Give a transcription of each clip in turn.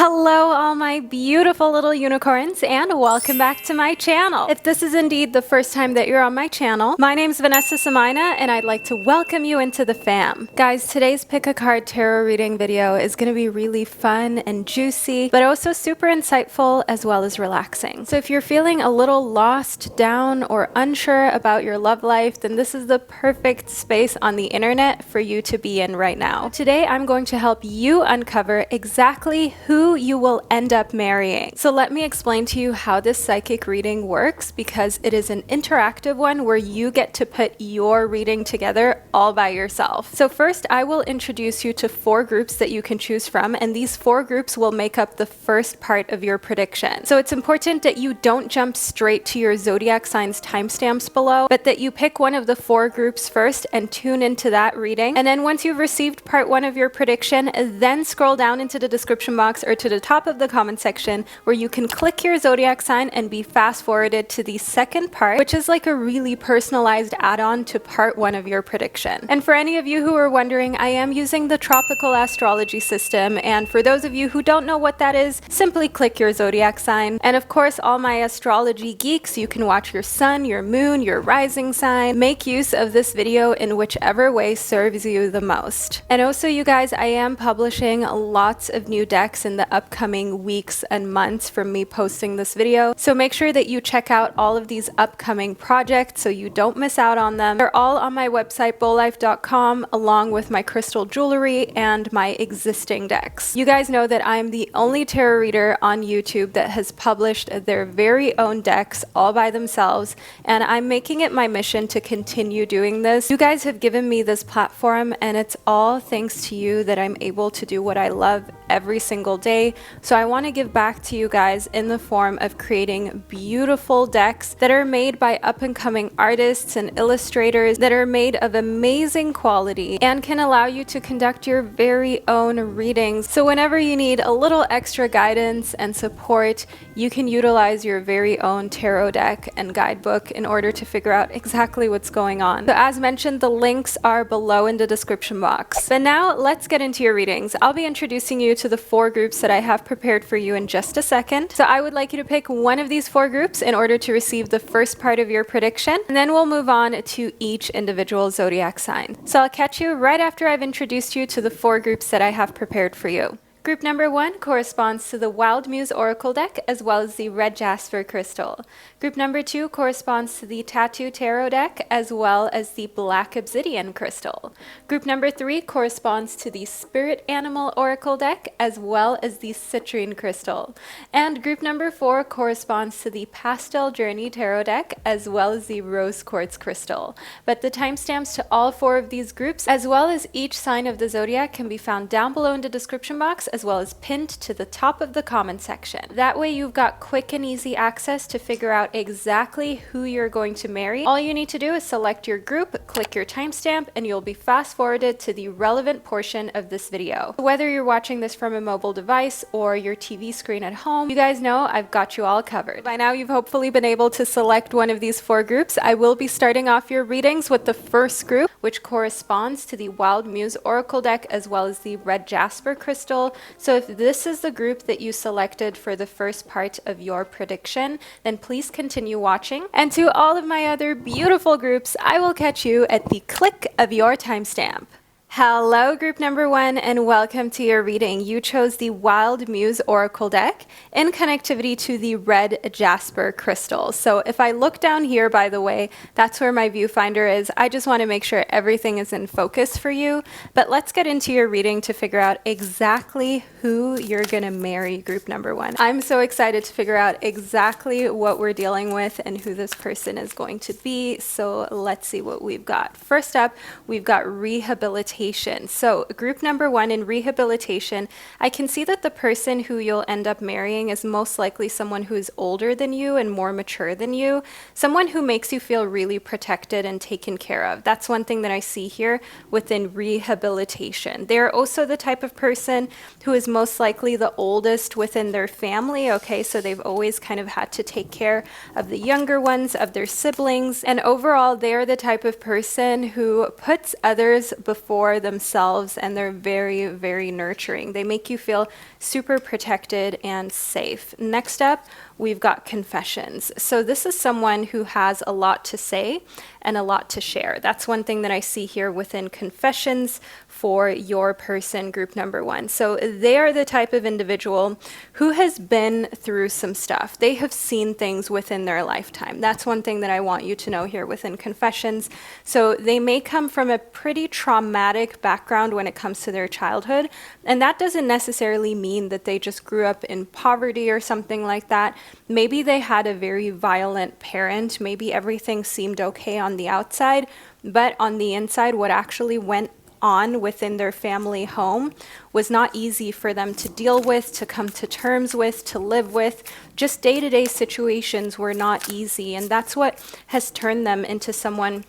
Hello, all my beautiful little unicorns, and welcome back to my channel. If this is indeed the first time that you're on my channel, my name's Vanessa Samina, and I'd like to welcome you into the fam. Guys, today's Pick a Card Tarot reading video is going to be really fun and juicy, but also super insightful as well as relaxing. So if you're feeling a little lost, down, or unsure about your love life, then this is the perfect space on the internet for you to be in right now. Today, I'm going to help you uncover exactly who you will end up marrying. So let me explain to you how this psychic reading works, because it is an interactive one where you get to put your reading together all by yourself. So first, I will introduce you to 4 groups that you can choose from, and these 4 groups will make up the first part of your prediction. So it's important that you don't jump straight to your zodiac signs timestamps below, but that you pick one of the 4 groups first and tune into that reading. And then once you've received part 1 of your prediction, then scroll down into the description box or to the top of the comment section where you can click your zodiac sign and be fast forwarded to the second part, which is like a really personalized add-on to part 1 of your prediction. And for any of you who are wondering, I am using the tropical astrology system, and for those of you who don't know what that is, simply click your zodiac sign. And of course, all my astrology geeks, you can watch your sun, your moon, your rising sign. Make use of this video in whichever way serves you the most. And also, you guys, I am publishing lots of new decks in the upcoming weeks and months from me posting this video. So make sure that you check out all of these upcoming projects so you don't miss out on them. They're all on my website, bowlife.com, along with my crystal jewelry and my existing decks. You guys know that I'm the only tarot reader on YouTube that has published their very own decks all by themselves, and I'm making it my mission to continue doing this. You guys have given me this platform, and it's all thanks to you that I'm able to do what I love every single day. So I want to give back to you guys in the form of creating beautiful decks that are made by up-and-coming artists and illustrators that are made of amazing quality and can allow you to conduct your very own readings. So whenever you need a little extra guidance and support, you can utilize your very own tarot deck and guidebook in order to figure out exactly what's going on. So as mentioned, the links are below in the description box. But now let's get into your readings. I'll be introducing you to the 4 groups that I have prepared for you in just a second. So I would like you to pick one of these 4 groups in order to receive the first part of your prediction, and then we'll move on to each individual zodiac sign. So I'll catch you right after I've introduced you to the 4 groups that I have prepared for you. Group number 1 corresponds to the Wild Muse Oracle deck as well as the Red Jasper Crystal. Group number 2 corresponds to the Tattoo Tarot deck as well as the Black Obsidian Crystal. Group number 3 corresponds to the Spirit Animal Oracle deck as well as the Citrine Crystal. And group number 4 corresponds to the Pastel Journey Tarot deck as well as the Rose Quartz Crystal. But the timestamps to all 4 of these groups as well as each sign of the zodiac can be found down below in the description box as well as pinned to the top of the comment section. That way you've got quick and easy access to figure out exactly who you're going to marry. All you need to do is select your group, click your timestamp, and you'll be fast forwarded to the relevant portion of this video. Whether you're watching this from a mobile device or your TV screen at home, you guys know I've got you all covered. By now you've hopefully been able to select one of these 4 groups. I will be starting off your readings with the first group, which corresponds to the Wild Muse Oracle deck as well as the Red Jasper Crystal. So if this is the group that you selected for the first part of your prediction, then please continue watching. And to all of my other beautiful groups, I will catch you at the click of your timestamp. Hello, group number 1, and welcome to your reading. You chose the Wild Muse Oracle deck in connectivity to the Red Jasper Crystal. So if I look down here, by the way, that's where my viewfinder is. I just want to make sure everything is in focus for you. But let's get into your reading to figure out exactly who you're going to marry, group number 1. I'm so excited to figure out exactly what we're dealing with and who this person is going to be. So let's see what we've got. First up, we've got rehabilitation. So group number 1 in rehabilitation, I can see that the person who you'll end up marrying is most likely someone who's older than you and more mature than you, someone who makes you feel really protected and taken care of. That's one thing that I see here within rehabilitation. They're also the type of person who is most likely the oldest within their family, okay? So they've always kind of had to take care of the younger ones, of their siblings, and overall, they're the type of person who puts others before for themselves, and they're very, very nurturing. They make you feel super protected and safe. Next up, we've got confessions. So this is someone who has a lot to say and a lot to share. That's one thing that I see here within confessions for your person, group number 1. So they are the type of individual who has been through some stuff. They have seen things within their lifetime. That's one thing that I want you to know here within confessions. So they may come from a pretty traumatic background when it comes to their childhood, and that doesn't necessarily mean that they just grew up in poverty or something like that. Maybe they had a very violent parent. Maybe everything seemed okay on the outside, but on the inside, what actually went on within their family home was not easy for them to deal with, to come to terms with, to live with. Just day-to-day situations were not easy, and that's what has turned them into someone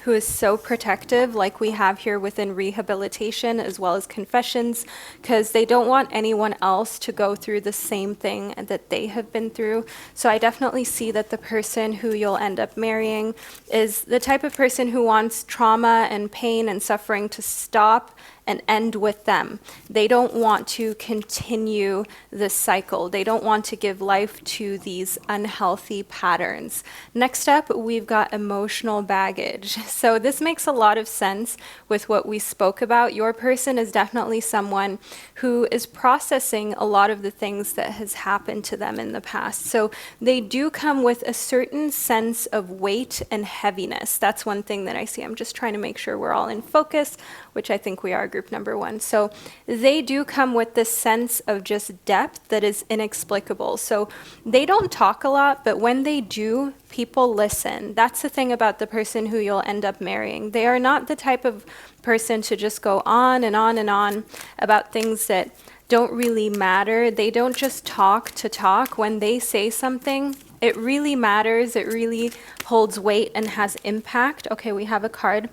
who is so protective, like we have here within rehabilitation as well as confessions, because they don't want anyone else to go through the same thing that they have been through. So I definitely see that the person who you'll end up marrying is the type of person who wants trauma and pain and suffering to stop and end with them. They don't want to continue this cycle. They don't want to give life to these unhealthy patterns. Next up, we've got emotional baggage. So this makes a lot of sense with what we spoke about. Your person is definitely someone who is processing a lot of the things that has happened to them in the past. So they do come with a certain sense of weight and heaviness. That's one thing that I see. I'm just trying to make sure we're all in focus, which I think we are, group number 1. So they do come with this sense of just depth that is inexplicable. So they don't talk a lot, but when they do, people listen. That's the thing about the person who you'll end up marrying. They are not the type of person to just go on and on and on about things that don't really matter. They don't just talk to talk. When they say something, it really matters. It really holds weight and has impact. Okay, we have a card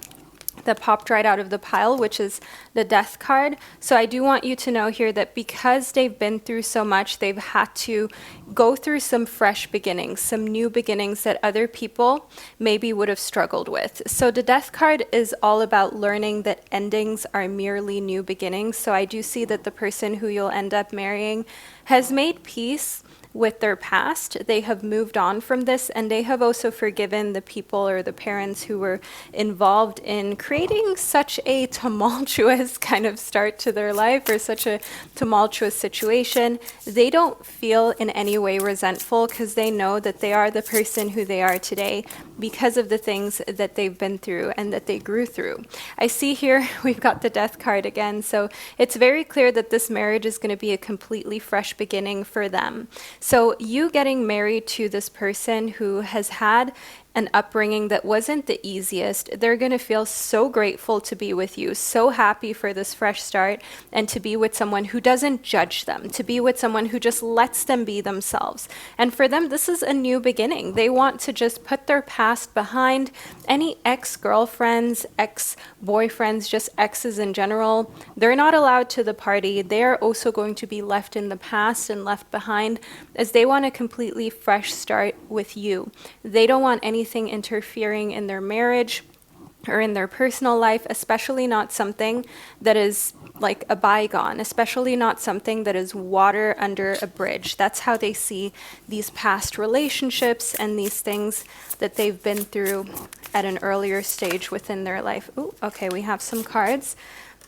that popped right out of the pile, which is the Death card. So I do want you to know here that because they've been through so much, they've had to go through some fresh beginnings, some new beginnings that other people maybe would have struggled with. So the Death card is all about learning that endings are merely new beginnings. So I do see that the person who you'll end up marrying has made peace with their past. They have moved on from this, and they have also forgiven the people or the parents who were involved in creating such a tumultuous kind of start to their life, or such a tumultuous situation. They don't feel in any way resentful because they know that they are the person who they are today because of the things that they've been through and that they grew through. I see here we've got the Death card again, so it's very clear that this marriage is going to be a completely fresh beginning for them. So you getting married to this person who has had an upbringing that wasn't the easiest, they're going to feel so grateful to be with you, so happy for this fresh start, and to be with someone who doesn't judge them, to be with someone who just lets them be themselves. And for them, this is a new beginning. They want to just put their past behind. Any ex-girlfriends, ex-boyfriends, just exes in general, they're not allowed to the party. They're also going to be left in the past and left behind, as they want a completely fresh start with you. They don't want anything interfering in their marriage or in their personal life, especially not something that is like a bygone, especially not something that is water under a bridge. That's how they see these past relationships and these things that they've been through at an earlier stage within their life. Ooh, okay, we have some cards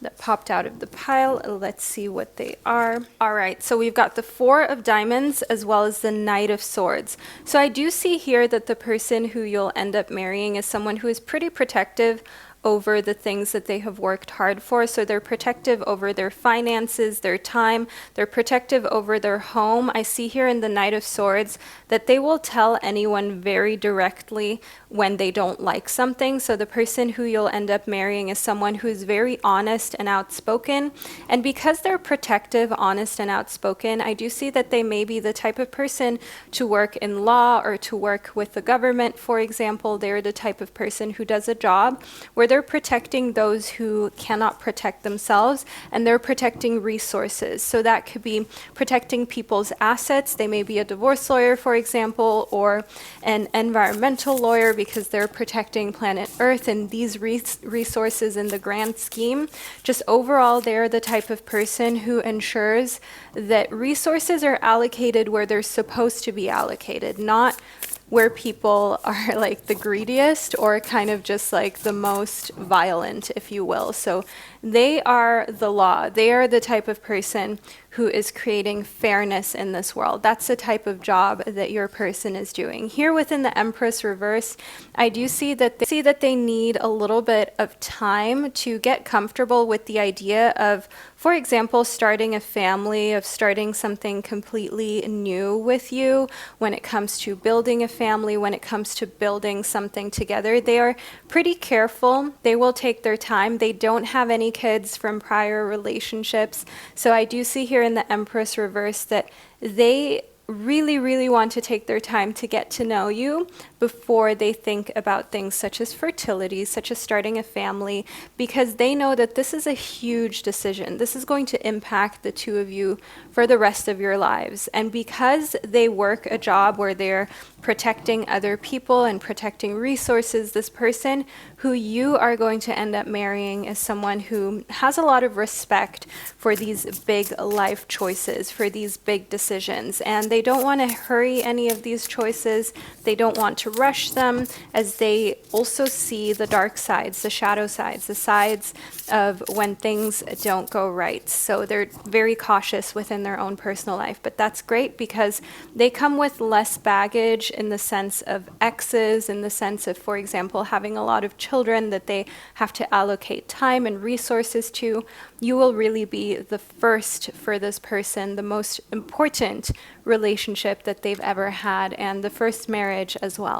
that popped out of the pile. Let's see what they are. All right, so we've got the Four of Diamonds as well as the Knight of Swords. So I do see here that the person who you'll end up marrying is someone who is pretty protective over the things that they have worked hard for. So they're protective over their finances, their time, they're protective over their home. I see here in the Knight of Swords that they will tell anyone very directly when they don't like something. So the person who you'll end up marrying is someone who is very honest and outspoken. And because they're protective, honest, and outspoken, I do see that they may be the type of person to work in law or to work with the government, for example. They're the type of person who does a job where they're they're protecting those who cannot protect themselves, and they're protecting resources. So that could be protecting people's assets. They may be a divorce lawyer, for example, or an environmental lawyer, because they're protecting planet Earth and these resources in the grand scheme. Just overall, they're the type of person who ensures that resources are allocated where they're supposed to be allocated, not where people are like the greediest or kind of just like the most violent, if you will. So they are the law. They are the type of person who is creating fairness in this world. That's the type of job that your person is doing. Here within the Empress reverse, I do see that they need a little bit of time to get comfortable with the idea of, for example, starting a family, of starting something completely new with you. When it comes to building a family, when it comes to building something together, they are pretty careful. They will take their time. They don't have any kids from prior relationships. So I do see here in the Empress reverse that they really want to take their time to get to know you before they think about things such as fertility, such as starting a family, because they know that this is a huge decision. This is going to impact the two of you for the rest of your lives. And because they work a job where they're protecting other people and protecting resources, this person who you are going to end up marrying is someone who has a lot of respect for these big life choices, for these big decisions. And they don't want to hurry any of these choices. They don't want to rush them, as they also see the dark sides, the shadow sides, the sides of when things don't go right. So they're very cautious within their own personal life. But that's great, because they come with less baggage in the sense of exes, in the sense of, for example, having a lot of children that they have to allocate time and resources to. You will really be the first for this person, the most important relationship that they've ever had, and the first marriage as well.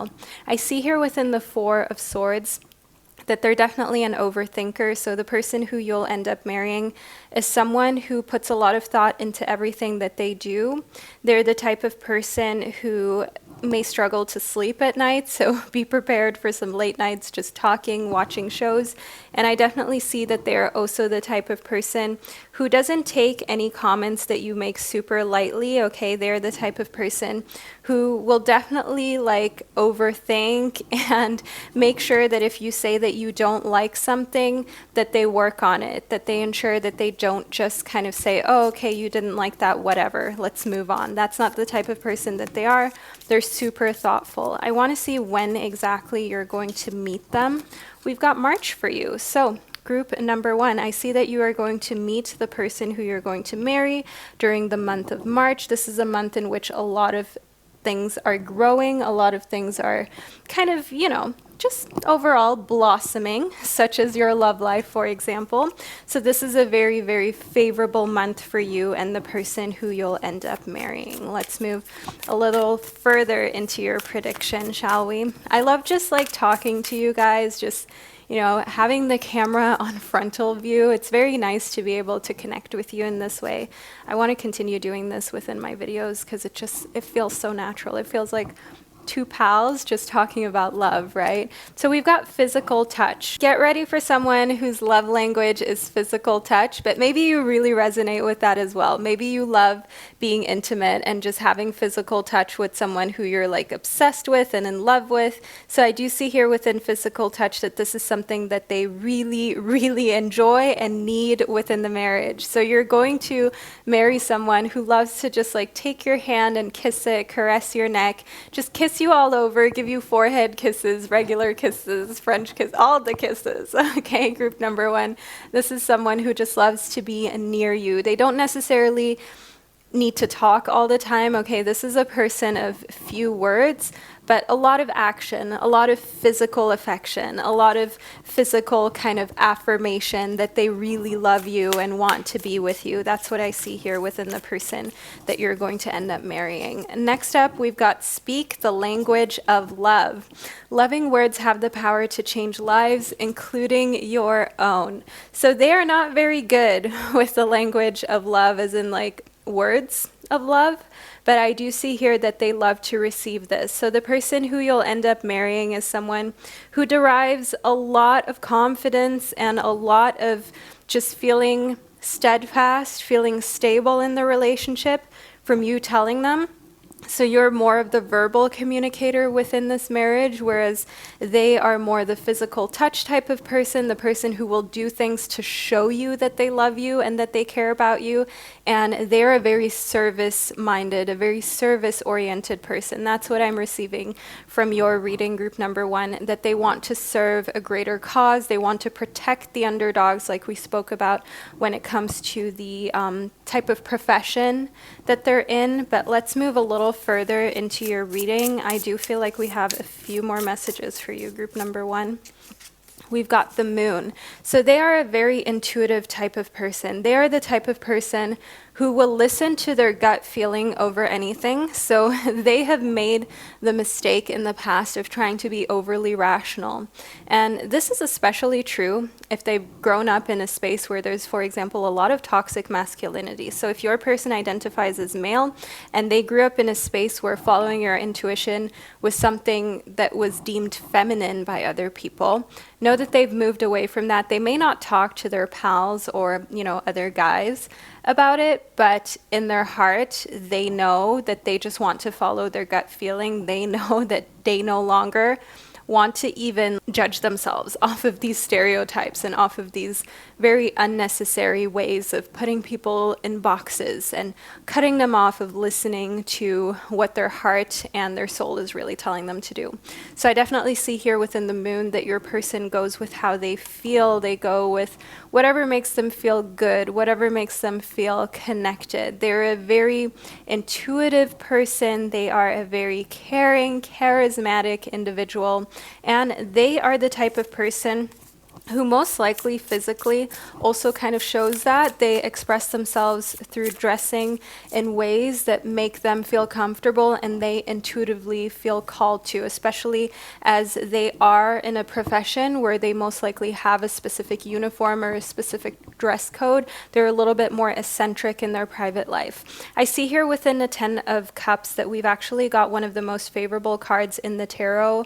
I see here within the Four of Swords that they're definitely an overthinker. So the person who you'll end up marrying is someone who puts a lot of thought into everything that they do. They're the type of person who may struggle to sleep at night, so be prepared for some late nights just talking, watching shows. And I definitely see that they're also the type of person who doesn't take any comments that you make super lightly, okay? They're the type of person who will definitely like overthink and make sure that if you say that you don't like something, that they work on it, that they ensure that they don't just kind of say, oh, okay, you didn't like that, whatever, let's move on. That's not the type of person that they are. They're super thoughtful. I want to see when exactly you're going to meet them. We've got March for you. So group number 1, I see that you are going to meet the person who you're going to marry during the month of March. This is a month in which a lot of things are growing, a lot of things are kind of, just overall blossoming, such as your love life, for example. So this is a very favorable month for you and the person who you'll end up marrying. Let's move a little further into your prediction, shall we? I love just like talking to you guys, just having the camera on frontal view. It's very nice to be able to connect with you in this way. I want to continue doing this within my videos because it feels so natural. It feels like two pals just talking about love, right? So we've got physical touch. Get ready for someone whose love language is physical touch, but maybe you really resonate with that as well. Maybe you love being intimate and just having physical touch with someone who you're like obsessed with and in love with. So I do see here within physical touch that this is something that they really enjoy and need within the marriage. So you're going to marry someone who loves to just like take your hand and kiss it, caress your neck, just kiss you all over, give you forehead kisses, regular kisses, French kiss, all the kisses. Okay, group number 1. This is someone who just loves to be near you. They don't necessarily need to talk all the time. Okay, this is a person of few words, but a lot of action, a lot of physical affection, a lot of physical kind of affirmation that they really love you and want to be with you. That's what I see here within the person that you're going to end up marrying. Next up, we've got speak the language of love. Loving words have the power to change lives, including your own. So they are not very good with the language of love, as in like words, of love, but I do see here that they love to receive this. So the person who you'll end up marrying is someone who derives a lot of confidence and a lot of just feeling steadfast, feeling stable in the relationship from you telling them. So you're more of the verbal communicator within this marriage, whereas they are more the physical touch type of person, the person who will do things to show you that they love you and that they care about you. And they're a very service-minded, a very service-oriented person. That's what I'm receiving from your reading, group number 1, that they want to serve a greater cause. They want to protect the underdogs, like we spoke about when it comes to the type of profession that they're in. But let's move a little further into your reading. I do feel like we have a few more messages for you, group number 1. We've got the moon. So they are a very intuitive type of person. They are the type of person who will listen to their gut feeling over anything. So they have made the mistake in the past of trying to be overly rational. And this is especially true if they've grown up in a space where there's, for example, a lot of toxic masculinity. So if your person identifies as male and they grew up in a space where following your intuition was something that was deemed feminine by other people, know that they've moved away from that. They may not talk to their pals or, other guys about it, but in their heart, they know that they just want to follow their gut feeling. They know that they no longer want to even judge themselves off of these stereotypes and off of these very unnecessary ways of putting people in boxes and cutting them off of listening to what their heart and their soul is really telling them to do. So I definitely see here within the moon that your person goes with how they feel. They go with whatever makes them feel good, whatever makes them feel connected. They're a very intuitive person. They are a very caring, charismatic individual, and they are the type of person who most likely physically also kind of shows that. They express themselves through dressing in ways that make them feel comfortable and they intuitively feel called to, especially as they are in a profession where they most likely have a specific uniform or a specific dress code. They're a little bit more eccentric in their private life. I see here within the 10 of Cups that we've actually got one of the most favorable cards in the tarot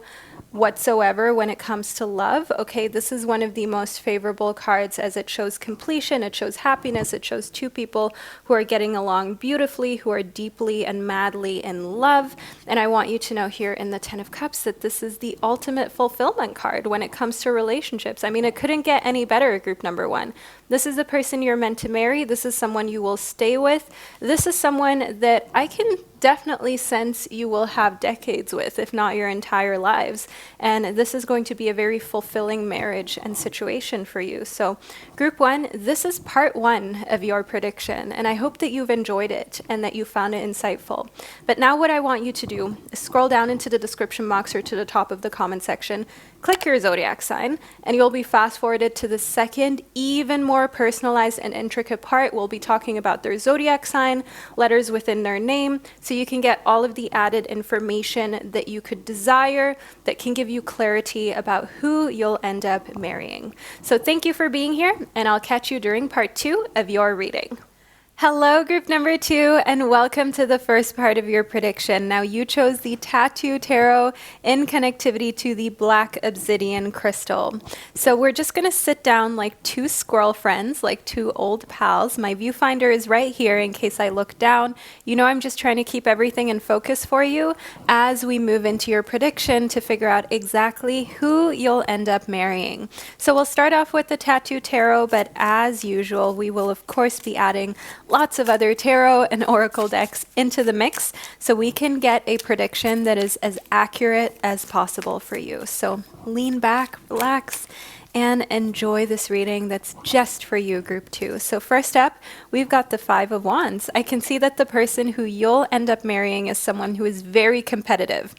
whatsoever when it comes to love. Okay, this is one of the most favorable cards as it shows completion, it shows happiness, it shows two people who are getting along beautifully, who are deeply and madly in love. And I want you to know here in the 10 of Cups that this is the ultimate fulfillment card when it comes to relationships. I mean, it couldn't get any better, group number 1. This is the person you're meant to marry. This is someone you will stay with. This is someone that I can definitely sense you will have decades with, if not your entire lives. And this is going to be a very fulfilling marriage and situation for you. So group 1, this is part 1 of your prediction. And I hope that you've enjoyed it and that you found it insightful. But now what I want you to do is scroll down into the description box or to the top of the comment section, click your zodiac sign, and you'll be fast forwarded to the second, even more personalized and intricate part. We'll be talking about their zodiac sign, letters within their name, so you can get all of the added information that you could desire that can give you clarity about who you'll end up marrying. So thank you for being here, and I'll catch you during part 2 of your reading. Hello, group number 2, and welcome to the first part of your prediction. Now, you chose the Tattoo Tarot in connectivity to the Black Obsidian Crystal. So we're just going to sit down like two squirrel friends, like two old pals. My viewfinder is right here in case I look down. You know, I'm just trying to keep everything in focus for you as we move into your prediction to figure out exactly who you'll end up marrying. So we'll start off with the Tattoo Tarot, but as usual, we will of course be adding lots of other tarot and oracle decks into the mix so we can get a prediction that is as accurate as possible for you. So lean back, relax, and enjoy this reading that's just for you, group 2. So first up, we've got the 5 of Wands. I can see that the person who you'll end up marrying is someone who is very competitive.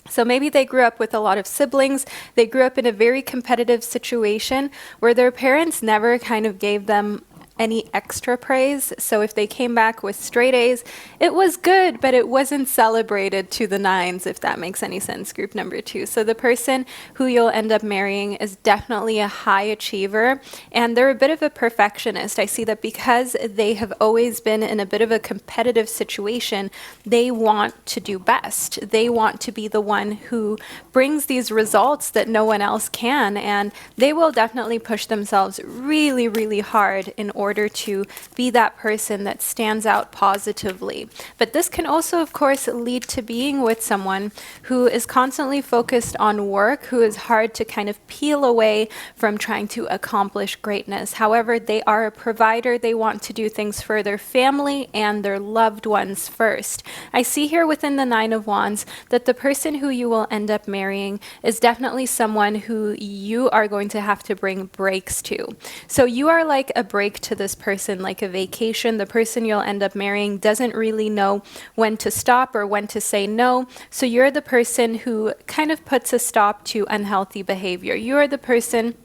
So maybe they grew up with a lot of siblings. They grew up in a very competitive situation where their parents never kind of gave them any extra praise. So if they came back with straight A's, it was good, but it wasn't celebrated to the nines, if that makes any sense, group number 2. So the person who you'll end up marrying is definitely a high achiever, and they're a bit of a perfectionist. I see that because they have always been in a bit of a competitive situation, they want to do best. They want to be the one who brings these results that no one else can, and they will definitely push themselves really, really hard in order to be that person that stands out positively. But this can also, of course, lead to being with someone who is constantly focused on work, who is hard to kind of peel away from trying to accomplish greatness. However, they are a provider. They want to do things for their family and their loved ones first. I see here within the Nine of Wands that the person who you will end up marrying is definitely someone who you are going to have to bring breaks to. So you are like a break to this person, like a vacation. The person you'll end up marrying doesn't really know when to stop or when to say no. So you're the person who kind of puts a stop to unhealthy behavior. You are the person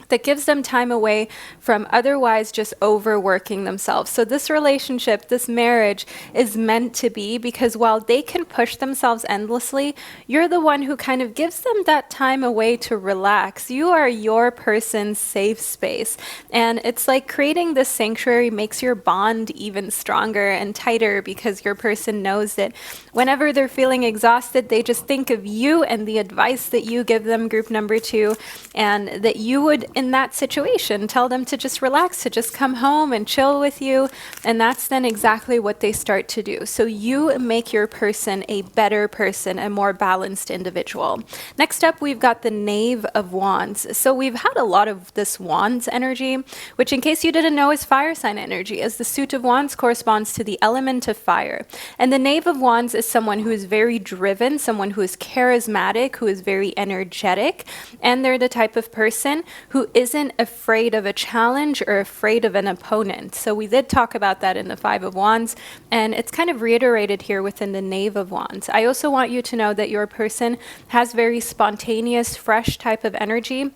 that gives them time away from otherwise just overworking themselves. So this relationship, this marriage is meant to be, because while they can push themselves endlessly, you're the one who kind of gives them that time away to relax. You are your person's safe space. And it's like creating this sanctuary makes your bond even stronger and tighter, because your person knows that whenever they're feeling exhausted, they just think of you and the advice that you give them, group number 2, and that you would, in that situation, tell them to just relax, to just come home and chill with you. And that's then exactly what they start to do. So you make your person a better person, a more balanced individual. Next up, we've got the Knave of Wands. So we've had a lot of this Wands energy, which, in case you didn't know, is fire sign energy, as the suit of Wands corresponds to the element of fire. And the Knave of Wands is someone who is very driven, someone who is charismatic, who is very energetic, and they're the type of person who isn't afraid of a challenge or afraid of an opponent. So we did talk about that in the Five of Wands, and it's kind of reiterated here within the Knave of Wands. I also want you to know that your person has very spontaneous, fresh type of energy.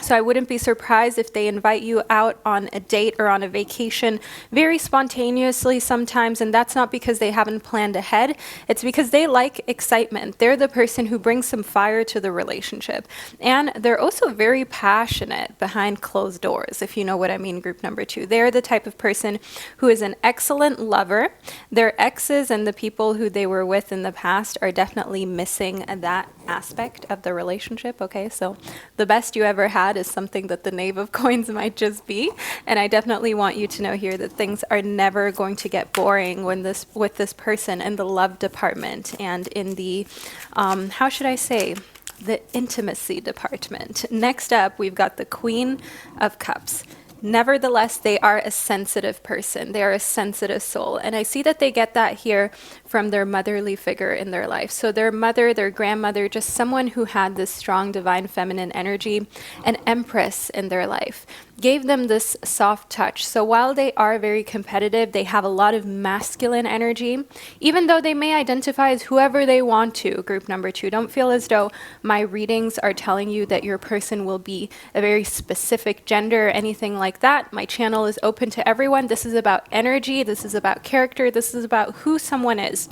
So I wouldn't be surprised if they invite you out on a date or on a vacation very spontaneously sometimes, and that's not because they haven't planned ahead. It's because they like excitement. They're the person who brings some fire to the relationship. And they're also very passionate behind closed doors, if you know what I mean, group number 2. They're the type of person who is an excellent lover. Their exes and the people who they were with in the past are definitely missing that aspect of the relationship, okay? So the best you ever had is something that the Knave of Coins might just be. And I definitely want you to know here that things are never going to get boring with this person in the love department and in the, how should I say, the intimacy department. Next up, we've got the Queen of Cups. Nevertheless, they are a sensitive person. They are a sensitive soul. And I see that they get that here from their motherly figure in their life. So their mother, their grandmother, just someone who had this strong divine feminine energy, an empress in their life, gave them this soft touch. So while they are very competitive, they have a lot of masculine energy, even though they may identify as whoever they want to, group number 2. Don't feel as though my readings are telling you that your person will be a very specific gender or anything like that. My channel is open to everyone. This is about energy. This is about character. This is about who someone is,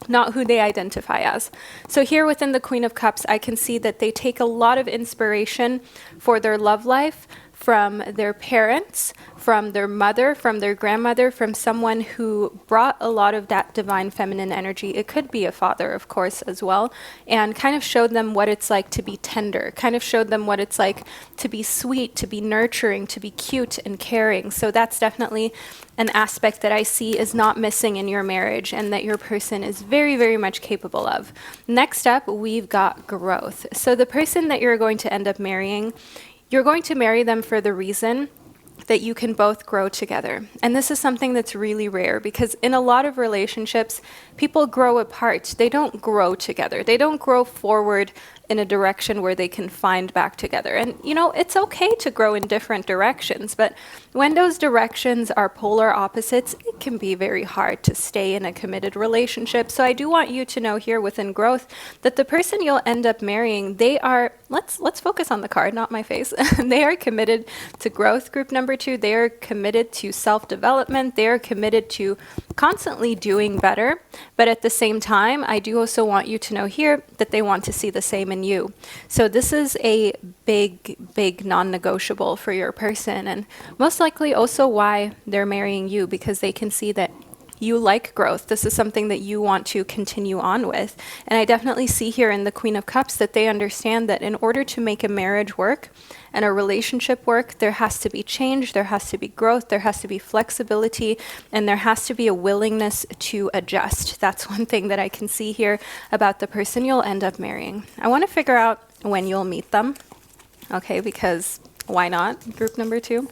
not who they identify as. So here within the Queen of Cups, I can see that they take a lot of inspiration for their love life from their parents, from their mother, from their grandmother, from someone who brought a lot of that divine feminine energy. It could be a father, of course, as well, and kind of showed them what it's like to be tender, kind of showed them what it's like to be sweet, to be nurturing, to be cute and caring. So that's definitely an aspect that I see is not missing in your marriage and that your person is very, very much capable of. Next up, we've got growth. So the person that you're going to end up marrying, you're going to marry them for the reason that you can both grow together. And this is something that's really rare, because in a lot of relationships, people grow apart. They don't grow together. They don't grow forward in a direction where they can find back together. And, you know, it's okay to grow in different directions, but when those directions are polar opposites, it can be very hard to stay in a committed relationship. So I do want you to know here within growth that the person you'll end up marrying, they are, let's focus on the card, not my face. They are committed to growth, group number 2. They are committed to self-development. They are committed to constantly doing better. But at the same time, I do also want you to know here that they want to see the same in you. So this is a big non-negotiable for your person, and most likely also why they're marrying you, because they can see that you like growth. This is something that you want to continue on with. And I definitely see here in the Queen of Cups that they understand that in order to make a marriage work and a relationship work, there has to be change, there has to be growth, there has to be flexibility, and there has to be a willingness to adjust. That's one thing that I can see here about the person you'll end up marrying. I want to figure out when you'll meet them, okay, because why not? Group number 2.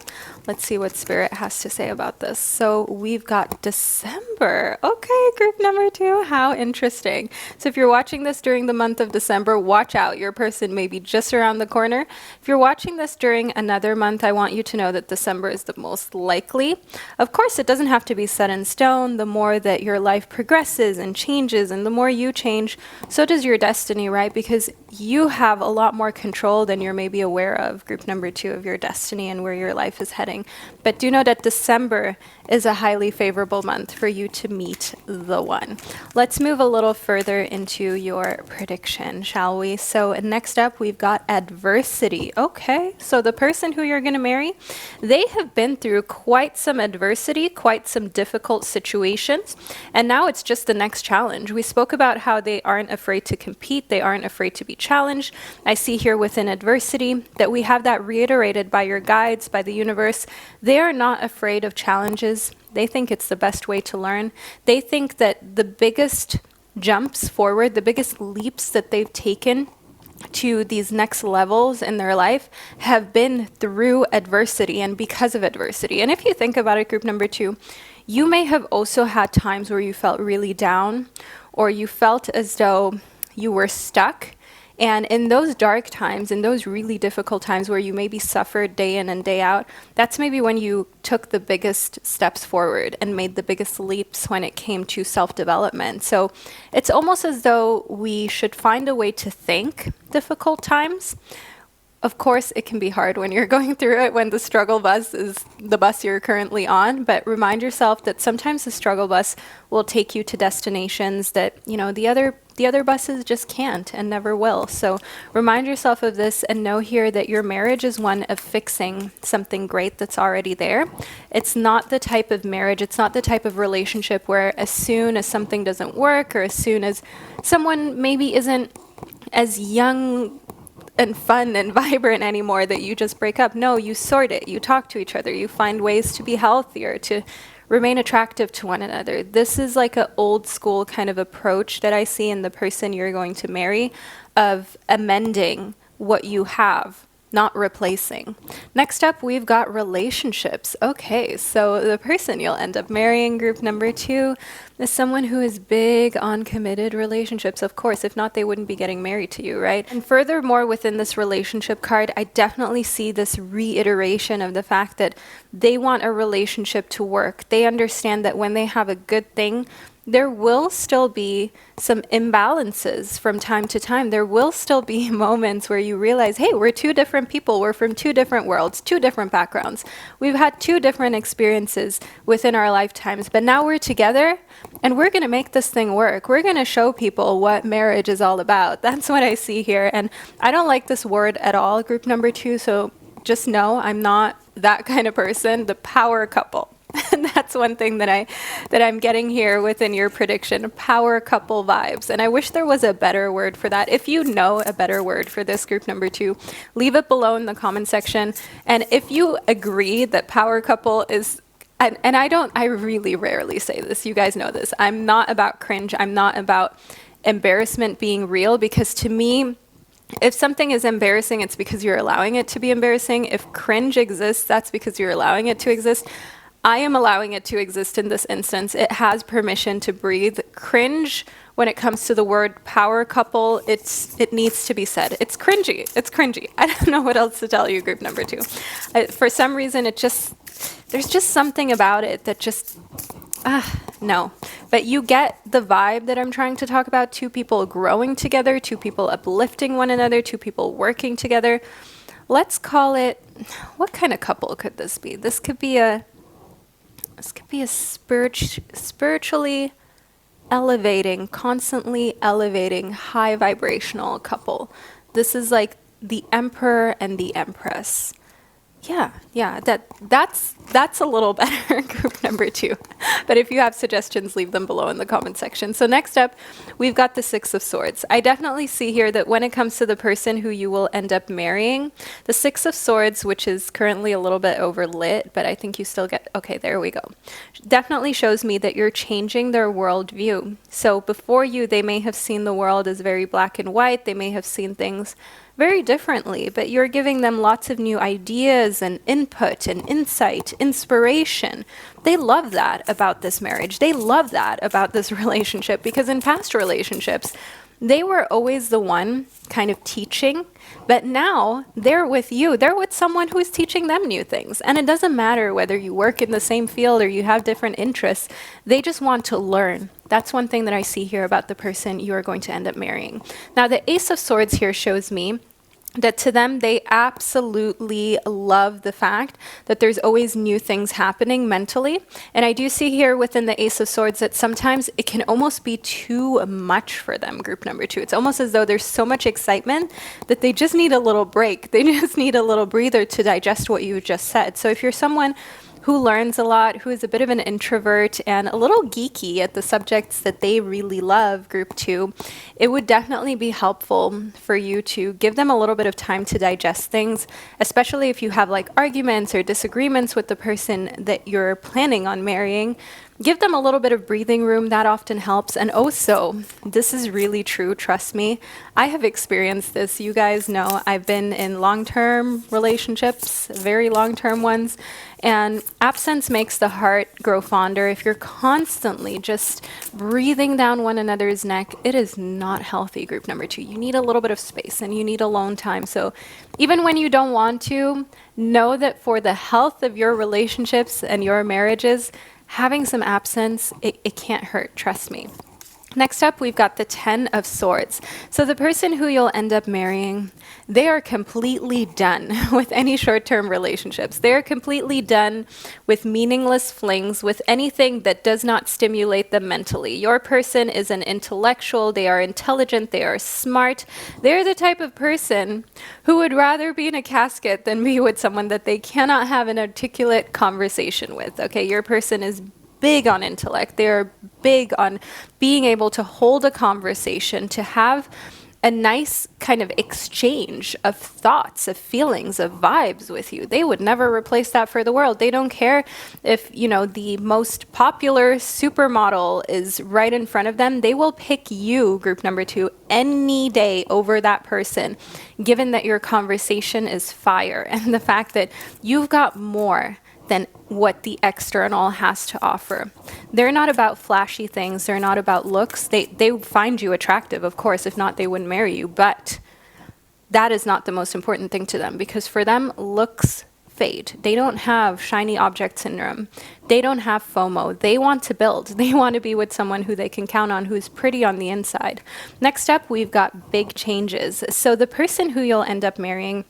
Let's see what Spirit has to say about this. So we've got December. Okay, group number 2. How interesting. So if you're watching this during the month of December, watch out. Your person may be just around the corner. If you're watching this during another month, I want you to know that December is the most likely. Of course, it doesn't have to be set in stone. The more that your life progresses and changes, and the more you change, so does your destiny, right? Because you have a lot more control than you're maybe aware of, group number 2, of your destiny and where your life is heading. But do know that December is a highly favorable month for you to meet the one. Let's move a little further into your prediction, shall we? So next up, we've got adversity. Okay, so the person who you're going to marry, they have been through quite some adversity, quite some difficult situations, and now it's just the next challenge. We spoke about how they aren't afraid to compete, they aren't afraid to be challenged. I see here within adversity that we have that reiterated by your guides, by the universe. They are not afraid of challenges. They think it's the best way to learn. They think that the biggest jumps forward, the biggest leaps that they've taken to these next levels in their life have been through adversity and because of adversity. And if you think about it, group number 2, you may have also had times where you felt really down, or you felt as though you were stuck. And in those dark times, in those really difficult times where you maybe suffered day in and day out, that's maybe when you took the biggest steps forward and made the biggest leaps when it came to self-development. So it's almost as though we should find a way to think difficult times. Of course, it can be hard when you're going through it, when the struggle bus is the bus you're currently on, but remind yourself that sometimes the struggle bus will take you to destinations that, you know, the other buses just can't and never will. So remind yourself of this and know here that your marriage is one of fixing something great that's already there. It's not the type of marriage, it's not the type of relationship where as soon as something doesn't work, or as soon as someone maybe isn't as young and fun and vibrant anymore, that you just break up. No, you sort it, you talk to each other, you find ways to be healthier, to remain attractive to one another. This is like an old school kind of approach that I see in the person you're going to marry, of amending what you have, not replacing. Next up, we've got relationships. Okay, so the person you'll end up marrying, group number 2, is someone who is big on committed relationships. Of course, if not, they wouldn't be getting married to you, right? And furthermore, within this relationship card, I definitely see this reiteration of the fact that they want a relationship to work. They understand that when they have a good thing, there will still be some imbalances from time to time. There will still be moments where you realize, hey, we're 2 different people. We're from 2 different worlds, 2 different backgrounds. We've had 2 different experiences within our lifetimes, but now we're together and we're going to make this thing work. We're going to show people what marriage is all about. That's what I see here. And I don't like this word at all, group number 2. So just know I'm not that kind of person, the power couple. And that's one thing that I'm getting here within your prediction, power couple vibes. And I wish there was a better word for that. If you know a better word for this, group number 2, leave it below in the comment section. And if you agree that power couple is, and I really rarely say this, you guys know this, I'm not about cringe, I'm not about embarrassment being real, because to me, if something is embarrassing, it's because you're allowing it to be embarrassing. If cringe exists, that's because you're allowing it to exist. I am allowing it to exist in this instance. It has permission to breathe. Cringe when it comes to the word power couple, it needs to be said. It's cringy. It's cringy. I don't know what else to tell you, group number 2. For some reason, there's just something about it that just, no. But you get the vibe that I'm trying to talk about. 2 people growing together, 2 people uplifting one another, 2 people working together. Let's call it, what kind of couple could this be? This could be a spiritually elevating, constantly elevating, high vibrational couple. This is like the Emperor and the Empress. Yeah, that's a little better, group number 2. But if you have suggestions, leave them below in the comment section. So next up, we've got the 6 of Swords. I definitely see here that when it comes to the person who you will end up marrying, the 6 of Swords, which is currently a little bit overlit, but I think you still get, okay, there we go. Definitely shows me that you're changing their worldview. So before you, they may have seen the world as very black and white. They may have seen things very differently, but you're giving them lots of new ideas and input and insight, inspiration. They love that about this marriage. They love that about this relationship, because in past relationships, they were always the one kind of teaching, but now they're with you. They're with someone who's teaching them new things. And it doesn't matter whether you work in the same field or you have different interests. They just want to learn. That's one thing that I see here about the person you are going to end up marrying. Now, the Ace of Swords here shows me that to them, they absolutely love the fact that there's always new things happening mentally. And I do see here within the Ace of Swords that sometimes it can almost be too much for them, group number 2. It's almost as though there's so much excitement that they just need a little break. They just need a little breather to digest what you just said. So if you're someone who learns a lot, who is a bit of an introvert and a little geeky at the subjects that they really love, group 2, it would definitely be helpful for you to give them a little bit of time to digest things, especially if you have like arguments or disagreements with the person that you're planning on marrying. Give them a little bit of breathing room. That often helps. And also, this is really true, trust me. I have experienced this. You guys know I've been in long-term relationships, very long-term ones, and absence makes the heart grow fonder. If you're constantly just breathing down one another's neck, it is not healthy, group number 2. You need a little bit of space and you need alone time. So even when you don't want to, know that for the health of your relationships and your marriages, having some absence, it can't hurt, trust me. Next up, we've got the 10 of Swords. So the person who you'll end up marrying, they are completely done with any short-term relationships. They're completely done with meaningless flings, with anything that does not stimulate them mentally. Your person is an intellectual. They are intelligent. They are smart. They're the type of person who would rather be in a casket than be with someone that they cannot have an articulate conversation with. Okay, your person is big on intellect. They're big on being able to hold a conversation, to have a nice kind of exchange of thoughts, of feelings, of vibes with you. They would never replace that for the world. They don't care if, you know, the most popular supermodel is right in front of them. They will pick you, group number 2, any day over that person, given that your conversation is fire and the fact that you've got more than what the external has to offer. They're not about flashy things. They're not about looks. They find you attractive, of course. If not, they wouldn't marry you. But that is not the most important thing to them, because for them, looks fade. They don't have shiny object syndrome. They don't have FOMO. They want to build. They want to be with someone who they can count on, who's pretty on the inside. Next up, we've got big changes. So the person who you'll end up marrying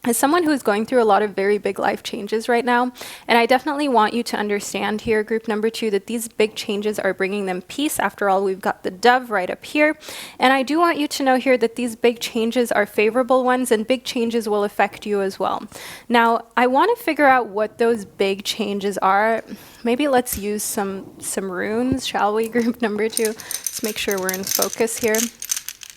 is someone who's going through a lot of very big life changes right now. And I definitely want you to understand here, group number 2, that these big changes are bringing them peace. After all, we've got the dove right up here. And I do want you to know here that these big changes are favorable ones, and big changes will affect you as well. Now, I want to figure out what those big changes are. Maybe let's use some runes, shall we, group number 2? Let's make sure we're in focus here.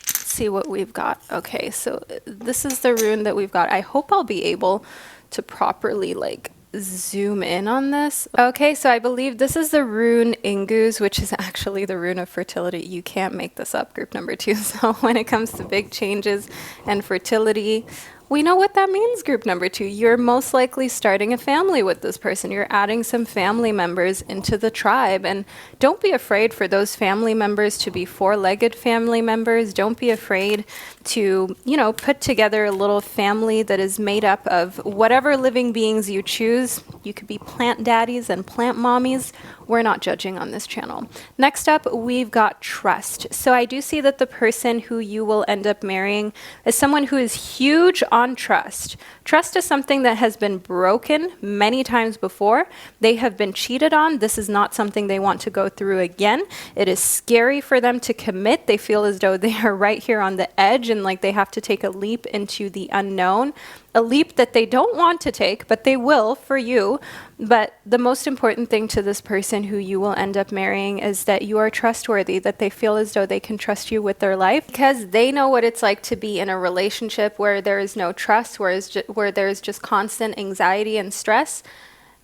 See what we've got. Okay, so this is the rune that we've got. I hope I'll be able to properly like zoom in on this. Okay, so I believe this is the rune Ingus, which is actually the rune of fertility. You can't make this up, group number 2. So when it comes to big changes and fertility, We know what that means, group number 2. You're most likely starting a family with this person. You're adding some family members into the tribe. And don't be afraid for those family members to be four-legged family members. Don't be afraid to, put together a little family that is made up of whatever living beings you choose. You could be plant daddies and plant mommies. We're not judging on this channel. Next up, we've got trust. So I do see that the person who you will end up marrying is someone who is huge on trust. Trust is something that has been broken many times before. They have been cheated on. This is not something they want to go through again. It is scary for them to commit. They feel as though they are right here on the edge and like they have to take a leap into the unknown. A leap that they don't want to take, but they will for you. But the most important thing to this person who you will end up marrying is that you are trustworthy, that they feel as though they can trust you with their life because they know what it's like to be in a relationship where there is no trust, where there is just constant anxiety and stress.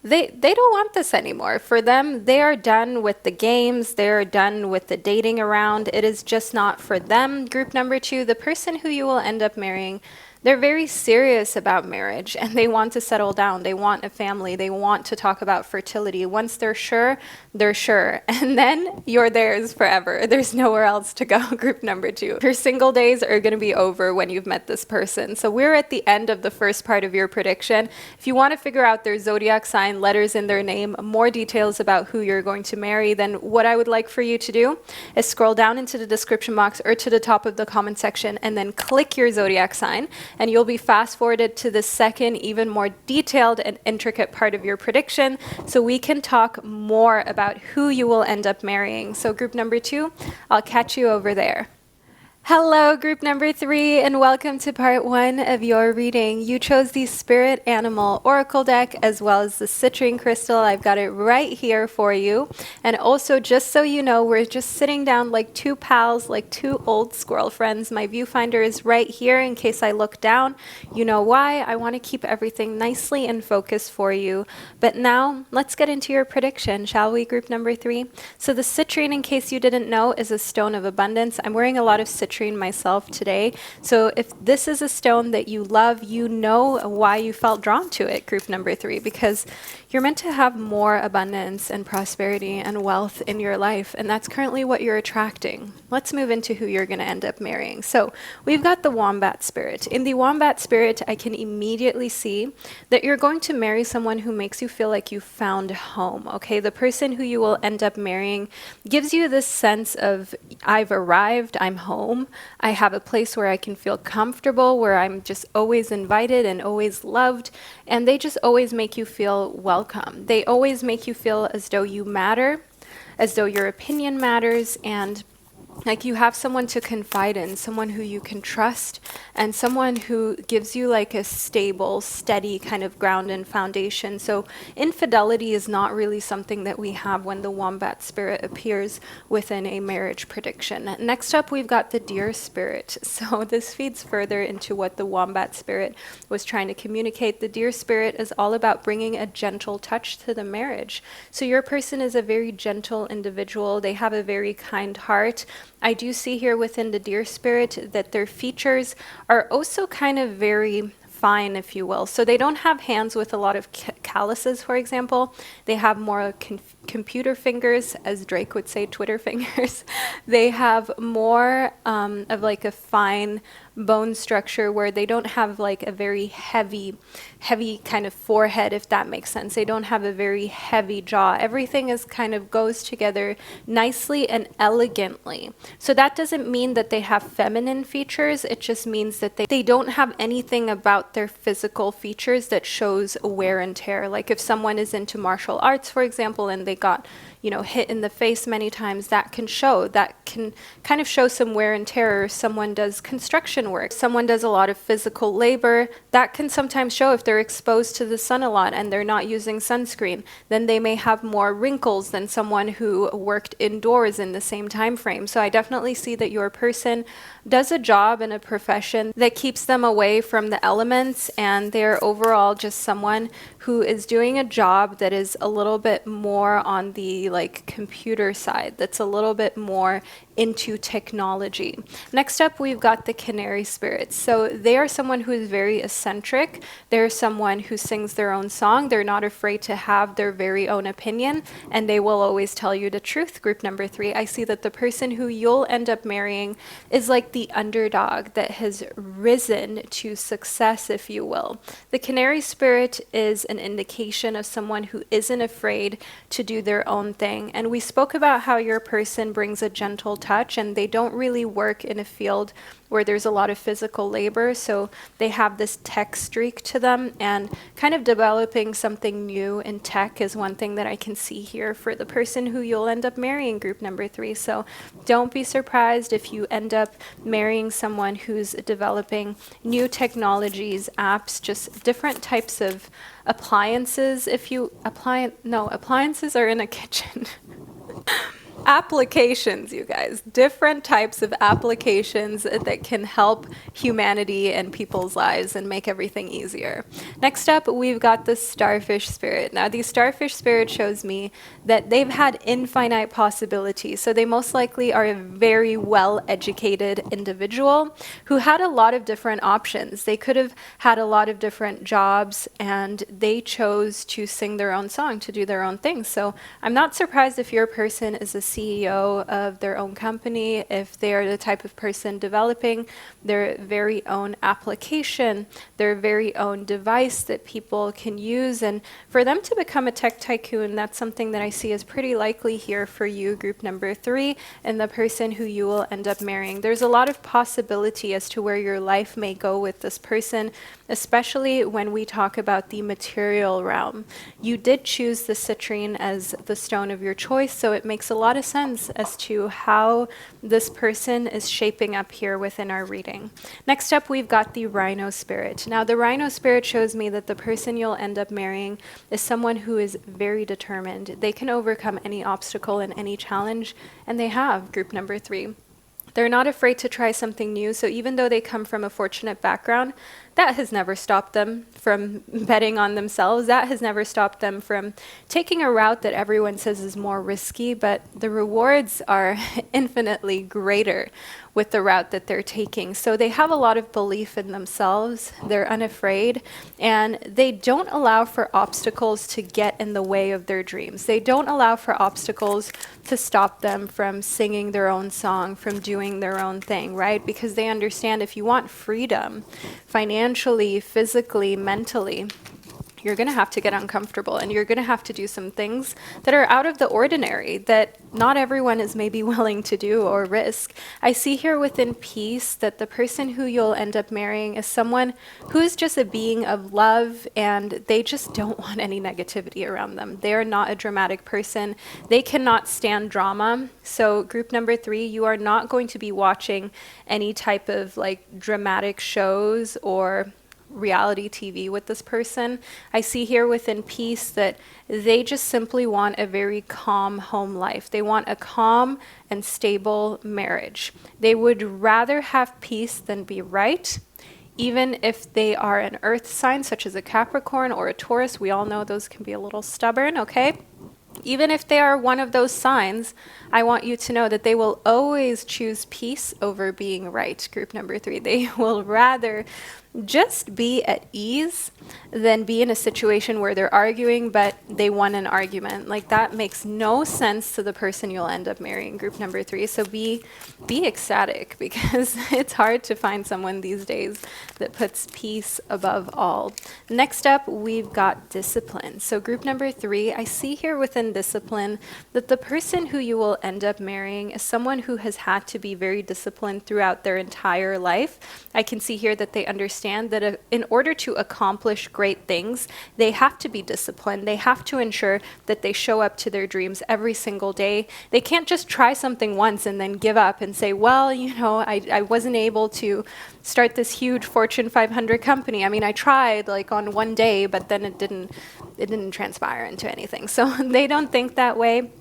They don't want this anymore. For them, they are done with the games. They're done with the dating around. It is just not for them. Group number 2, the person who you will end up marrying, they're very serious about marriage and they want to settle down. They want a family. They want to talk about fertility. Once they're sure, they're sure. And then you're theirs forever. There's nowhere else to go, group number 2. Your single days are going to be over when you've met this person. So we're at the end of the first part of your prediction. If you want to figure out their zodiac sign, letters in their name, more details about who you're going to marry, then what I would like for you to do is scroll down into the description box or to the top of the comment section and then click your zodiac sign. And you'll be fast forwarded to the second, even more detailed and intricate part of your prediction so we can talk more about who you will end up marrying. So group number 2, I'll catch you over there. Hello, group number 3, and welcome to part 1 of your reading. You chose the Spirit Animal Oracle deck as well as the citrine crystal. I've got it right here for you. And also, just so you know, we're just sitting down like two pals, like two old squirrel friends. My viewfinder is right here in case I look down. You know why? I want to keep everything nicely in focus for you. But now, let's get into your prediction, shall we, group number 3? So the citrine, in case you didn't know, is a stone of abundance. I'm wearing a lot of citrine myself today. So if this is a stone that you love, you know why you felt drawn to it, group number 3, because you're meant to have more abundance and prosperity and wealth in your life, and that's currently what you're attracting. Let's move into who you're going to end up marrying. So we've got the Wombat Spirit. In the Wombat Spirit, I can immediately see that you're going to marry someone who makes you feel like you found home, okay? The person who you will end up marrying gives you this sense of, I've arrived, I'm home, I have a place where I can feel comfortable, where I'm just always invited and always loved, and they just always make you feel welcome. They always make you feel as though you matter, as though your opinion matters, and like you have someone to confide in, someone who you can trust, and someone who gives you like a stable, steady kind of ground and foundation. So infidelity is not really something that we have when the Wombat Spirit appears within a marriage prediction. Next up, we've got the Deer Spirit. So this feeds further into what the Wombat Spirit was trying to communicate. The Deer Spirit is all about bringing a gentle touch to the marriage. So your person is a very gentle individual. They have a very kind heart. I do see here within the Deer Spirit that their features are also kind of very fine, if you will. So they don't have hands with a lot of calluses, for example. They have more computer fingers, as Drake would say, Twitter fingers. They have more of like a fine bone structure where they don't have like a very heavy kind of forehead, if that makes sense. They don't have a very heavy jaw. Everything is kind of goes together nicely and elegantly. So that doesn't mean that they have feminine features. It just means that they don't have anything about their physical features that shows wear and tear. Like if someone is into martial arts, for example, and they got, hit in the face many times, that can kind of show some wear and tear. Or someone does construction work, someone does a lot of physical labor, that can sometimes show if they're exposed to the sun a lot and they're not using sunscreen. Then they may have more wrinkles than someone who worked indoors in the same time frame. So I definitely see that your person does a job in a profession that keeps them away from the elements, and they're overall just someone who is doing a job that is a little bit more on the like computer side, that's a little bit more into technology. Next up, we've got the Canary spirits. So they are someone who is very eccentric. They're someone who sings their own song. They're not afraid to have their very own opinion, and they will always tell you the truth. Group number 3, I see that the person who you'll end up marrying is like the underdog that has risen to success, if you will. The Canary spirit is an indication of someone who isn't afraid to do their own thing. And we spoke about how your person brings a gentle touch, and they don't really work in a field where there's a lot of physical labor, so they have this tech streak to them, and kind of developing something new in tech is one thing that I can see here for the person who you'll end up marrying, group number 3. So don't be surprised if you end up marrying someone who's developing new technologies, apps, just different types of appliances. Appliances are in a kitchen. Applications, you guys, different types of applications that can help humanity and people's lives and make everything easier. Next up, we've got the Starfish spirit. Now, the Starfish spirit shows me that they've had infinite possibilities. So they most likely are a very well-educated individual who had a lot of different options. They could have had a lot of different jobs, and they chose to sing their own song, to do their own thing. So I'm not surprised if your person is a CEO of their own company, if they are the type of person developing their very own application, their very own device that people can use. And for them to become a tech tycoon, that's something that I see as pretty likely here for you, group number 3, and the person who you will end up marrying. There's a lot of possibility as to where your life may go with this person, especially when we talk about the material realm. You did choose the citrine as the stone of your choice, so it makes a lot of sense as to how this person is shaping up here within our reading. Next up, we've got the Rhino spirit. Now, the Rhino spirit shows me that the person you'll end up marrying is someone who is very determined. They can overcome any obstacle and any challenge, and they have, group number 3. They're not afraid to try something new, so even though they come from a fortunate background, that has never stopped them from betting on themselves. That has never stopped them from taking a route that everyone says is more risky, but the rewards are infinitely greater with the route that they're taking. So they have a lot of belief in themselves. They're unafraid, and they don't allow for obstacles to get in the way of their dreams. They don't allow for obstacles to stop them from singing their own song, from doing their own thing, right? Because they understand if you want freedom, financially, physically, mentally, you're going to have to get uncomfortable, and you're going to have to do some things that are out of the ordinary that not everyone is maybe willing to do or risk. I see here within peace that the person who you'll end up marrying is someone who is just a being of love, and they just don't want any negativity around them. They are not a dramatic person. They cannot stand drama. So group number 3, you are not going to be watching any type of like dramatic shows or reality TV with this person. I see here within peace that they just simply want a very calm home life. They want a calm and stable marriage. They would rather have peace than be right. Even if they are an earth sign, such as a Capricorn or a Taurus, we all know those can be a little stubborn, okay? Even if they are one of those signs, I want you to know that they will always choose peace over being right, group number 3. They will rather just be at ease than be in a situation where they're arguing, but they won an argument. Like, that makes no sense to the person you'll end up marrying, group number 3. So be ecstatic, because it's hard to find someone these days that puts peace above all. Next up, we've got discipline. So group number 3, I see here within discipline that the person who you will end up marrying is someone who has had to be very disciplined throughout their entire life. I can see here that they understand that in order to accomplish great things, they have to be disciplined. They have to ensure that they show up to their dreams every single day. They can't just try something once and then give up and say, well, you know, I wasn't able to start this huge Fortune 500 company. I mean, I tried like on one day, but then it didn't transpire into anything. So they don't think that way.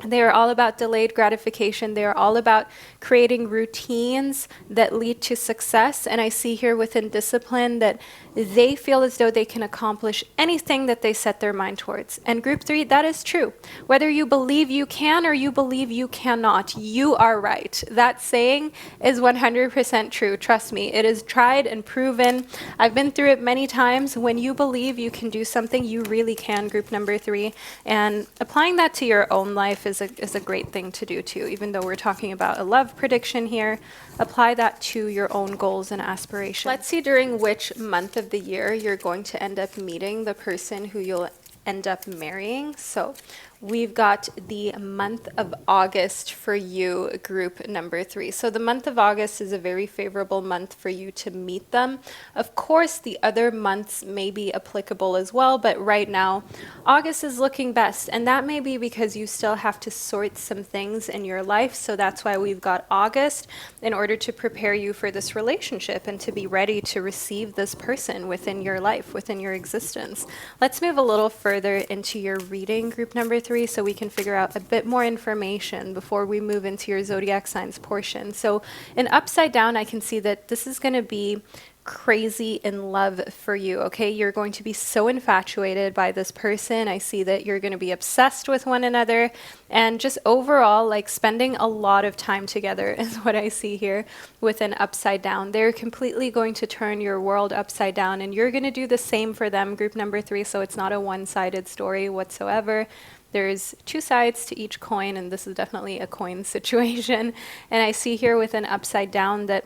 They are all about delayed gratification. They are all about creating routines that lead to success. And I see here within discipline that they feel as though they can accomplish anything that they set their mind towards. And group 3, that is true. Whether you believe you can or you believe you cannot, you are right. That saying is 100% true. Trust me, it is tried and proven. I've been through it many times. When you believe you can do something, you really can, group number 3. And applying that to your own life is a great thing to do too. Even though we're talking about a love prediction here, apply that to your own goals and aspirations. Let's see during which month of the year you're going to end up meeting the person who you'll end up marrying. So we've got the month of August for you, group number 3. So the month of August is a very favorable month for you to meet them. Of course, the other months may be applicable as well, but right now, August is looking best. And that may be because you still have to sort some things in your life. So that's why we've got August in order to prepare you for this relationship and to be ready to receive this person within your life, within your existence. Let's move a little further into your reading, group number 3. So we can figure out a bit more information before we move into your zodiac signs portion. So in upside down, I can see that this is going to be crazy in love for you, okay? You're going to be so infatuated by this person. I see that you're going to be obsessed with one another and just overall like spending a lot of time together is what I see here with an upside down. They're completely going to turn your world upside down and you're going to do the same for them, group number 3. So it's not a one-sided story whatsoever. There's 2 sides to each coin, and this is definitely a coin situation. And I see here with an upside down that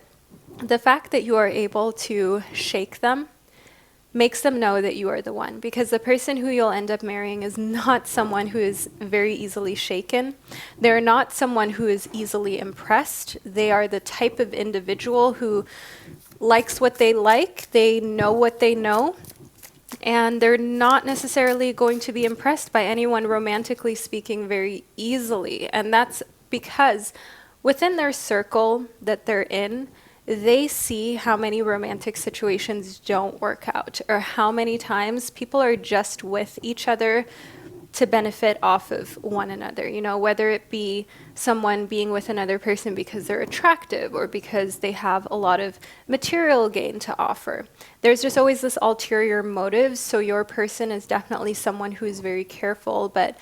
the fact that you are able to shake them makes them know that you are the one, because the person who you'll end up marrying is not someone who is very easily shaken. They're not someone who is easily impressed. They are the type of individual who likes what they like. They know what they know. And they're not necessarily going to be impressed by anyone romantically speaking very easily. And that's because within their circle that they're in, they see how many romantic situations don't work out, or how many times people are just with each other to benefit off of one another, you know, whether it be someone being with another person because they're attractive or because they have a lot of material gain to offer. There's just always this ulterior motive, so your person is definitely someone who is very careful, but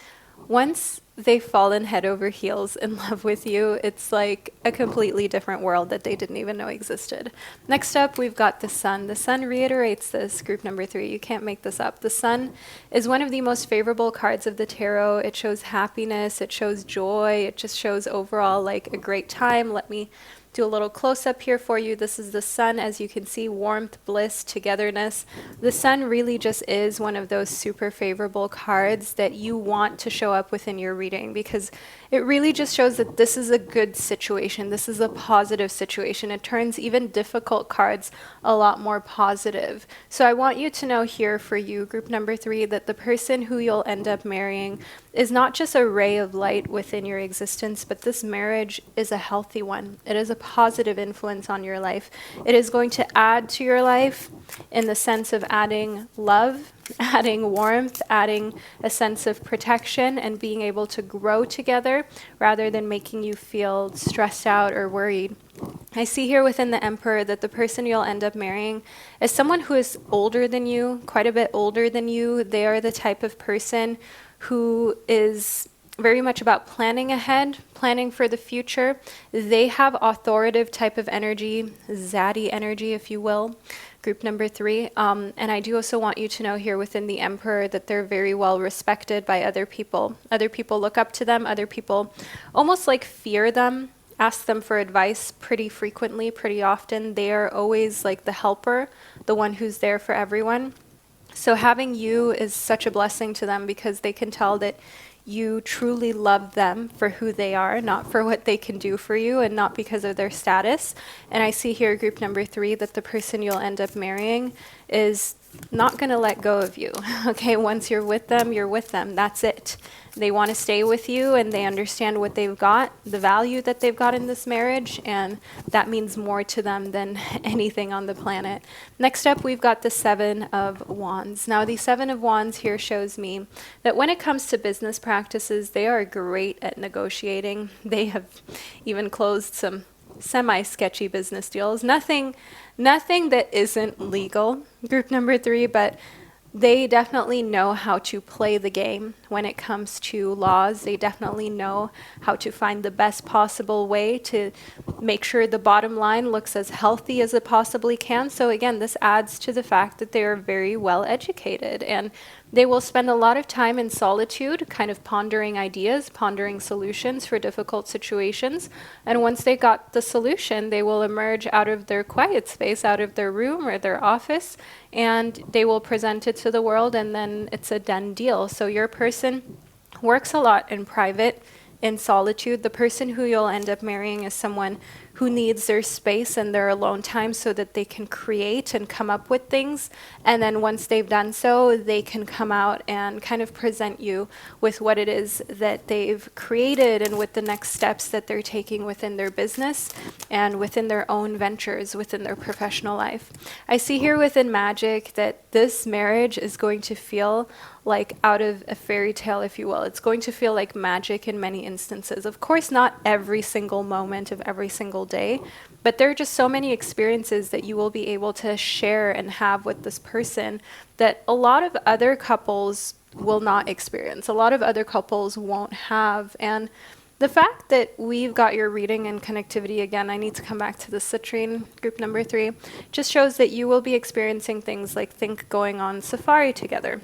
once they've fallen head over heels in love with you, it's like a completely different world that they didn't even know existed. Next up, we've got the sun. The sun reiterates this, group number 3. You can't make this up. The sun is one of the most favorable cards of the tarot. It shows happiness. It shows joy. It just shows overall like a great time. Let me do a little close-up here for you. This is the sun. As you can see, warmth, bliss, togetherness. The sun really just is one of those super favorable cards that you want to show up within your reading, because it really just shows that this is a good situation. This is a positive situation. It turns even difficult cards a lot more positive. So I want you to know here for you, group number 3, that the person who you'll end up marrying is not just a ray of light within your existence, but this marriage is a healthy one. It is a positive influence on your life. It is going to add to your life in the sense of adding love, adding warmth, adding a sense of protection, and being able to grow together rather than making you feel stressed out or worried. I see here within the Emperor that the person you'll end up marrying is someone who is older than you, quite a bit older than you. They are the type of person who is very much about planning ahead, planning for the future. They have authoritative type of energy, zaddy energy, if you will, group number 3. And I do also want you to know here within the Emperor that they're very well respected by other people. Other people look up to them. Other people almost like fear them, ask them for advice pretty frequently, pretty often. They are always like the helper, the one who's there for everyone. So having you is such a blessing to them, because they can tell that you truly love them for who they are, not for what they can do for you, and not because of their status. And I see here, group number 3, that the person you'll end up marrying is not going to let go of you. Okay, once you're with them, you're with them. That's it. They want to stay with you, and they understand what they've got, the value that they've got in this marriage, and that means more to them than anything on the planet. Next up, we've got the Seven of Wands. Now, the Seven of Wands here shows me that when it comes to business practices, they are great at negotiating. They have even closed some semi-sketchy business deals. Nothing that isn't legal, group number 3, but they definitely know how to play the game when it comes to laws. They definitely know how to find the best possible way to make sure the bottom line looks as healthy as it possibly can. So again, this adds to the fact that they are very well educated, and they will spend a lot of time in solitude, kind of pondering ideas, pondering solutions for difficult situations. And once they got the solution, they will emerge out of their quiet space, out of their room or their office, and they will present it to the world, and then it's a done deal. So your person works a lot in private, in solitude. The person who you'll end up marrying is someone who needs their space and their alone time so that they can create and come up with things. And then once they've done so, they can come out and kind of present you with what it is that they've created and with the next steps that they're taking within their business and within their own ventures, within their professional life. I see here within magic that this marriage is going to feel like out of a fairy tale, if you will. It's going to feel like magic in many instances. Of course, not every single moment of every single day, but there are just so many experiences that you will be able to share and have with this person that a lot of other couples will not experience. A lot of other couples won't have. And the fact that we've got your reading and connectivity, again, I need to come back to the citrine, group number 3, just shows that you will be experiencing things like think going on safari together.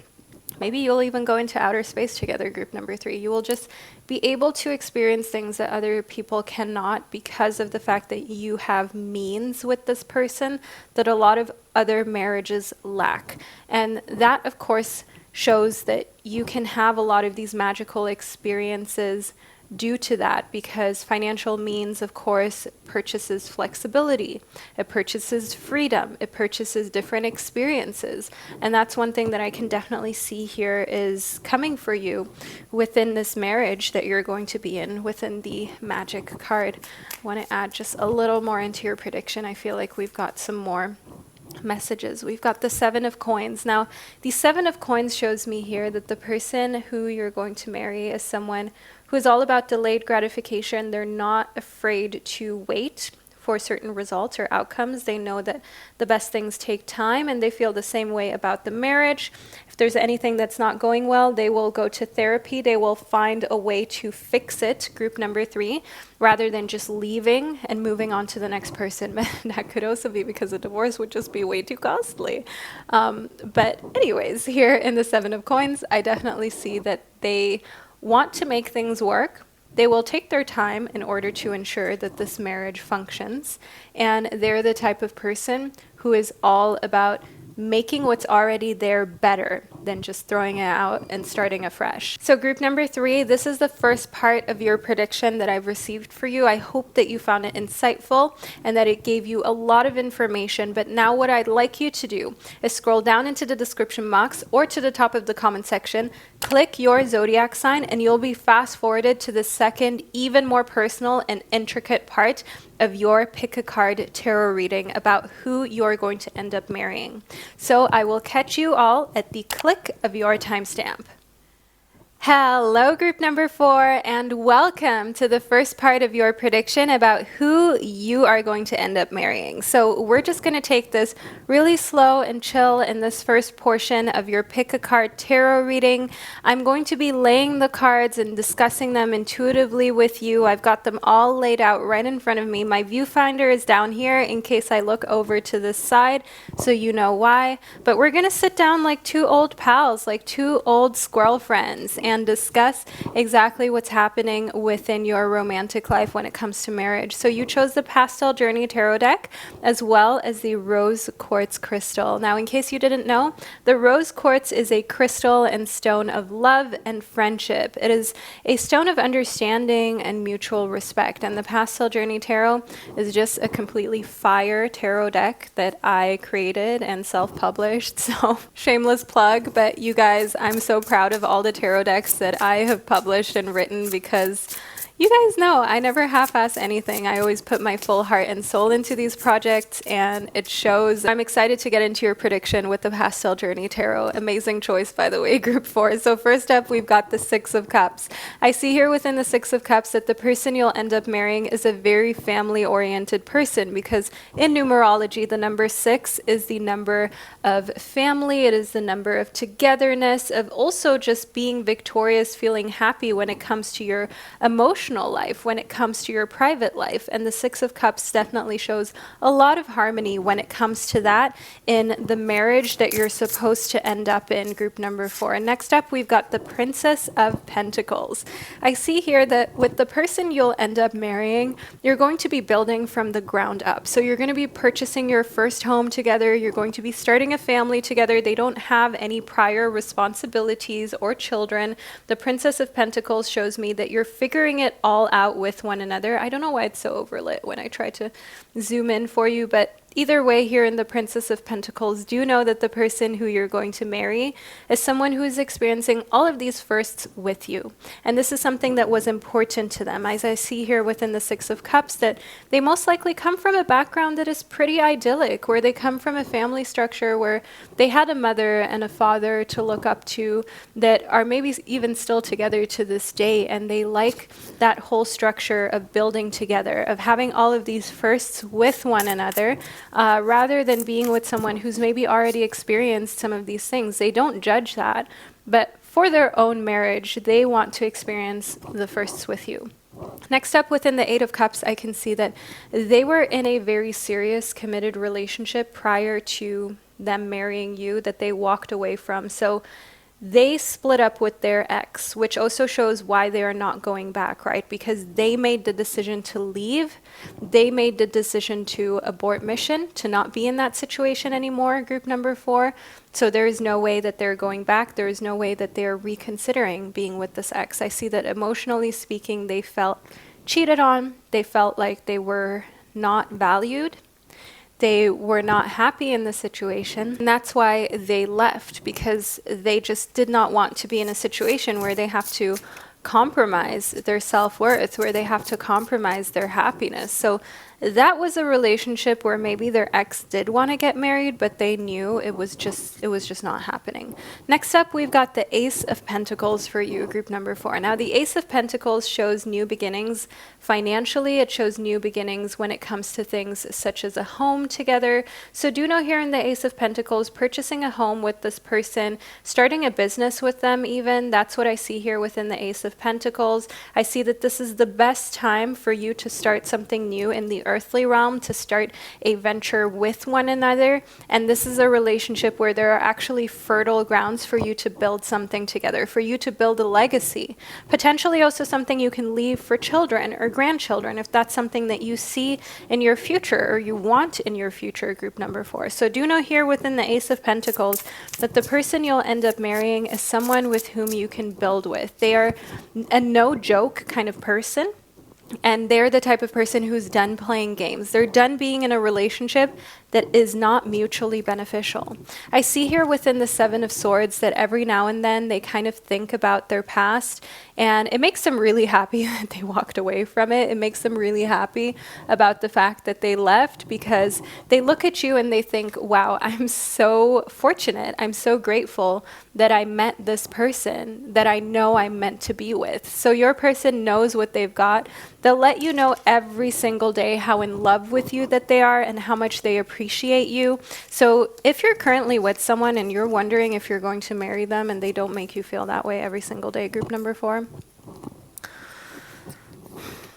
Maybe you'll even go into outer space together, group number 3. You will just be able to experience things that other people cannot because of the fact that you have means with this person that a lot of other marriages lack. And that, of course, shows that you can have a lot of these magical experiences due to that, because financial means, of course, purchases flexibility, it purchases freedom, it purchases different experiences. And that's one thing that I can definitely see here is coming for you within this marriage that you're going to be in within the magic card. I want to add just a little more into your prediction. I feel like we've got some more messages. We've got the Seven of Coins. Now, the Seven of Coins shows me here that the person who you're going to marry is someone who is all about delayed gratification. They're not afraid to wait for certain results or outcomes. They know that the best things take time, and they feel the same way about the marriage. If there's anything that's not going well, they will go to therapy. They will find a way to fix it, group number 3, rather than just leaving and moving on to the next person. That could also be because a divorce would just be way too costly. But anyways, here in the Seven of Coins, I definitely see that they want to make things work. They will take their time in order to ensure that this marriage functions. And they're the type of person who is all about making what's already there better than just throwing it out and starting afresh. So group number 3, this is the first part of your prediction that I've received for you. I hope that you found it insightful and that it gave you a lot of information. But now what I'd like you to do is scroll down into the description box or to the top of the comment section, click your zodiac sign, and you'll be fast forwarded to the second, even more personal and intricate part of your pick a card tarot reading about who you're going to end up marrying. So I will catch you all at the click of your timestamp. Hello, group number 4, and welcome to the first part of your prediction about who you are going to end up marrying. So we're just going to take this really slow and chill in this first portion of your pick a card tarot reading. I'm going to be laying the cards and discussing them intuitively with you. I've got them all laid out right in front of me. My viewfinder is down here in case I look over to this side, so you know why. But we're going to sit down like two old pals, like two old squirrel friends. and discuss exactly what's happening within your romantic life when it comes to marriage. So you chose the Pastel Journey Tarot deck as well as the Rose Quartz Crystal. Now, in case you didn't know, the Rose Quartz is a crystal and stone of love and friendship. It is a stone of understanding and mutual respect. And the Pastel Journey Tarot is just a completely fire tarot deck that I created and self-published. So shameless plug, but you guys, I'm so proud of all the tarot decks that I have published and written, because you guys know I never half-ass anything. I always put my full heart and soul into these projects, and it shows. I'm excited to get into your prediction with the Pastel Journey Tarot. Amazing choice, by the way, group 4. So first up, we've got the Six of Cups. I see here within the Six of Cups that the person you'll end up marrying is a very family-oriented person, because in numerology, the number 6 is the number of family. It is the number of togetherness, of also just being victorious, feeling happy when it comes to your emotional life, when it comes to your private life. And the Six of Cups definitely shows a lot of harmony when it comes to that in the marriage that you're supposed to end up in, group number 4. And next up, we've got the Princess of Pentacles. I see here that with the person you'll end up marrying, you're going to be building from the ground up. So you're going to be purchasing your first home together. You're going to be starting a family together. They don't have any prior responsibilities or children. The Princess of Pentacles shows me that you're figuring it all out with one another. I don't know why it's so overlit when I try to zoom in for you, but either way, here in the Princess of Pentacles, do know that the person who you're going to marry is someone who is experiencing all of these firsts with you. And this is something that was important to them. As I see here within the Six of Cups, that they most likely come from a background that is pretty idyllic, where they come from a family structure where they had a mother and a father to look up to that are maybe even still together to this day. And they like that whole structure of building together, of having all of these firsts with one another. Rather than being with someone who's maybe already experienced some of these things. They don't judge that, but for their own marriage, they want to experience the firsts with you. Next up, within the Eight of Cups, I can see that they were in a very serious, committed relationship prior to them marrying you that they walked away from. So they split up with their ex, which also shows why they are not going back, right? Because they made the decision to leave. They made the decision to abort mission, to not be in that situation anymore, group number 4. So there is no way that they're going back. There is no way that they're reconsidering being with this ex. I see that emotionally speaking, they felt cheated on. They felt like they were not valued. They were not happy in the situation, and that's why they left, because they just did not want to be in a situation where they have to compromise their self-worth, where they have to compromise their happiness. So that was a relationship where maybe their ex did want to get married, but they knew it was just not happening. Next up, we've got the Ace of Pentacles for you, group number 4. Now, the Ace of Pentacles shows new beginnings financially. It shows new beginnings when it comes to things such as a home together. So do know here in the Ace of Pentacles, purchasing a home with this person, starting a business with them even, that's what I see here within the Ace of Pentacles. I see that this is the best time for you to start something new in the earthly realm, to start a venture with one another. And this is a relationship where there are actually fertile grounds for you to build something together, for you to build a legacy, potentially also something you can leave for children or grandchildren, if that's something that you see in your future or you want in your future, group number 4. So do know here within the Ace of Pentacles that the person you'll end up marrying is someone with whom you can build with. They are a no joke kind of person. And they're the type of person who's done playing games. They're done being in a relationship that is not mutually beneficial. I see here within the Seven of Swords that every now and then they kind of think about their past, and it makes them really happy that they walked away from it. It makes them really happy about the fact that they left, because they look at you and they think, wow, I'm so fortunate. I'm so grateful that I met this person that I know I'm meant to be with. So your person knows what they've got. They'll let you know every single day how in love with you that they are and how much they appreciate you. So if you're currently with someone and you're wondering if you're going to marry them and they don't make you feel that way every single day, group number 4,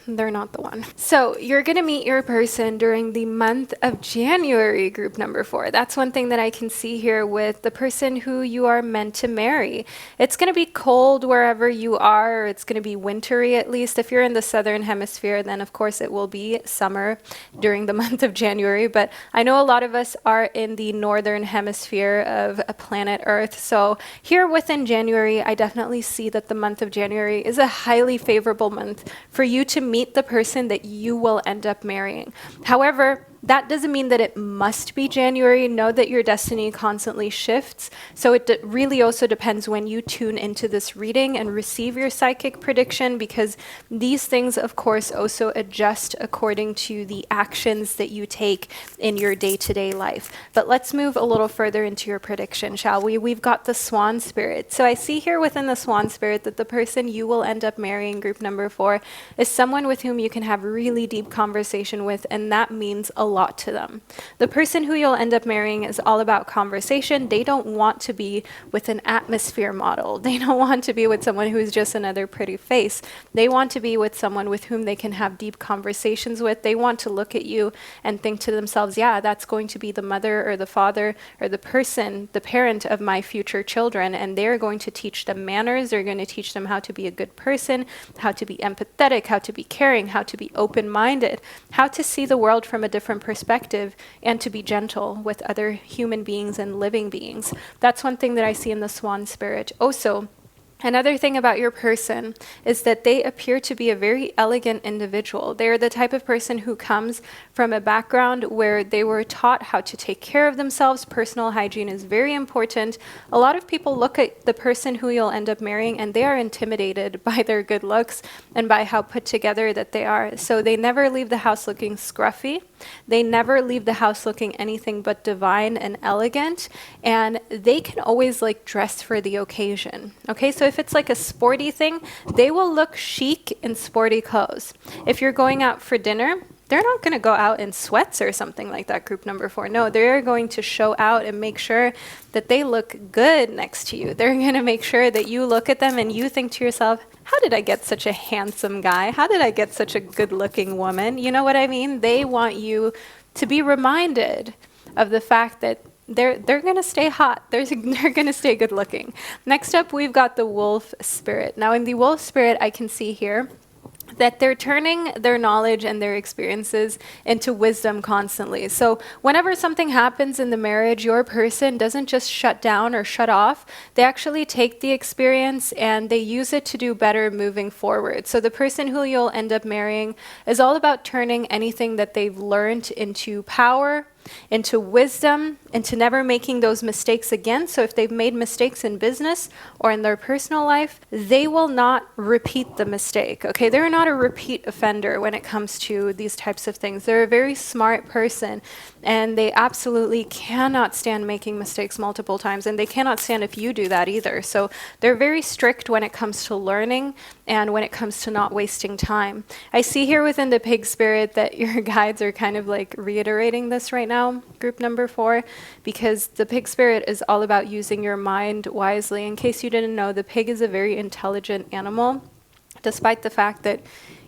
they're not the one. So you're going to meet your person during the month of January, group number 4. That's one thing that I can see here with the person who you are meant to marry. It's going to be cold wherever you are, or it's going to be wintry at least. If you're in the southern hemisphere, then of course it will be summer during the month of January. But I know a lot of us are in the northern hemisphere of planet Earth. So here within January, I definitely see that the month of January is a highly favorable month for you to meet the person that you will end up marrying. However, that doesn't mean that it must be January. Know that your destiny constantly shifts. So it really also depends when you tune into this reading and receive your psychic prediction, because these things, of course, also adjust according to the actions that you take in your day-to-day life. But let's move a little further into your prediction, shall we? We've got the Swan Spirit. So I see here within the Swan Spirit that the person you will end up marrying, group number 4, is someone with whom you can have really deep conversation with, and that means a lot to them. The person who you'll end up marrying is all about conversation. They don't want to be with an atmosphere model. They don't want to be with someone who's just another pretty face. They want to be with someone with whom they can have deep conversations with. They want to look at you and think to themselves, yeah, that's going to be the mother or the father or the person, the parent of my future children, and they're going to teach them manners. They're going to teach them how to be a good person, how to be empathetic, how to be caring, how to be open-minded, how to see the world from a different perspective, and to be gentle with other human beings and living beings. That's one thing that I see in the Swan Spirit. Also, another thing about your person is that they appear to be a very elegant individual. They're the type of person who comes from a background where they were taught how to take care of themselves. Personal hygiene is very important. A lot of people look at the person who you'll end up marrying and they are intimidated by their good looks and by how put together that they are. So they never leave the house looking scruffy. They never leave the house looking anything but divine and elegant, and they can always like dress for the occasion. Okay, so if it's like a sporty thing, they will look chic in sporty clothes. If you're going out for dinner, they're not going to go out in sweats or something like that, group number 4. No, they're going to show out and make sure that they look good next to you. They're going to make sure that you look at them and you think to yourself, how did I get such a handsome guy? How did I get such a good-looking woman? You know what I mean? They want you to be reminded of the fact that they're going to stay hot. They're going to stay good-looking. Next up, we've got the Wolf Spirit. Now, in the Wolf Spirit, I can see here that they're turning their knowledge and their experiences into wisdom constantly. So whenever something happens in the marriage, your person doesn't just shut down or shut off. They actually take the experience and they use it to do better moving forward. So the person who you'll end up marrying is all about turning anything that they've learned into power, into wisdom, into never making those mistakes again. So if they've made mistakes in business or in their personal life, they will not repeat the mistake. Okay, they're not a repeat offender when it comes to these types of things. They're a very smart person, and they absolutely cannot stand making mistakes multiple times, and they cannot stand if you do that either. So they're very strict when it comes to learning and when it comes to not wasting time. I see here within the Pig Spirit that your guides are kind of like reiterating this right now, group number 4, because the Pig Spirit is all about using your mind wisely. In case you didn't know, the pig is a very intelligent animal, despite the fact that,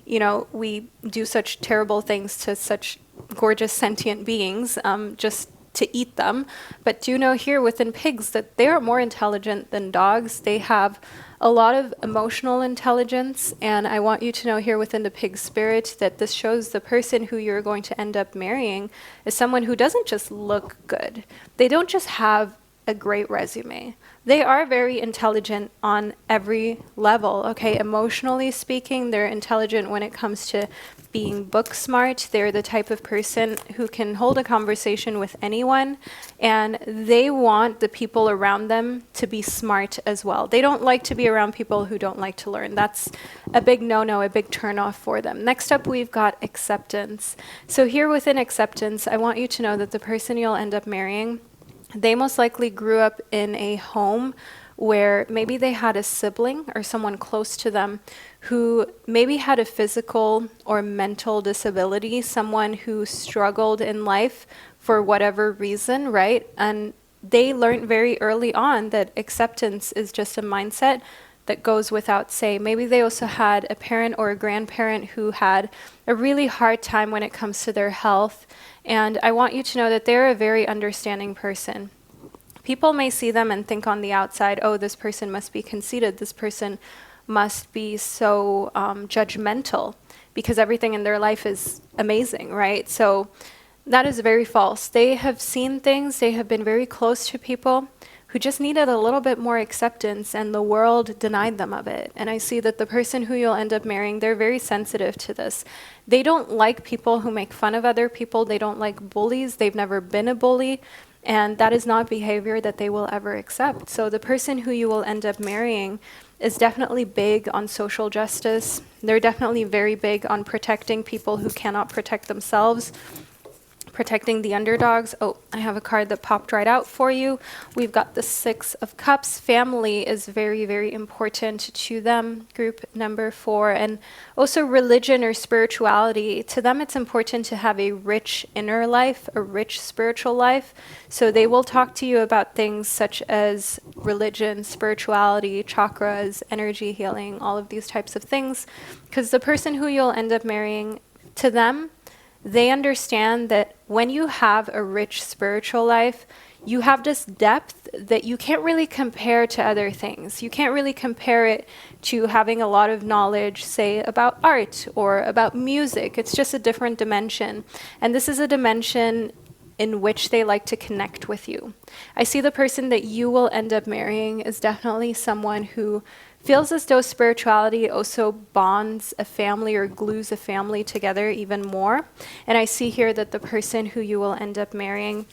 you know, we do such terrible things to such gorgeous sentient beings, just to eat them. But do know here within pigs that they are more intelligent than dogs. They have a lot of emotional intelligence, and I want you to know here within the Pig Spirit that this shows the person who you're going to end up marrying is someone who doesn't just look good. They don't just have a great resume. They are very intelligent on every level, okay? Emotionally speaking, they're intelligent when it comes to being book smart. They're the type of person who can hold a conversation with anyone, and they want the people around them to be smart as well. They don't like to be around people who don't like to learn. That's a big no-no, a big turn-off for them. Next up, we've got acceptance. So here within acceptance, I want you to know that the person you'll end up marrying, they most likely grew up in a home where maybe they had a sibling or someone close to them who maybe had a physical or mental disability, someone who struggled in life for whatever reason, right? And they learned very early on that acceptance is just a mindset that goes without say. Maybe they also had a parent or a grandparent who had a really hard time when it comes to their health. And I want you to know that they're a very understanding person. People may see them and think on the outside, oh, this person must be conceited. This person must be so judgmental because everything in their life is amazing, right? So that is very false. They have seen things. They have been very close to people who just needed a little bit more acceptance, and the world denied them of it. And I see that the person who you'll end up marrying, they're very sensitive to this. They don't like people who make fun of other people. They don't like bullies. They've never been a bully. And that is not behavior that they will ever accept. So the person who you will end up marrying is definitely big on social justice. They're definitely very big on protecting people who cannot protect themselves, protecting the underdogs. Oh, I have a card that popped right out for you. We've got the Six of Cups. Family is very, very important to them, group number 4. And also religion or spirituality. To them, it's important to have a rich inner life, a rich spiritual life. So they will talk to you about things such as religion, spirituality, chakras, energy healing, all of these types of things. Because the person who you'll end up marrying, to them, they understand that when you have a rich spiritual life, you have this depth that you can't really compare to other things. You can't really compare it to having a lot of knowledge, say, about art or about music. It's just a different dimension. And this is a dimension in which they like to connect with you. I see the person that you will end up marrying is definitely someone who feels as though spirituality also bonds a family or glues a family together even more. And I see here that the person who you will end up marrying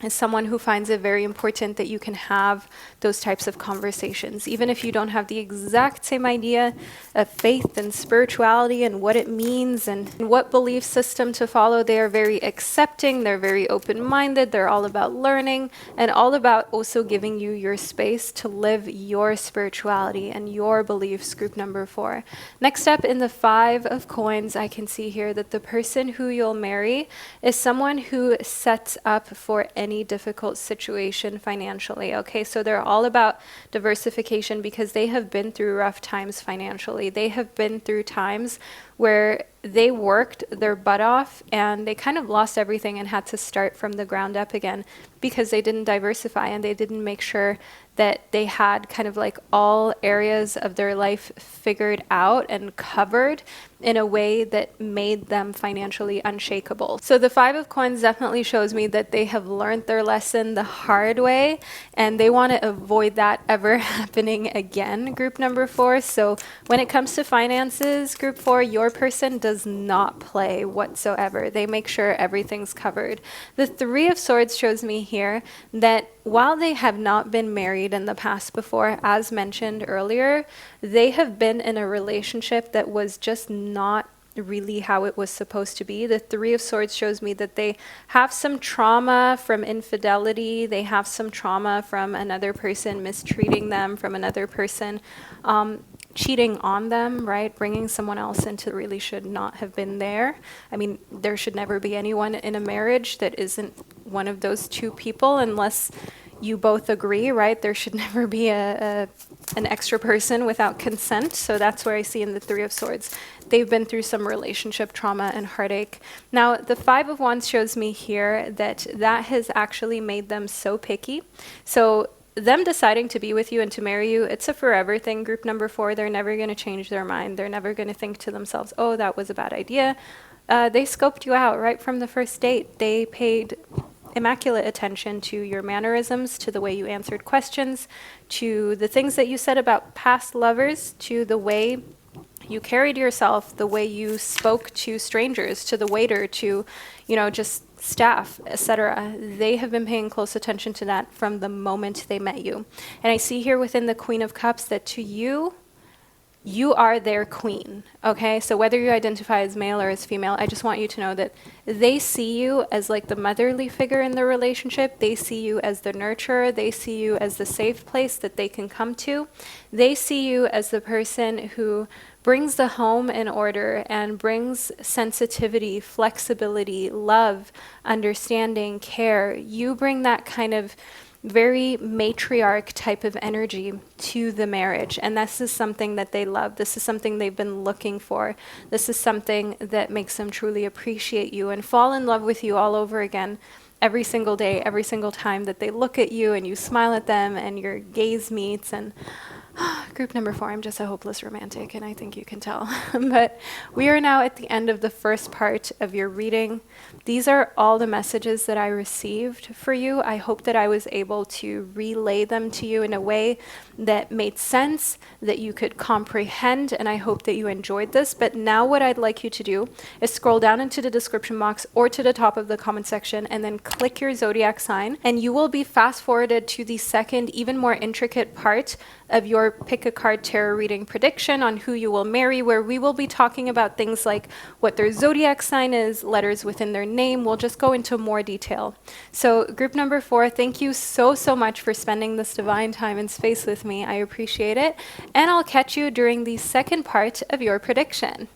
is someone who finds it very important that you can have those types of conversations. Even if you don't have the exact same idea of faith and spirituality and what it means and what belief system to follow, they are very accepting, they're very open-minded, they're all about learning and all about also giving you your space to live your spirituality and your beliefs, group number 4. Next up in the 5 of Coins, I can see here that the person who you'll marry is someone who sets up for any difficult situation financially. Okay, so they're all about diversification because they have been through rough times financially. They have been through times where they worked their butt off and they kind of lost everything and had to start from the ground up again because they didn't diversify and they didn't make sure that they had kind of like all areas of their life figured out and covered in a way that made them financially unshakable. So the 5 of Coins definitely shows me that they have learned their lesson the hard way and they want to avoid that ever happening again, group number 4. So when it comes to finances, group 4, your person does not play whatsoever. They make sure everything's covered. The 3 of Swords shows me here that while they have not been married in the past before, as mentioned earlier, they have been in a relationship that was just not really how it was supposed to be. The 3 of Swords shows me that they have some trauma from infidelity. They have some trauma from another person mistreating them, from another person cheating on them, right? Bringing someone else into really should not have been there. I mean, there should never be anyone in a marriage that isn't one of those two people unless you both agree, right? There should never be an extra person without consent. So that's where I see in the 3 of Swords. They've been through some relationship trauma and heartache. Now, the 5 of Wands shows me here that has actually made them so picky. So them deciding to be with you and to marry you, it's a forever thing, group number 4. They're never going to change their mind. They're never going to think to themselves, oh, that was a bad idea. They scoped you out right from the first date. They paid immaculate attention to your mannerisms, to the way you answered questions, to the things that you said about past lovers, to the way you carried yourself, the way you spoke to strangers, to the waiter, to, just staff, etc. They have been paying close attention to that from the moment they met you. And I see here within the Queen of Cups that to you, you are their queen, okay? So whether you identify as male or as female, I just want you to know that they see you as like the motherly figure in the relationship. They see you as the nurturer. They see you as the safe place that they can come to. They see you as the person who brings the home in order and brings sensitivity, flexibility, love, understanding, care. You bring that kind of very matriarch type of energy to the marriage. And this is something that they love. This is something they've been looking for. This is something that makes them truly appreciate you and fall in love with you all over again every single day, every single time that they look at you and you smile at them and your gaze meets. And group number 4, I'm just a hopeless romantic, and I think you can tell. But we are now at the end of the first part of your reading. These are all the messages that I received for you. I hope that I was able to relay them to you in a way that made sense, that you could comprehend, and I hope that you enjoyed this. But now what I'd like you to do is scroll down into the description box or to the top of the comment section and then click your zodiac sign, and you will be fast forwarded to the second, even more intricate part of your pick a card tarot reading prediction on who you will marry, where we will be talking about things like what their zodiac sign is, letters within their name. We'll just go into more detail. So group number 4, thank you so much for spending this divine time and space with me. I appreciate it. And I'll catch you during the second part of your prediction.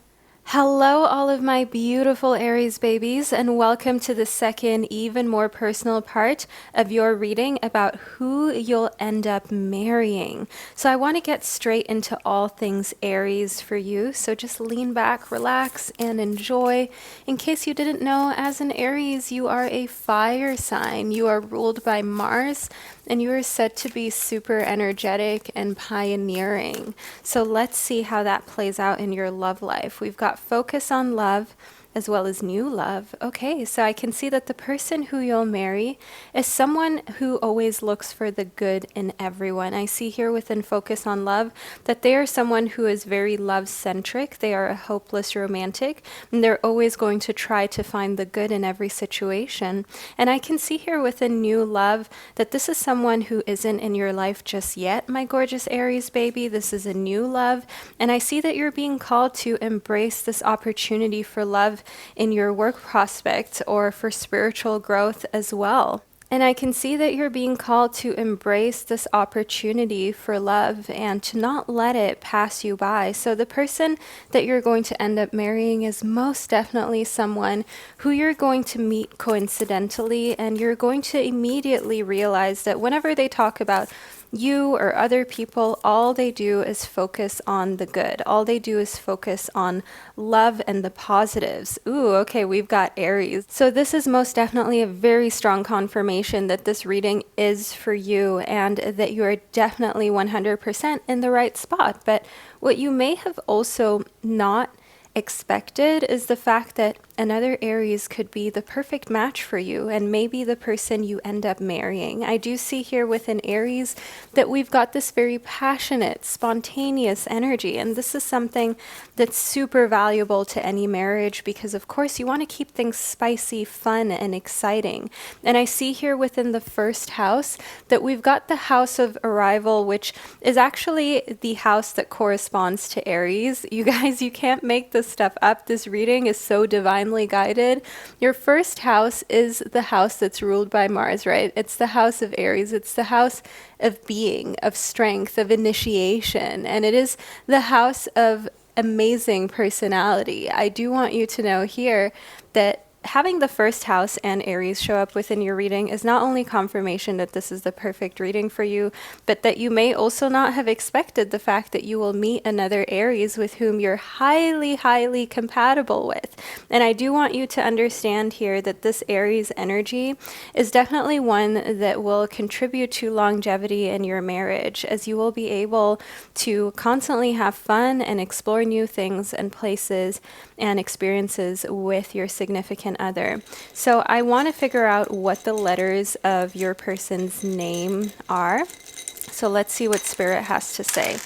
Hello, all of my beautiful Aries babies, and welcome to the second, even more personal part of your reading about who you'll end up marrying. So I want to get straight into all things Aries for you. So just lean back, relax, and enjoy. In case you didn't know, as an Aries, you are a fire sign. You are ruled by Mars, and you are said to be super energetic and pioneering. So let's see how that plays out in your love life. We've got focus on love as well as new love. Okay, so I can see that the person who you'll marry is someone who always looks for the good in everyone. I see here within focus on love that they are someone who is very love-centric. They are a hopeless romantic, and they're always going to try to find the good in every situation. And I can see here within new love that this is someone who isn't in your life just yet, my gorgeous Aries baby. This is a new love, and I see that you're being called to embrace this opportunity for love in your work prospects or for spiritual growth as well. And I can see that you're being called to embrace this opportunity for love and to not let it pass you by. So the person that you're going to end up marrying is most definitely someone who you're going to meet coincidentally, and you're going to immediately realize that whenever they talk about you or other people, all they do is focus on the good. All they do is focus on love and the positives. Ooh, okay, we've got Aries. So this is most definitely a very strong confirmation that this reading is for you and that you are definitely 100% in the right spot. But what you may have also not expected is the fact that another Aries could be the perfect match for you and maybe the person you end up marrying. I do see here with an Aries that we've got this very passionate, spontaneous energy, and this is something that's super valuable to any marriage because of course you want to keep things spicy, fun, and exciting. And I see here within the first house that we've got the house of arrival, which is actually the house that corresponds to Aries. You guys, you can't make this stuff up. This reading is so divinely guided. Your first house is the house that's ruled by Mars, right? It's the house of Aries. It's the house of being, of strength, of initiation, and it is the house of amazing personality. I do want you to know here that having the first house and Aries show up within your reading is not only confirmation that this is the perfect reading for you, but that you may also not have expected the fact that you will meet another Aries with whom you're highly, highly compatible with. And I do want you to understand here that this Aries energy is definitely one that will contribute to longevity in your marriage, as you will be able to constantly have fun and explore new things and places and experiences with your significant other. So I want to figure out what the letters of your person's name are. So let's see what Spirit has to say.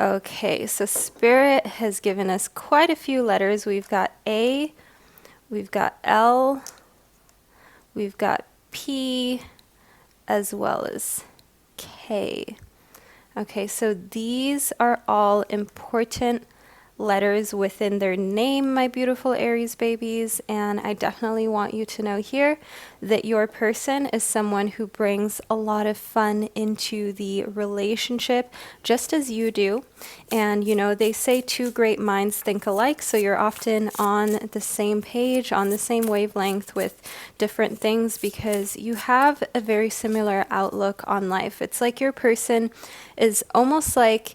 Okay, so Spirit has given us quite a few letters. We've got A, we've got L, we've got P, as well as K. Okay, so these are all important letters within their name, my beautiful Aries babies. And I definitely want you to know here that your person is someone who brings a lot of fun into the relationship, just as you do. And you know, they say two great minds think alike, so you're often on the same page, on the same wavelength with different things, because you have a very similar outlook on life. It's like your person is almost like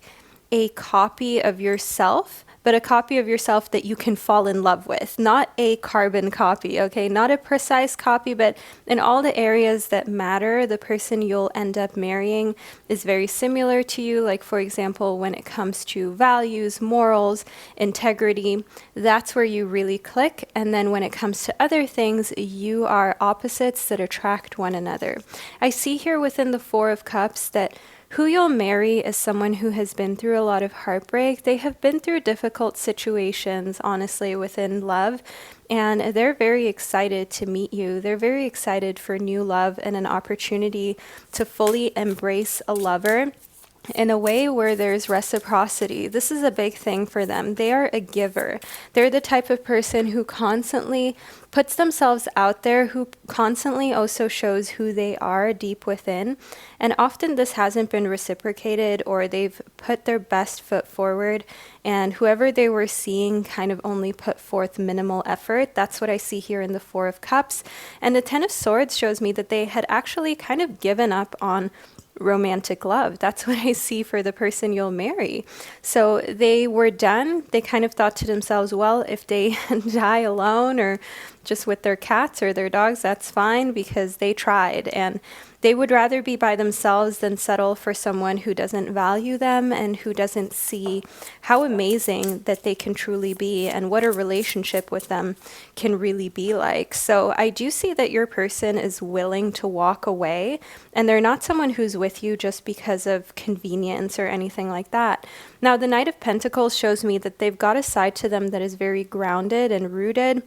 a copy of yourself, but a copy of yourself that you can fall in love with, not a carbon copy, okay? Not a precise copy, but in all the areas that matter, the person you'll end up marrying is very similar to you. Like, for example, when it comes to values, morals, integrity, that's where you really click. And then when it comes to other things, you are opposites that attract one another. I see here within the Four of Cups that who you'll marry is someone who has been through a lot of heartbreak. They have been through difficult situations, honestly, within love, and they're very excited to meet you. They're very excited for new love and an opportunity to fully embrace a lover in a way where there's reciprocity. This is a big thing for them. They are a giver. They're the type of person who constantly puts themselves out there, who constantly also shows who they are deep within. And often this hasn't been reciprocated, or they've put their best foot forward, and whoever they were seeing kind of only put forth minimal effort. That's what I see here in the Four of Cups. And the Ten of Swords shows me that they had actually kind of given up on romantic love. That's what I see for the person you'll marry. So they were done. They kind of thought to themselves, well, if they die alone or just with their cats or their dogs, that's fine, because they tried. And they would rather be by themselves than settle for someone who doesn't value them and who doesn't see how amazing that they can truly be and what a relationship with them can really be like. So I do see that your person is willing to walk away, and they're not someone who's with you just because of convenience or anything like that. Now, the Knight of Pentacles shows me that they've got a side to them that is very grounded and rooted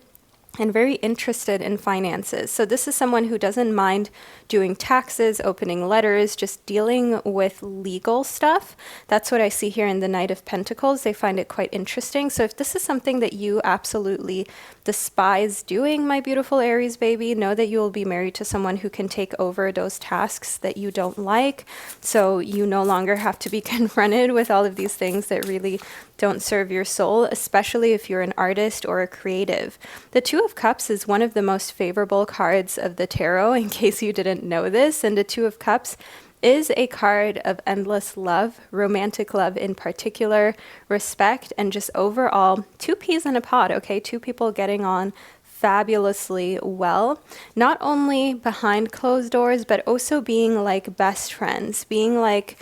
and very interested in finances. So this is someone who doesn't mind doing taxes, opening letters, just dealing with legal stuff. That's what I see here in the Knight of Pentacles. They find it quite interesting. So if this is something that you absolutely despise doing, my beautiful Aries baby, know that you will be married to someone who can take over those tasks that you don't like. So you no longer have to be confronted with all of these things that really don't serve your soul, especially if you're an artist or a creative. The Two of Cups is one of the most favorable cards of the tarot, in case you didn't know this. And the Two of Cups is a card of endless love, romantic love in particular, respect, and just overall two peas in a pod, okay? Two people getting on fabulously well, not only behind closed doors, but also being like best friends, being like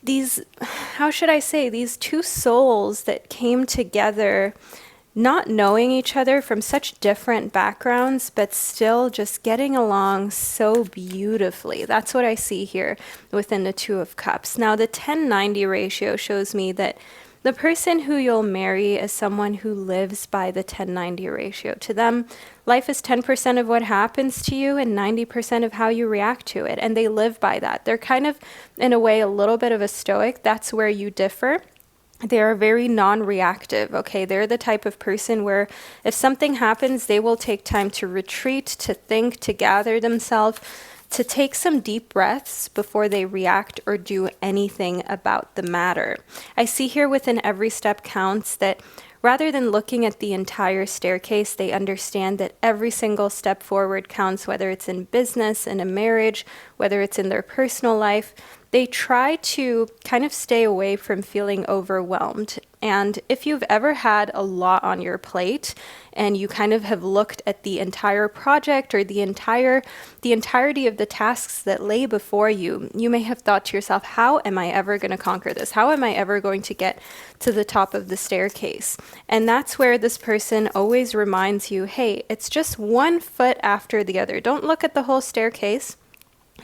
these, how should I say, these two souls that came together, not knowing each other from such different backgrounds, but still just getting along so beautifully. That's what I see here within the Two of Cups. Now, the 10-90 ratio shows me that the person who you'll marry is someone who lives by the 10-90 ratio. To them, life is 10% of what happens to you and 90% of how you react to it. And they live by that. They're kind of, in a way, a little bit of a stoic. That's where you differ. They are very non-reactive, okay? They're the type of person where if something happens, they will take time to retreat, to think, to gather themselves, to take some deep breaths before they react or do anything about the matter. I see here within every step counts that rather than looking at the entire staircase, they understand that every single step forward counts, whether it's in business, in a marriage, whether it's in their personal life. They try to kind of stay away from feeling overwhelmed. And if you've ever had a lot on your plate and you kind of have looked at the entire project or the entirety of the tasks that lay before you, you may have thought to yourself, how am I ever going to conquer this? How am I ever going to get to the top of the staircase? And that's where this person always reminds you, hey, it's just one foot after the other. Don't look at the whole staircase.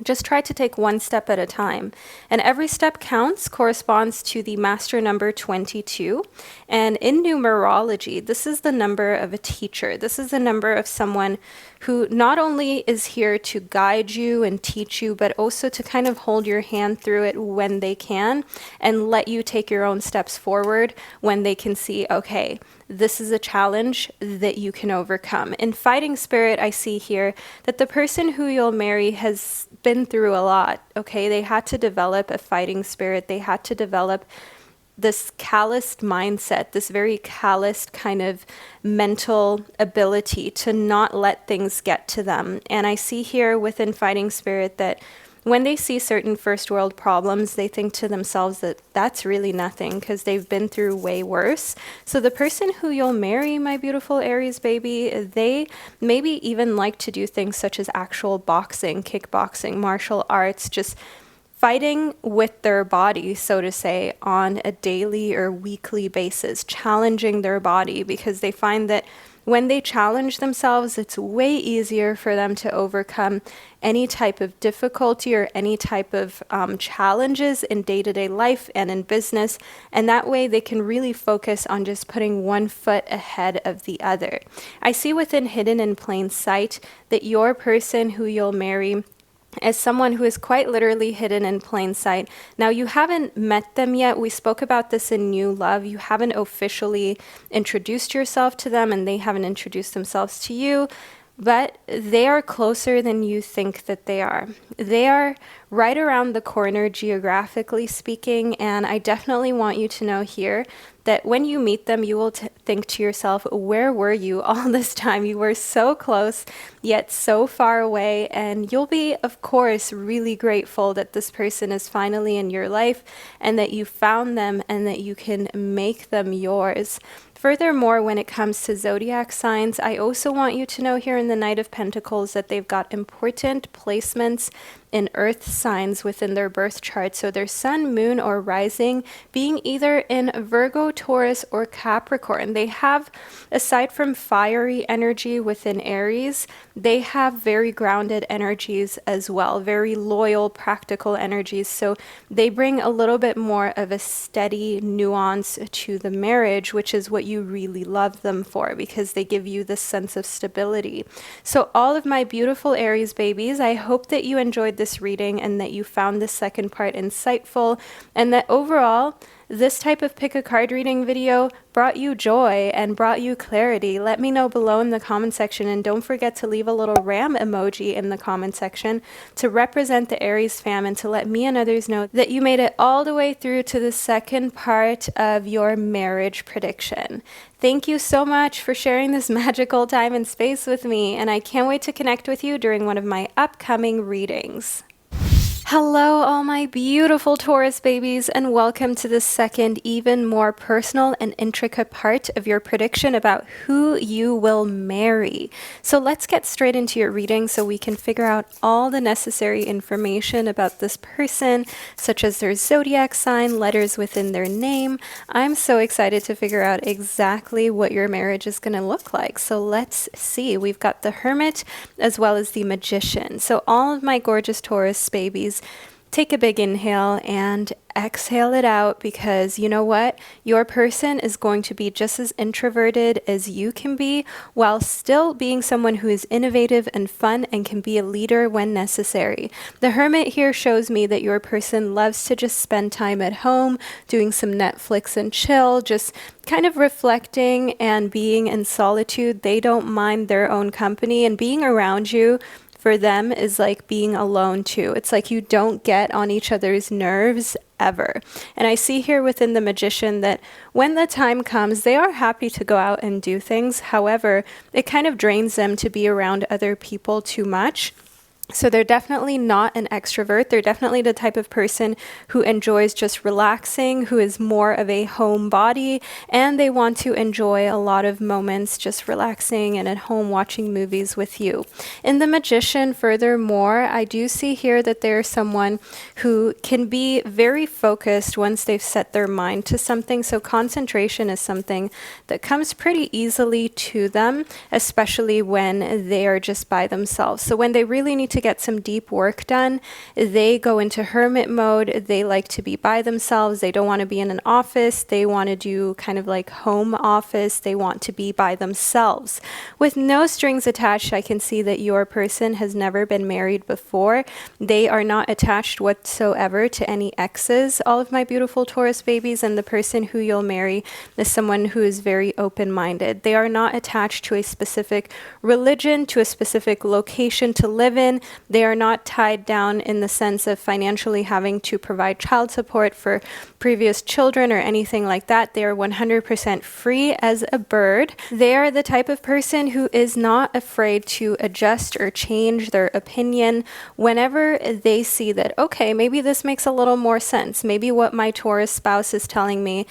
Just try to take one step at a time. And every step counts corresponds to the master number 22. And in numerology, this is the number of a teacher. This is the number of someone who not only is here to guide you and teach you, but also to kind of hold your hand through it when they can and let you take your own steps forward when they can see, okay, this is a challenge that you can overcome. In fighting spirit, I see here that the person who you'll marry has been through a lot, okay? They had to develop a fighting spirit. They had to develop this calloused mindset, this very calloused kind of mental ability to not let things get to them. And I see here within fighting spirit that when they see certain first world problems, they think to themselves that that's really nothing because they've been through way worse. So the person who you'll marry, my beautiful Aries baby, they maybe even like to do things such as actual boxing, kickboxing, martial arts, just fighting with their body, so to say, on a daily or weekly basis, challenging their body, because they find that when they challenge themselves, it's way easier for them to overcome any type of difficulty or any type of challenges in day-to-day life and in business. And that way they can really focus on just putting one foot ahead of the other. I see within hidden in plain sight that your person who you'll marry as someone who is quite literally hidden in plain sight. Now, you haven't met them yet. We spoke about this in New Love. You haven't officially introduced yourself to them, and they haven't introduced themselves to you, but they are closer than you think that they are. They are right around the corner, geographically speaking, and I definitely want you to know here that when you meet them, you will think to yourself, where were you all this time? You were so close, yet so far away. And you'll be, of course, really grateful that this person is finally in your life and that you found them and that you can make them yours. Furthermore, when it comes to zodiac signs, I also want you to know here in the Knight of Pentacles that they've got important placements in earth signs within their birth chart. So their sun, moon, or rising being either in Virgo, Taurus, or Capricorn. They have, aside from fiery energy within Aries, they have very grounded energies as well, very loyal, practical energies. So they bring a little bit more of a steady nuance to the marriage, which is what you really love them for, because they give you this sense of stability. So all of my beautiful Aries babies, I hope that you enjoyed this reading and that you found this second part insightful, and that overall this type of pick a card reading video brought you joy and brought you clarity. Let me know below in the comment section, and don't forget to leave a little ram emoji in the comment section to represent the Aries fam and to let me and others know that you made it all the way through to the second part of your marriage prediction. Thank you so much for sharing this magical time and space with me, and I can't wait to connect with you during one of my upcoming readings. Hello, all my beautiful Taurus babies, and welcome to the second, even more personal and intricate part of your prediction about who you will marry. So let's get straight into your reading so we can figure out all the necessary information about this person, such as their zodiac sign, letters within their name. I'm so excited to figure out exactly what your marriage is going to look like. So let's see. We've got the Hermit as well as the Magician. So all of my gorgeous Taurus babies, take a big inhale and exhale it out, because you know what? Your person is going to be just as introverted as you can be, while still being someone who is innovative and fun and can be a leader when necessary. The Hermit here shows me that your person loves to just spend time at home, doing some Netflix and chill, just kind of reflecting and being in solitude. They don't mind their own company, and being around you for them is like being alone too. It's like you don't get on each other's nerves ever. And I see here within the Magician that when the time comes, they are happy to go out and do things. However, it kind of drains them to be around other people too much. So they're definitely not an extrovert. They're definitely the type of person who enjoys just relaxing, who is more of a homebody, and they want to enjoy a lot of moments just relaxing and at home watching movies with you. In the Magician, furthermore, I do see here that there's someone who can be very focused once they've set their mind to something. So concentration is something that comes pretty easily to them, especially when they are just by themselves. So when they really need to to get some deep work done, they go into hermit mode. They like to be by themselves. They don't want to be in an office. They want to do kind of like home office. They want to be by themselves. With no strings attached, I can see that your person has never been married before. They are not attached whatsoever to any exes, all of my beautiful Taurus babies, and the person who you'll marry is someone who is very open-minded. They are not attached to a specific religion, to a specific location to live in. They are not tied down in the sense of financially having to provide child support for previous children or anything like that. They are 100% free as a bird. They are the type of person who is not afraid to adjust or change their opinion whenever they see that, okay, maybe this makes a little more sense. Maybe what my Taurus spouse is telling me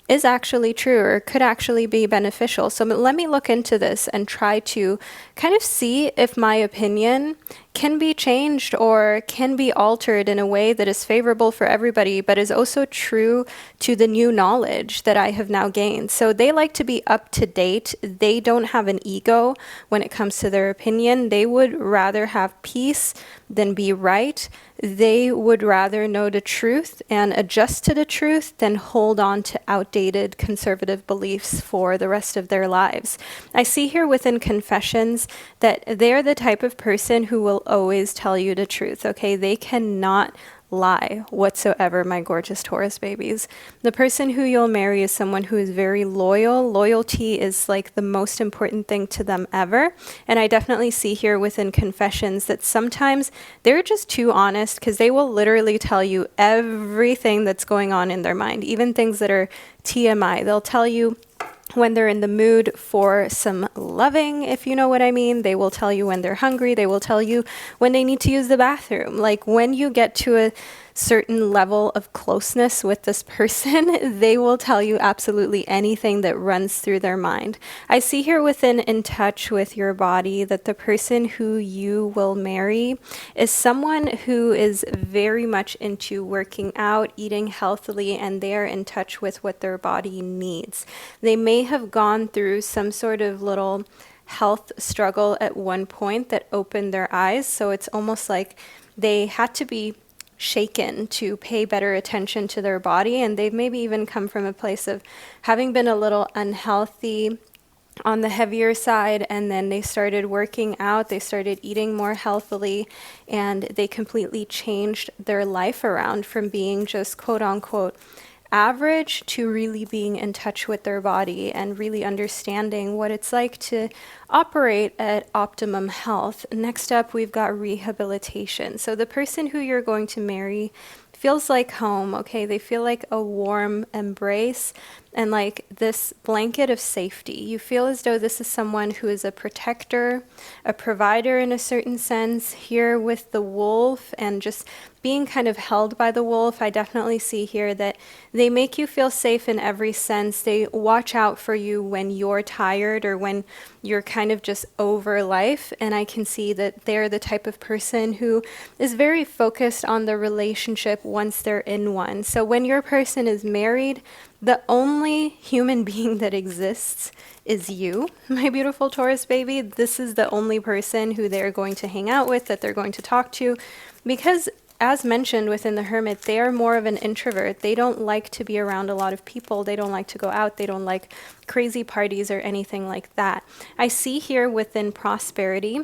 is actually true or could actually be beneficial. So let me look into this and try to kind of see if my opinion can be changed or can be altered in a way that is favorable for everybody, but is also true to the new knowledge that I have now gained. So they like to be up to date. They don't have an ego when it comes to their opinion. They would rather have peace than be right. They would rather know the truth and adjust to the truth than hold on to outdated conservative beliefs for the rest of their lives. I see here within confessions that they're the type of person who will always tell you the truth, okay? They cannot lie whatsoever, my gorgeous Taurus babies. The person who you'll marry is someone who is very loyal. Loyalty is like the most important thing to them ever. And I definitely see here within confessions that sometimes they're just too honest, because they will literally tell you everything that's going on in their mind, even things that are TMI. They'll tell you when they're in the mood for some loving, if you know what I mean. They will tell you when they're hungry. They will tell you when they need to use the bathroom. Like when you get to a certain level of closeness with this person, they will tell you absolutely anything that runs through their mind. I see here within In Touch with Your Body that the person who you will marry is someone who is very much into working out, eating healthily, and they're in touch with what their body needs. They may have gone through some sort of little health struggle at one point that opened their eyes. So it's almost like they had to be shaken to pay better attention to their body, and they've maybe even come from a place of having been a little unhealthy on the heavier side, and then they started working out, they started eating more healthily, and they completely changed their life around from being just quote unquote average to really being in touch with their body and really understanding what it's like to operate at optimum health. Next up, we've got rehabilitation. So the person who you're going to marry feels like home, okay? They feel like a warm embrace and like this blanket of safety. You feel as though this is someone who is a protector, a provider in a certain sense. Here with the wolf and just being kind of held by the wolf, I definitely see here that they make you feel safe in every sense. They watch out for you when you're tired or when you're kind of just over life. And I can see that they're the type of person who is very focused on the relationship once they're in one. So when your person is married, the only human being that exists is you, my beautiful Taurus baby. This is the only person who they're going to hang out with, that they're going to talk to, because as mentioned within the Hermit, they are more of an introvert. They don't like to be around a lot of people. They don't like to go out. They don't like crazy parties or anything like that. I see here within prosperity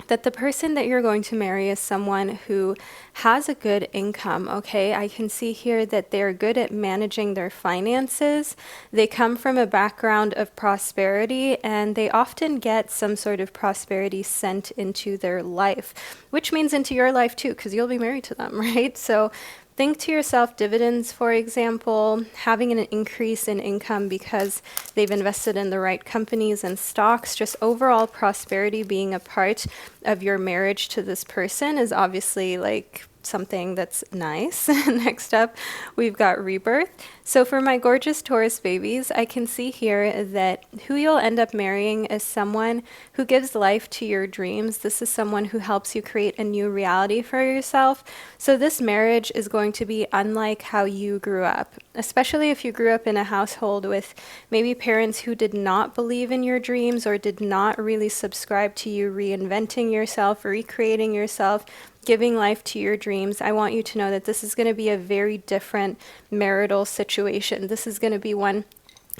that the person that you're going to marry is someone who has a good income, okay? I can see here that they're good at managing their finances. They come from a background of prosperity, and they often get some sort of prosperity sent into their life, which means into your life too, because you'll be married to them, right? So think to yourself, dividends, for example, having an increase in income because they've invested in the right companies and stocks, just overall prosperity being a part of your marriage to this person is obviously like something that's nice. Next up, we've got rebirth. So for my gorgeous Taurus babies, I can see here that who you'll end up marrying is someone who gives life to your dreams. This is someone who helps you create a new reality for yourself. So this marriage is going to be unlike how you grew up. especially if you grew up in a household with maybe parents who did not believe in your dreams or did not really subscribe to you reinventing yourself, recreating yourself, giving life to your dreams. I want you to know that this is going to be a very different marital situation. This is going to be one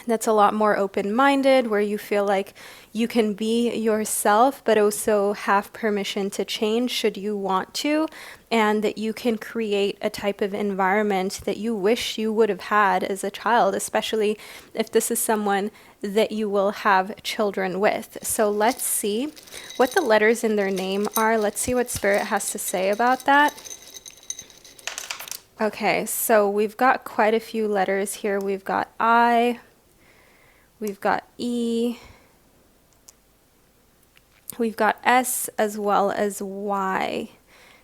that's a lot more open-minded, where you feel like you can be yourself, but also have permission to change should you want to, and that you can create a type of environment that you wish you would have had as a child, especially if this is someone that you will have children with. So let's see what the letters in their name are. Let's see what Spirit has to say about that. Okay, so we've got quite a few letters here. We've got I, we've got E, we've got S, as well as Y.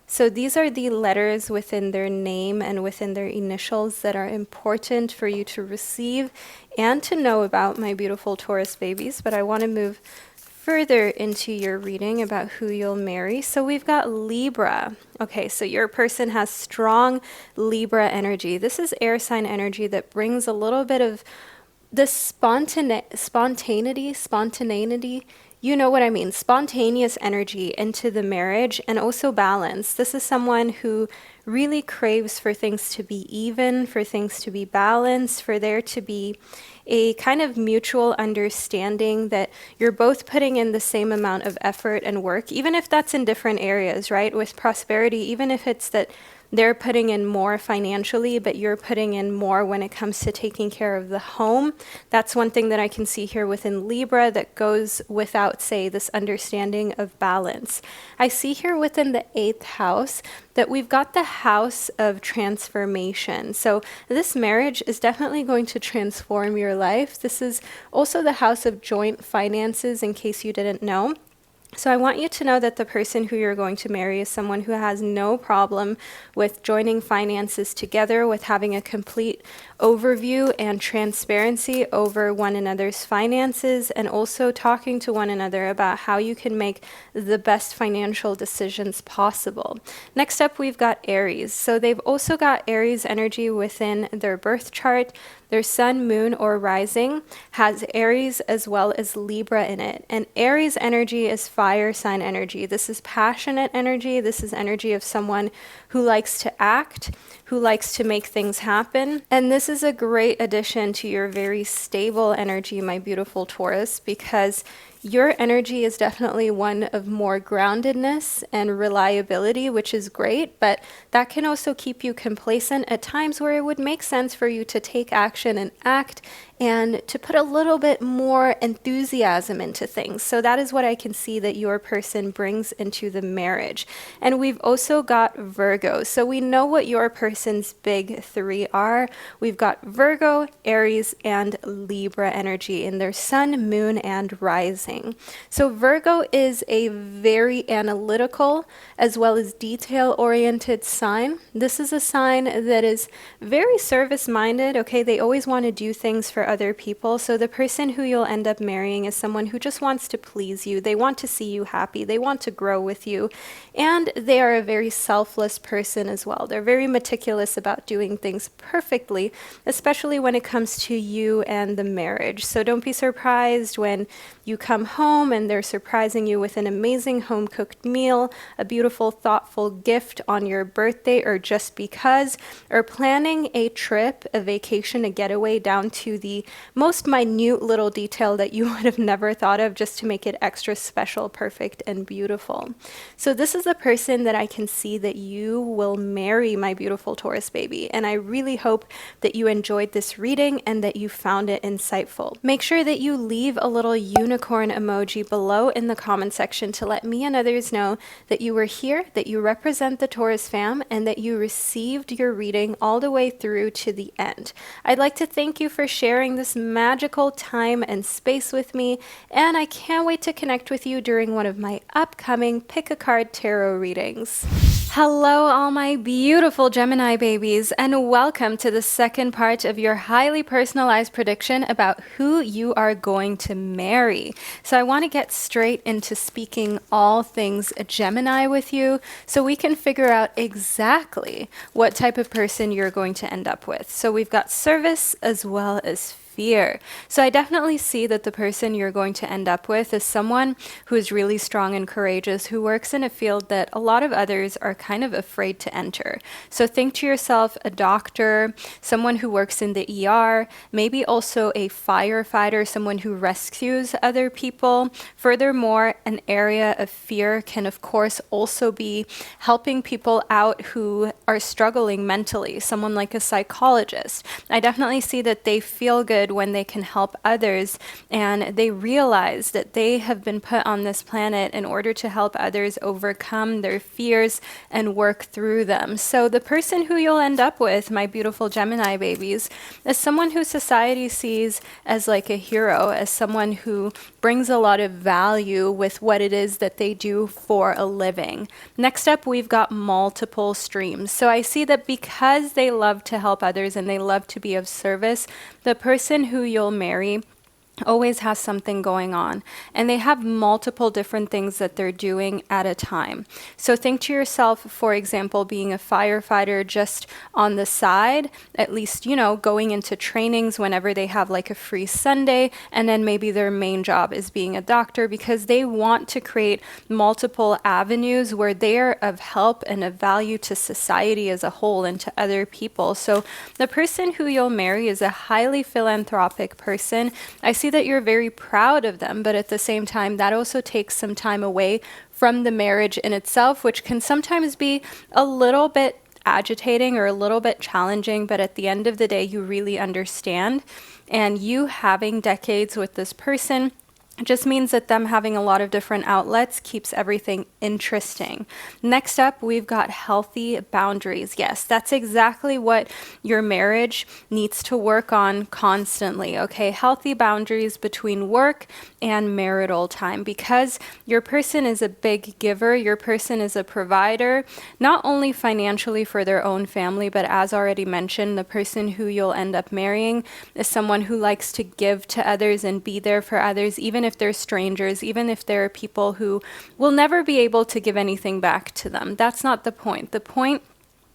So these are the letters within their name and within their initials that are important for you to receive and to know about, my beautiful Taurus babies. But I want to move further into your reading about who you'll marry. So we've got Libra. Okay, so your person has strong Libra energy. This is air sign energy that brings a little bit of the spontaneity, you know what I mean, spontaneous energy into the marriage, and also balance. This is someone who really craves for things to be even, for things to be balanced, for there to be a kind of mutual understanding that you're both putting in the same amount of effort and work, even if that's in different areas, right? With prosperity, even if it's that they're putting in more financially, but you're putting in more when it comes to taking care of the home. That's one thing that I can see here within Libra that goes without, say, this understanding of balance. I see here within the 8th house that we've got the house of transformation. So this marriage is definitely going to transform your life. This is also the house of joint finances, in case you didn't know. So I want you to know that the person who you're going to marry is someone who has no problem with joining finances together, with having a complete overview and transparency over one another's finances, and also talking to one another about how you can make the best financial decisions possible. Next up, we've got Aries. So they've also got Aries energy within their birth chart. Their sun, moon, or rising has Aries as well as Libra in it. And Aries energy is fire sign energy. This is passionate energy. This is energy of someone who likes to act, who likes to make things happen. And this is a great addition to your very stable energy, my beautiful Taurus, because your energy is definitely one of more groundedness and reliability, which is great, but that can also keep you complacent at times where it would make sense for you to take action and act and to put a little bit more enthusiasm into things. So that is what I can see that your person brings into the marriage. And we've also got Virgo. So we know what your person's big three are. We've got Virgo, Aries, and Libra energy in their sun, moon, and rising. So Virgo is a very analytical as well as detail-oriented sign. This is a sign that is very service-minded, okay? They always want to do things for other people. So the person who you'll end up marrying is someone who just wants to please you. They want to see you happy. They want to grow with you. And they are a very selfless person as well. They're very meticulous about doing things perfectly, especially when it comes to you and the marriage. So don't be surprised when you come home and they're surprising you with an amazing home-cooked meal, a beautiful, thoughtful gift on your birthday or just because, or planning a trip, a vacation, a getaway down to the most minute little detail that you would have never thought of, just to make it extra special, perfect, and beautiful. So this is the person that I can see that you will marry, my beautiful Taurus baby. And I really hope that you enjoyed this reading and that you found it insightful. Make sure that you leave a little unicorn emoji below in the comment section to let me and others know that you were here, that you represent the Taurus fam, and that you received your reading all the way through to the end. I'd like to thank you for sharing this magical time and space with me, and I can't wait to connect with you during one of my upcoming Pick a Card tarot readings. Hello, all my beautiful Gemini babies, and welcome to the second part of your highly personalized prediction about who you are going to marry. So I want to get straight into speaking all things Gemini with you so we can figure out exactly what type of person you're going to end up with. So we've got service as well as fear. So I definitely see that the person you're going to end up with is someone who is really strong and courageous, who works in a field that a lot of others are kind of afraid to enter. So think to yourself a doctor, someone who works in the ER, maybe also a firefighter, someone who rescues other people. Furthermore, an area of fear can of course also be helping people out who are struggling mentally, someone like a psychologist. I definitely see that they feel good when they can help others and they realize that they have been put on this planet in order to help others overcome their fears and work through them. So the person who you'll end up with, my beautiful Gemini babies, is someone who society sees as like a hero, as someone who brings a lot of value with what it is that they do for a living. Next up, we've got multiple streams. So I see that because they love to help others and they love to be of service, the person who you'll marry always has something going on, and they have multiple different things that they're doing at a time. So think to yourself, for example, being a firefighter just on the side, at least, going into trainings whenever they have like a free Sunday, and then maybe their main job is being a doctor, because they want to create multiple avenues where they're of help and of value to society as a whole and to other people. So the person who you'll marry is a highly philanthropic person. I see that you're very proud of them, but at the same time, that also takes some time away from the marriage in itself, which can sometimes be a little bit agitating or a little bit challenging, but at the end of the day, you really understand. And you having decades with this person just means that them having a lot of different outlets keeps everything interesting. Next up, we've got healthy boundaries. Yes, that's exactly what your marriage needs to work on constantly, okay? Healthy boundaries between work and marital time, because your person is a big giver, your person is a provider, not only financially for their own family, but as already mentioned, the person who you'll end up marrying is someone who likes to give to others and be there for others, even if they're strangers, even if there are people who will never be able to give anything back to them. That's not the point. The point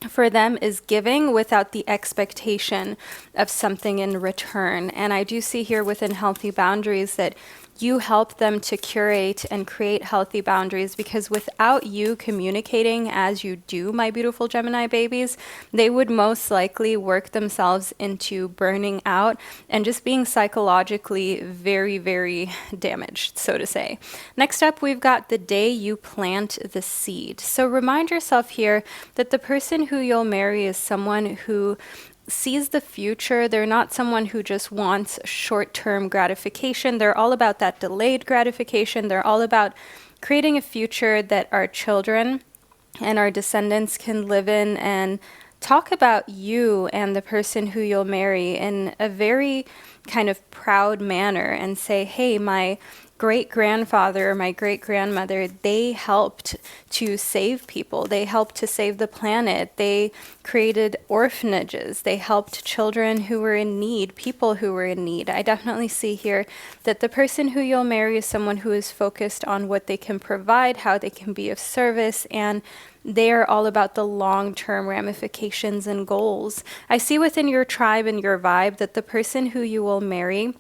for them is giving without the expectation of something in return. And I do see here within healthy boundaries that you help them to curate and create healthy boundaries, because without you communicating as you do, my beautiful Gemini babies, they would most likely work themselves into burning out and just being psychologically very, very damaged, so to say. Next up, we've got the day you plant the seed. So remind yourself here that the person who you'll marry is someone who sees the future. They're not someone who just wants short-term gratification. They're all about that delayed gratification. They're all about creating a future that our children and our descendants can live in and talk about you and the person who you'll marry in a very kind of proud manner and say, hey, my great-grandfather or my great-grandmother, they helped to save people. They helped to save the planet. They created orphanages. They helped children who were in need, people who were in need. I definitely see here that the person who you'll marry is someone who is focused on what they can provide, how they can be of service, and they are all about the long-term ramifications and goals. I see within your tribe and your vibe that the person who you will marry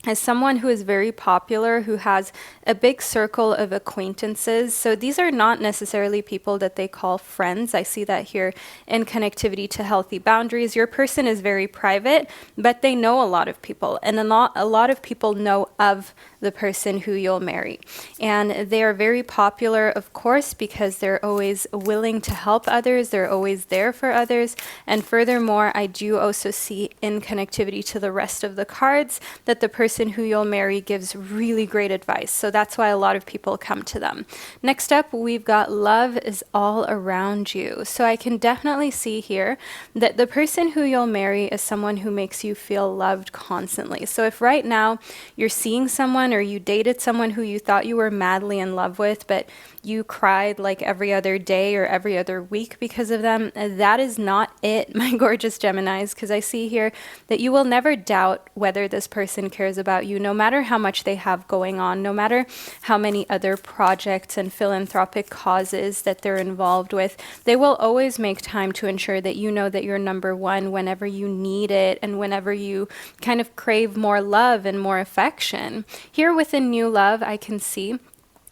as someone who is very popular, who has a big circle of acquaintances. So these are not necessarily people that they call friends. I see that here in connectivity to healthy boundaries. Your person is very private, but they know a lot of people, and a lot of people know of the person who you'll marry. And they are very popular, of course, because they're always willing to help others. They're always there for others. And furthermore, I do also see in connectivity to the rest of the cards that the person who you'll marry gives really great advice. So that's why a lot of people come to them. Next up, we've got love is all around you. So I can definitely see here that the person who you'll marry is someone who makes you feel loved constantly. So if right now you're seeing someone or you dated someone who you thought you were madly in love with, but you cried like every other day or every other week because of them. That is not it, my gorgeous Geminis, because I see here that you will never doubt whether this person cares about you, no matter how much they have going on, no matter how many other projects and philanthropic causes that they're involved with. They will always make time to ensure that you know that you're number one whenever you need it and whenever you kind of crave more love and more affection. Here within New Love, I can see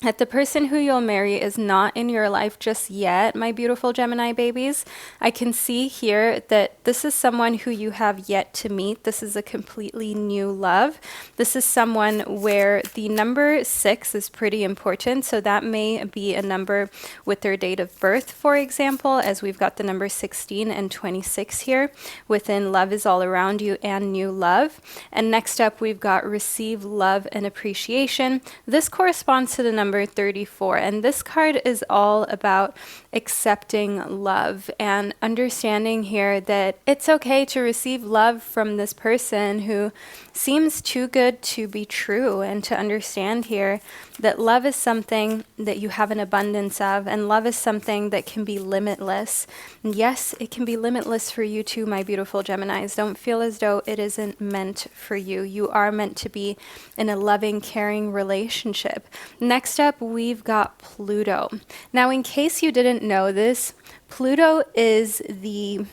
that the person who you'll marry is not in your life just yet, my beautiful Gemini babies. I can see here that this is someone who you have yet to meet. This is a completely new love. This is someone where the number 6 is pretty important. So that may be a number with their date of birth, for example, as we've got the number 16 and 26 here within Love is All Around You and New Love. And next up, we've got Receive Love and Appreciation. This corresponds to the number 34, and this card is all about accepting love and understanding here that it's okay to receive love from this person who seems too good to be true, and to understand here that love is something that you have an abundance of, and love is something that can be limitless. And yes, it can be limitless for you too, my beautiful Geminis. Don't feel as though it isn't meant for you. You are meant to be in a loving, caring relationship. Next up, we've got Pluto. Now, in case you didn't know this, Pluto is the,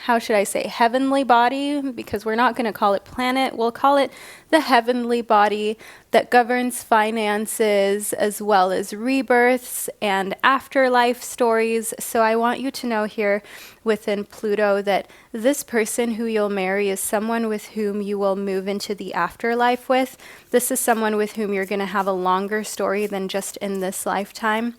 how should I say, heavenly body, because we're not going to call it planet. We'll call it the heavenly body that governs finances as well as rebirths and afterlife stories. So I want you to know here within Pluto that this person who you'll marry is someone with whom you will move into the afterlife with. This is someone with whom you're going to have a longer story than just in this lifetime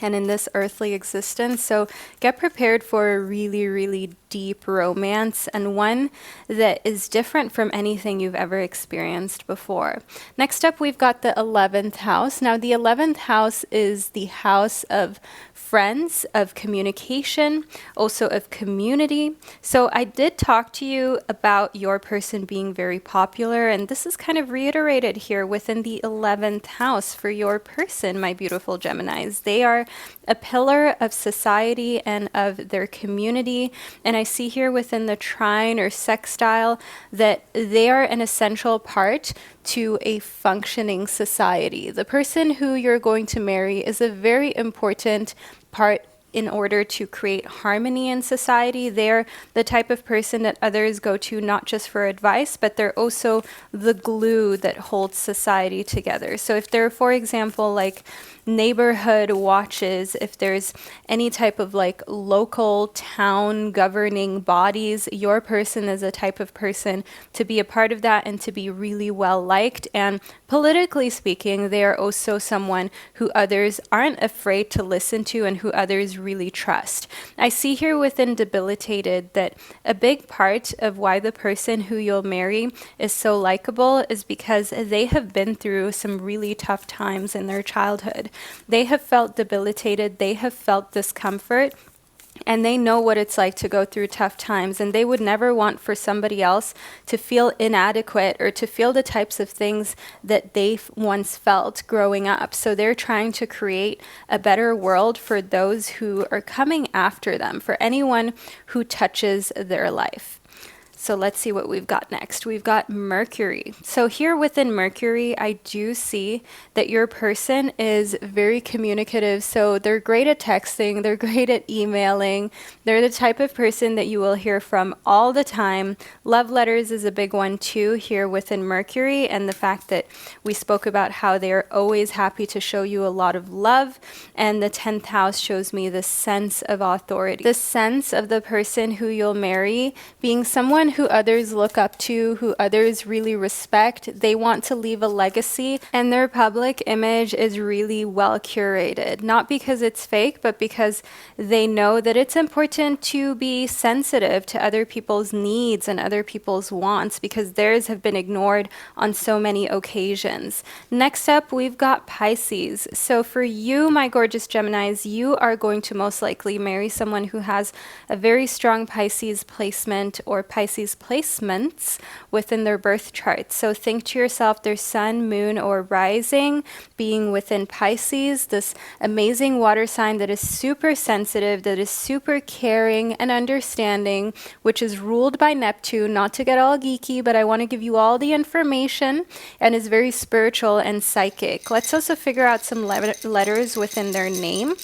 and in this earthly existence. So get prepared for a really, really deep romance, and one that is different from anything you've ever experienced before. Next up, we've got the 11th house. Now, the 11th house is the house of friends, of communication, also of community. So I did talk to you about your person being very popular, and this is kind of reiterated here within the 11th house for your person, my beautiful Geminis. They are a pillar of society and of their community, and I see here within the trine or sextile that they are an essential part to a functioning society. The person who you're going to marry is a very important part in order to create harmony in society. They're the type of person that others go to not just for advice, but they're also the glue that holds society together. So if they're, for example, like neighborhood watches, if there's any type of like local town governing bodies, your person is a type of person to be a part of that and to be really well liked. And politically speaking, they are also someone who others aren't afraid to listen to and who others really trust. I see here within Debilitated that a big part of why the person who you'll marry is so likable is because they have been through some really tough times in their childhood. They have felt debilitated, they have felt discomfort, and they know what it's like to go through tough times, and they would never want for somebody else to feel inadequate or to feel the types of things that they once felt growing up. So they're trying to create a better world for those who are coming after them, for anyone who touches their life. So let's see what we've got next. We've got Mercury. So here within Mercury, I do see that your person is very communicative. So they're great at texting, they're great at emailing. They're the type of person that you will hear from all the time. Love letters is a big one too here within Mercury, and the fact that we spoke about how they're always happy to show you a lot of love. And the 10th house shows me the sense of authority, the sense of the person who you'll marry being someone who others look up to, who others really respect. They want to leave a legacy, and their public image is really well curated. Not because it's fake, but because they know that it's important to be sensitive to other people's needs and other people's wants, because theirs have been ignored on so many occasions. Next up, we've got Pisces. So for you, my gorgeous Geminis, you are going to most likely marry someone who has a very strong Pisces placement or Pisces Pisces placements within their birth chart. So think to yourself their sun, moon, or rising being within Pisces, this amazing water sign that is super sensitive, that is super caring and understanding, which is ruled by Neptune. Not to get all geeky, but I want to give you all the information, and is very spiritual and psychic. Let's also figure out some letters within their name.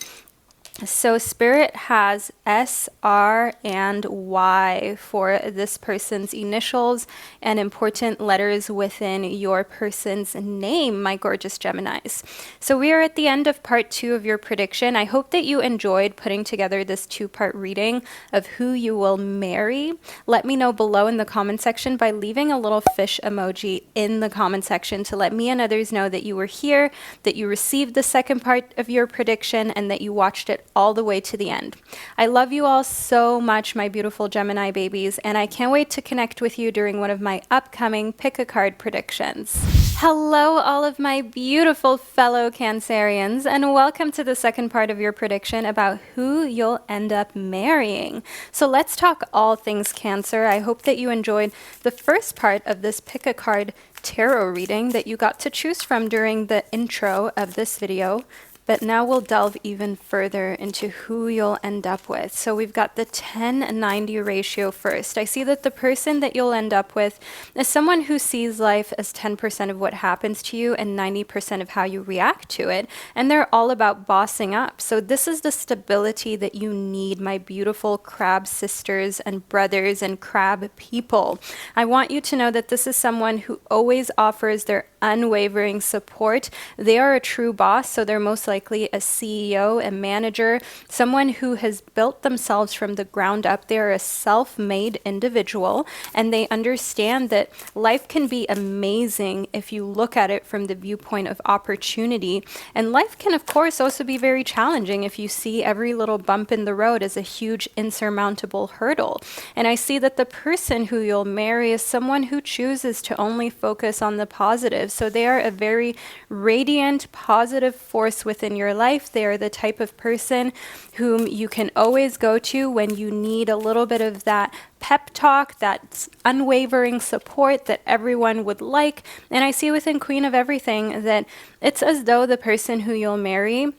So Spirit has S, R, and Y for this person's initials and important letters within your person's name, my gorgeous Geminis. So we are at the end of part 2 of your prediction. I hope that you enjoyed putting together this 2-part reading of who you will marry. Let me know below in the comment section by leaving a little fish emoji in the comment section to let me and others know that you were here, that you received the second part of your prediction, and that you watched it all the way to the end. I love you all so much, my beautiful Gemini babies, and I can't wait to connect with you during one of my upcoming pick a card predictions. Hello, all of my beautiful fellow Cancerians, and welcome to the second part of your prediction about who you'll end up marrying. So let's talk all things Cancer. I hope that you enjoyed the first part of this pick a card tarot reading that you got to choose from during the intro of this video. But now we'll delve even further into who you'll end up with. So we've got the 10-90 ratio first. I see that the person that you'll end up with is someone who sees life as 10% of what happens to you and 90% of how you react to it. And they're all about bossing up. So this is the stability that you need, my beautiful crab sisters and brothers and crab people. I want you to know that this is someone who always offers their unwavering support. They are a true boss, so they're most likely a CEO, a manager, someone who has built themselves from the ground up. They are a self-made individual, and they understand that life can be amazing if you look at it from the viewpoint of opportunity. And life can, of course, also be very challenging if you see every little bump in the road as a huge insurmountable hurdle. And I see that the person who you'll marry is someone who chooses to only focus on the positive. So they are a very radiant, positive force within your life. They are the type of person whom you can always go to when you need a little bit of that pep talk, that unwavering support that everyone would like. And I see within Queen of Everything that it's as though the person who you'll marry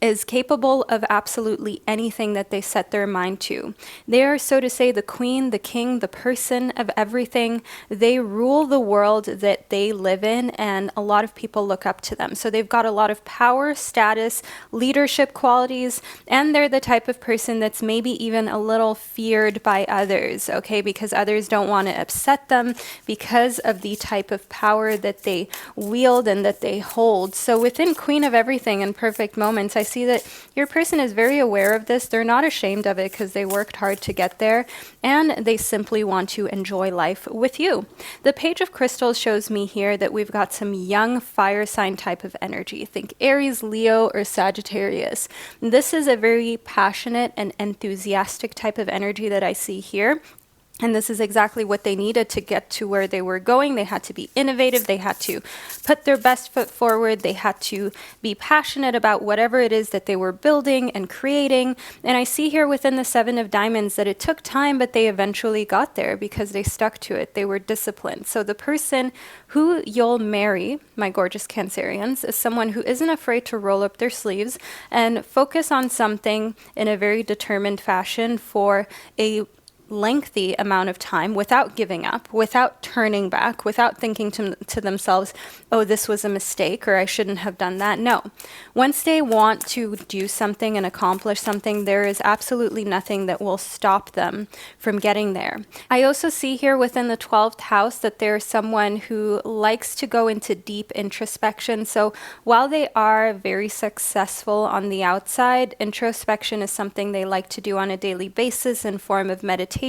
is capable of absolutely anything that they set their mind to. They are, so to say, the queen, the king, the person of everything. They rule the world that they live in, and a lot of people look up to them. So they've got a lot of power, status, leadership qualities, and they're the type of person that's maybe even a little feared by others, okay, because others don't want to upset them because of the type of power that they wield and that they hold. So within Queen of Everything and Perfect Moments, I see that your person is very aware of this. They're not ashamed of it because they worked hard to get there, and they simply want to enjoy life with you. The Page of Crystals shows me here that we've got some young fire sign type of energy. Think Aries, Leo, or Sagittarius. This is a very passionate and enthusiastic type of energy that I see here. And this is exactly what they needed to get to where they were going. They had to be innovative. They had to put their best foot forward. They had to be passionate about whatever it is that they were building and creating. And I see here within the 7 of Diamonds that it took time, but they eventually got there because they stuck to it. They were disciplined. So the person who you'll marry, my gorgeous Cancerians, is someone who isn't afraid to roll up their sleeves and focus on something in a very determined fashion for a lengthy amount of time without giving up, without turning back, without thinking to themselves, oh, this was a mistake or I shouldn't have done that. No. Once they want to do something and accomplish something, there is absolutely nothing that will stop them from getting there. I also see here within the 12th house that there's someone who likes to go into deep introspection. So while they are very successful on the outside, introspection is something they like to do on a daily basis in form of meditation,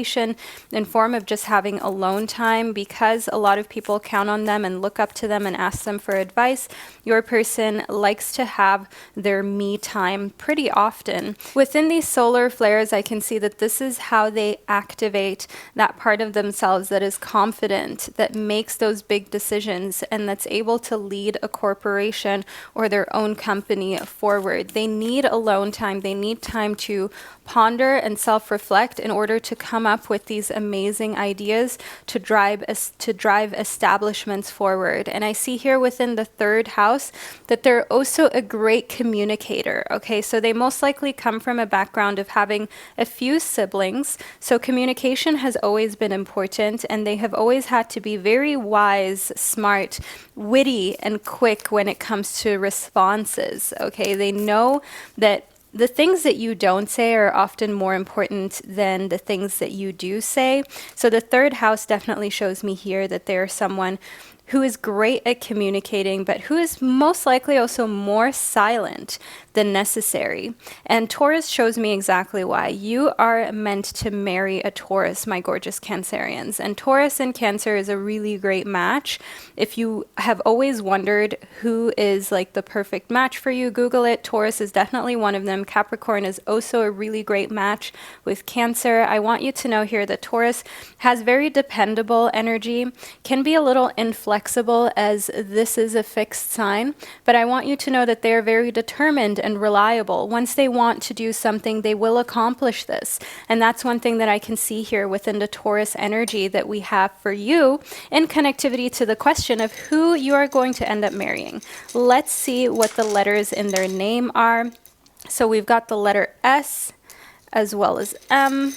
in form of just having alone time, because a lot of people count on them and look up to them and ask them for advice. Your person likes to have their me time pretty often. Within these solar flares, I can see that this is how they activate that part of themselves that is confident, that makes those big decisions, and that's able to lead a corporation or their own company forward. They need alone time. They need time to ponder and self-reflect in order to come come up with these amazing ideas to drive establishments forward. And I see here within the third house that they're also a great communicator. Okay, so they most likely come from a background of having a few siblings. So communication has always been important, and they have always had to be very wise, smart, witty, and quick when it comes to responses. Okay, they know that the things that you don't say are often more important than the things that you do say. So the third house definitely shows me here that they're someone who is great at communicating, but who is most likely also more silent than necessary. And Taurus shows me exactly why. You are meant to marry a Taurus, my gorgeous Cancerians. And Taurus and Cancer is a really great match. If you have always wondered who is like the perfect match for you, Google it. Taurus is definitely one of them. Capricorn is also a really great match with Cancer. I want you to know here that Taurus has very dependable energy, can be a little inflexible as this is a fixed sign, but I want you to know that they are very determined and reliable. Once they want to do something, they will accomplish this. And that's one thing that I can see here within the Taurus energy that we have for you in connectivity to the question of who you are going to end up marrying. Let's see what the letters in their name are. So we've got the letter S as well as M,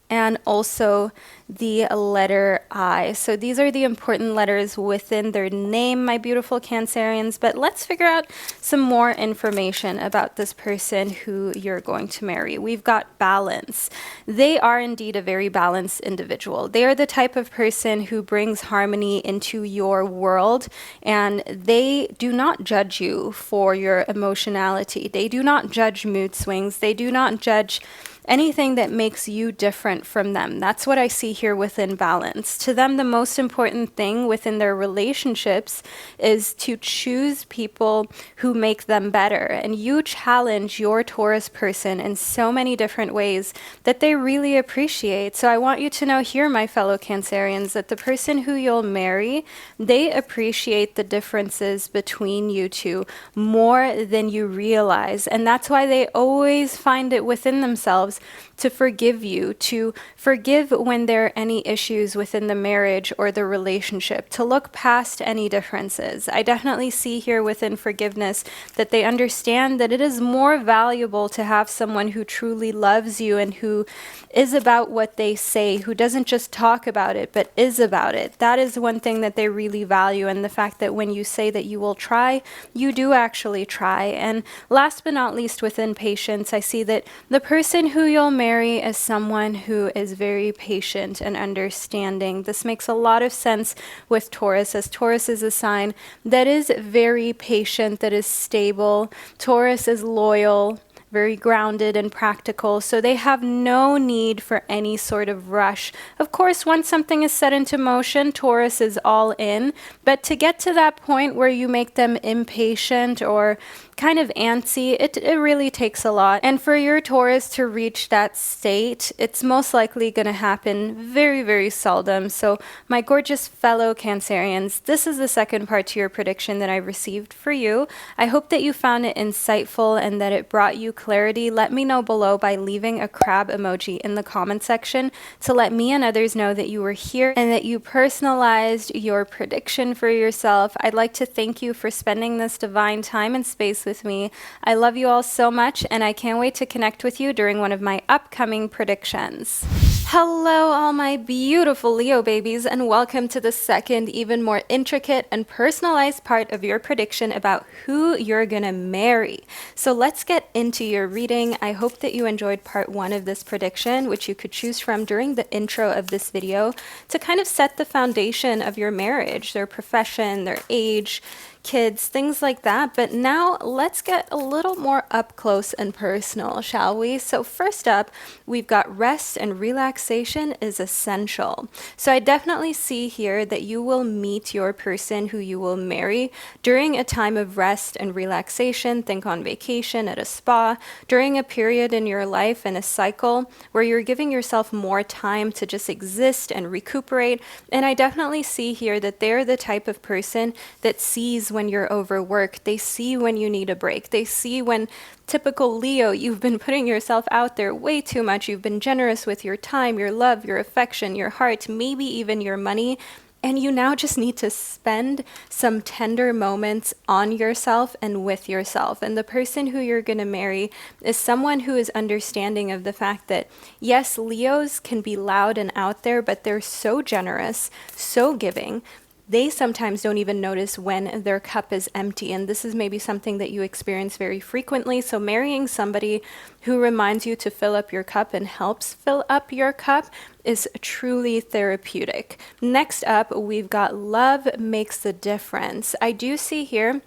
and also the letter I. So these are the important letters within their name, my beautiful Cancerians. But let's figure out some more information about this person who you're going to marry. We've got balance. They are indeed a very balanced individual. They are the type of person who brings harmony into your world, and they do not judge you for your emotionality. They do not judge mood swings. They do not judge anything that makes you different from them. That's what I see here within balance. To them, the most important thing within their relationships is to choose people who make them better. And you challenge your Taurus person in so many different ways that they really appreciate. So I want you to know here, my fellow Cancerians, that the person who you'll marry, they appreciate the differences between you two more than you realize. And that's why they always find it within themselves to forgive you, to forgive when there are any issues within the marriage or the relationship, to look past any differences. I definitely see here within forgiveness that they understand that it is more valuable to have someone who truly loves you and who is about what they say, who doesn't just talk about it, but is about it. That is one thing that they really value, and the fact that when you say that you will try, you do actually try. And last but not least, within patience, I see that the person who you'll marry is someone who is very patient and understanding. This makes a lot of sense with Taurus, as Taurus is a sign that is very patient, that is stable. Taurus is loyal, very grounded and practical, so they have no need for any sort of rush. Of course, once something is set into motion, Taurus is all in, but to get to that point where you make them impatient or kind of antsy, it really takes a lot. And for your Taurus to reach that state, it's most likely going to happen very, very seldom. So my gorgeous fellow Cancerians, this is the second part to your prediction that I received for you. I hope that you found it insightful and that it brought you clarity. Let me know below by leaving a crab emoji in the comment section to let me and others know that you were here and that you personalized your prediction for yourself. I'd like to thank you for spending this divine time and space with me. I love you all so much, and I can't wait to connect with you during one of my upcoming predictions. Hello, all my beautiful Leo babies, and welcome to the second, even more intricate and personalized part of your prediction about who you're gonna marry. So let's get into your reading. I hope that you enjoyed part one of this prediction, which you could choose from during the intro of this video to kind of set the foundation of your marriage, their profession, their age, kids, things like that. But now let's get a little more up close and personal, shall we? So first up, we've got rest and relaxation is essential. So I definitely see here that you will meet your person who you will marry during a time of rest and relaxation. Think on vacation, at a spa, during a period in your life and a cycle where you're giving yourself more time to just exist and recuperate. And I definitely see here that they're the type of person that sees signs when you're overworked. They see when you need a break. They see when, typical Leo, you've been putting yourself out there way too much. You've been generous with your time, your love, your affection, your heart, maybe even your money. And you now just need to spend some tender moments on yourself and with yourself. And the person who you're going to marry is someone who is understanding of the fact that, yes, Leos can be loud and out there, but they're so generous, so giving. They sometimes don't even notice when their cup is empty. And this is maybe something that you experience very frequently. So marrying somebody who reminds you to fill up your cup and helps fill up your cup is truly therapeutic. Next up, we've got love makes the difference. I do see here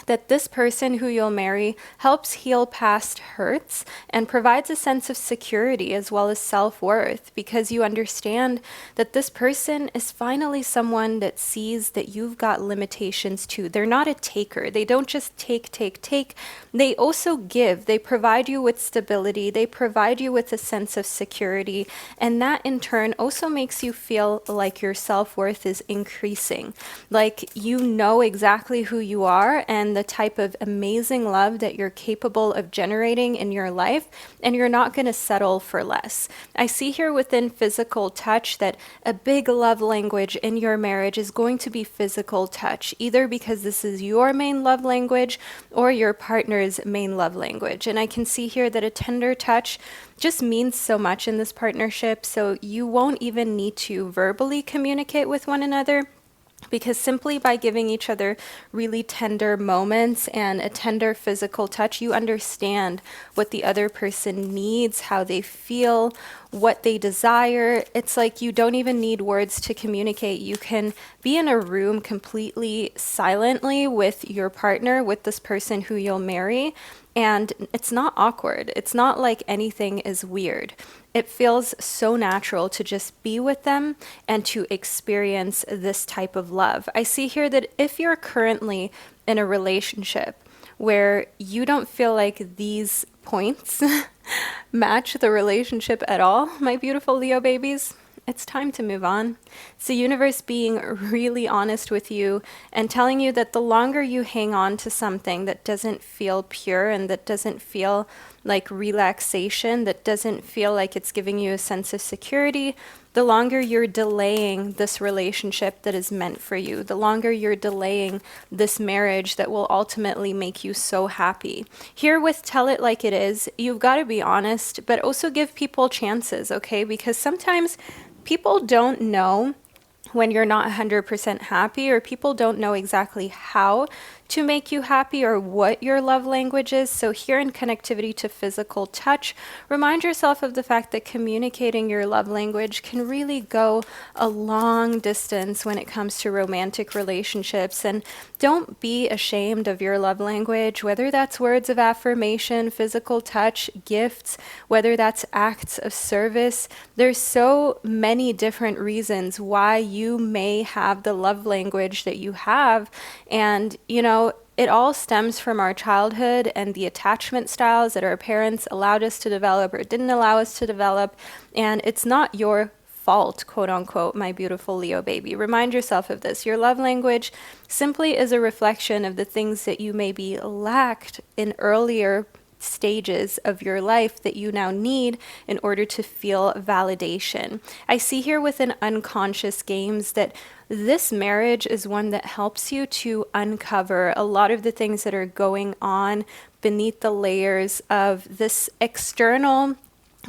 that this person who you'll marry helps heal past hurts and provides a sense of security as well as self-worth, because you understand that this person is finally someone that sees that you've got limitations too. They're not a taker. They don't just take. They also give. They provide you with stability. They provide you with a sense of security. And that in turn also makes you feel like your self-worth is increasing. Like you know exactly who you are and the type of amazing love that you're capable of generating in your life, and you're not going to settle for less. I see here within physical touch that a big love language in your marriage is going to be physical touch, either because this is your main love language or your partner's main love language. And I can see here that a tender touch just means so much in this partnership, so you won't even need to verbally communicate with one another, because simply by giving each other really tender moments and a tender physical touch, you understand what the other person needs, how they feel, what they desire. It's like you don't even need words to communicate. You can be in a room completely silently with your partner, with this person who you'll marry, and it's not awkward. It's not like anything is weird. It feels so natural to just be with them and to experience this type of love. I see here that if you're currently in a relationship where you don't feel like these points match the relationship at all, my beautiful Leo babies, it's time to move on. It's the universe being really honest with you and telling you that the longer you hang on to something that doesn't feel pure and that doesn't feel like relaxation, that doesn't feel like it's giving you a sense of security, the longer you're delaying this relationship that is meant for you, the longer you're delaying this marriage that will ultimately make you so happy. Here with Tell It Like It Is, you've got to be honest, but also give people chances, okay? Because sometimes people don't know when you're not 100% happy, or people don't know exactly how to make you happy or what your love language is. So here in connectivity to physical touch, remind yourself of the fact that communicating your love language can really go a long distance when it comes to romantic relationships. And don't be ashamed of your love language, whether that's words of affirmation, physical touch, gifts, whether that's acts of service. There's so many different reasons why you may have the love language that you have. And, you know, it all stems from our childhood and the attachment styles that our parents allowed us to develop or didn't allow us to develop. And it's not your fault, quote unquote, my beautiful Leo baby. Remind yourself of this. Your love language simply is a reflection of the things that you maybe lacked in earlier stages of your life that you now need in order to feel validation. I see here within unconscious games that this marriage is one that helps you to uncover a lot of the things that are going on beneath the layers of this external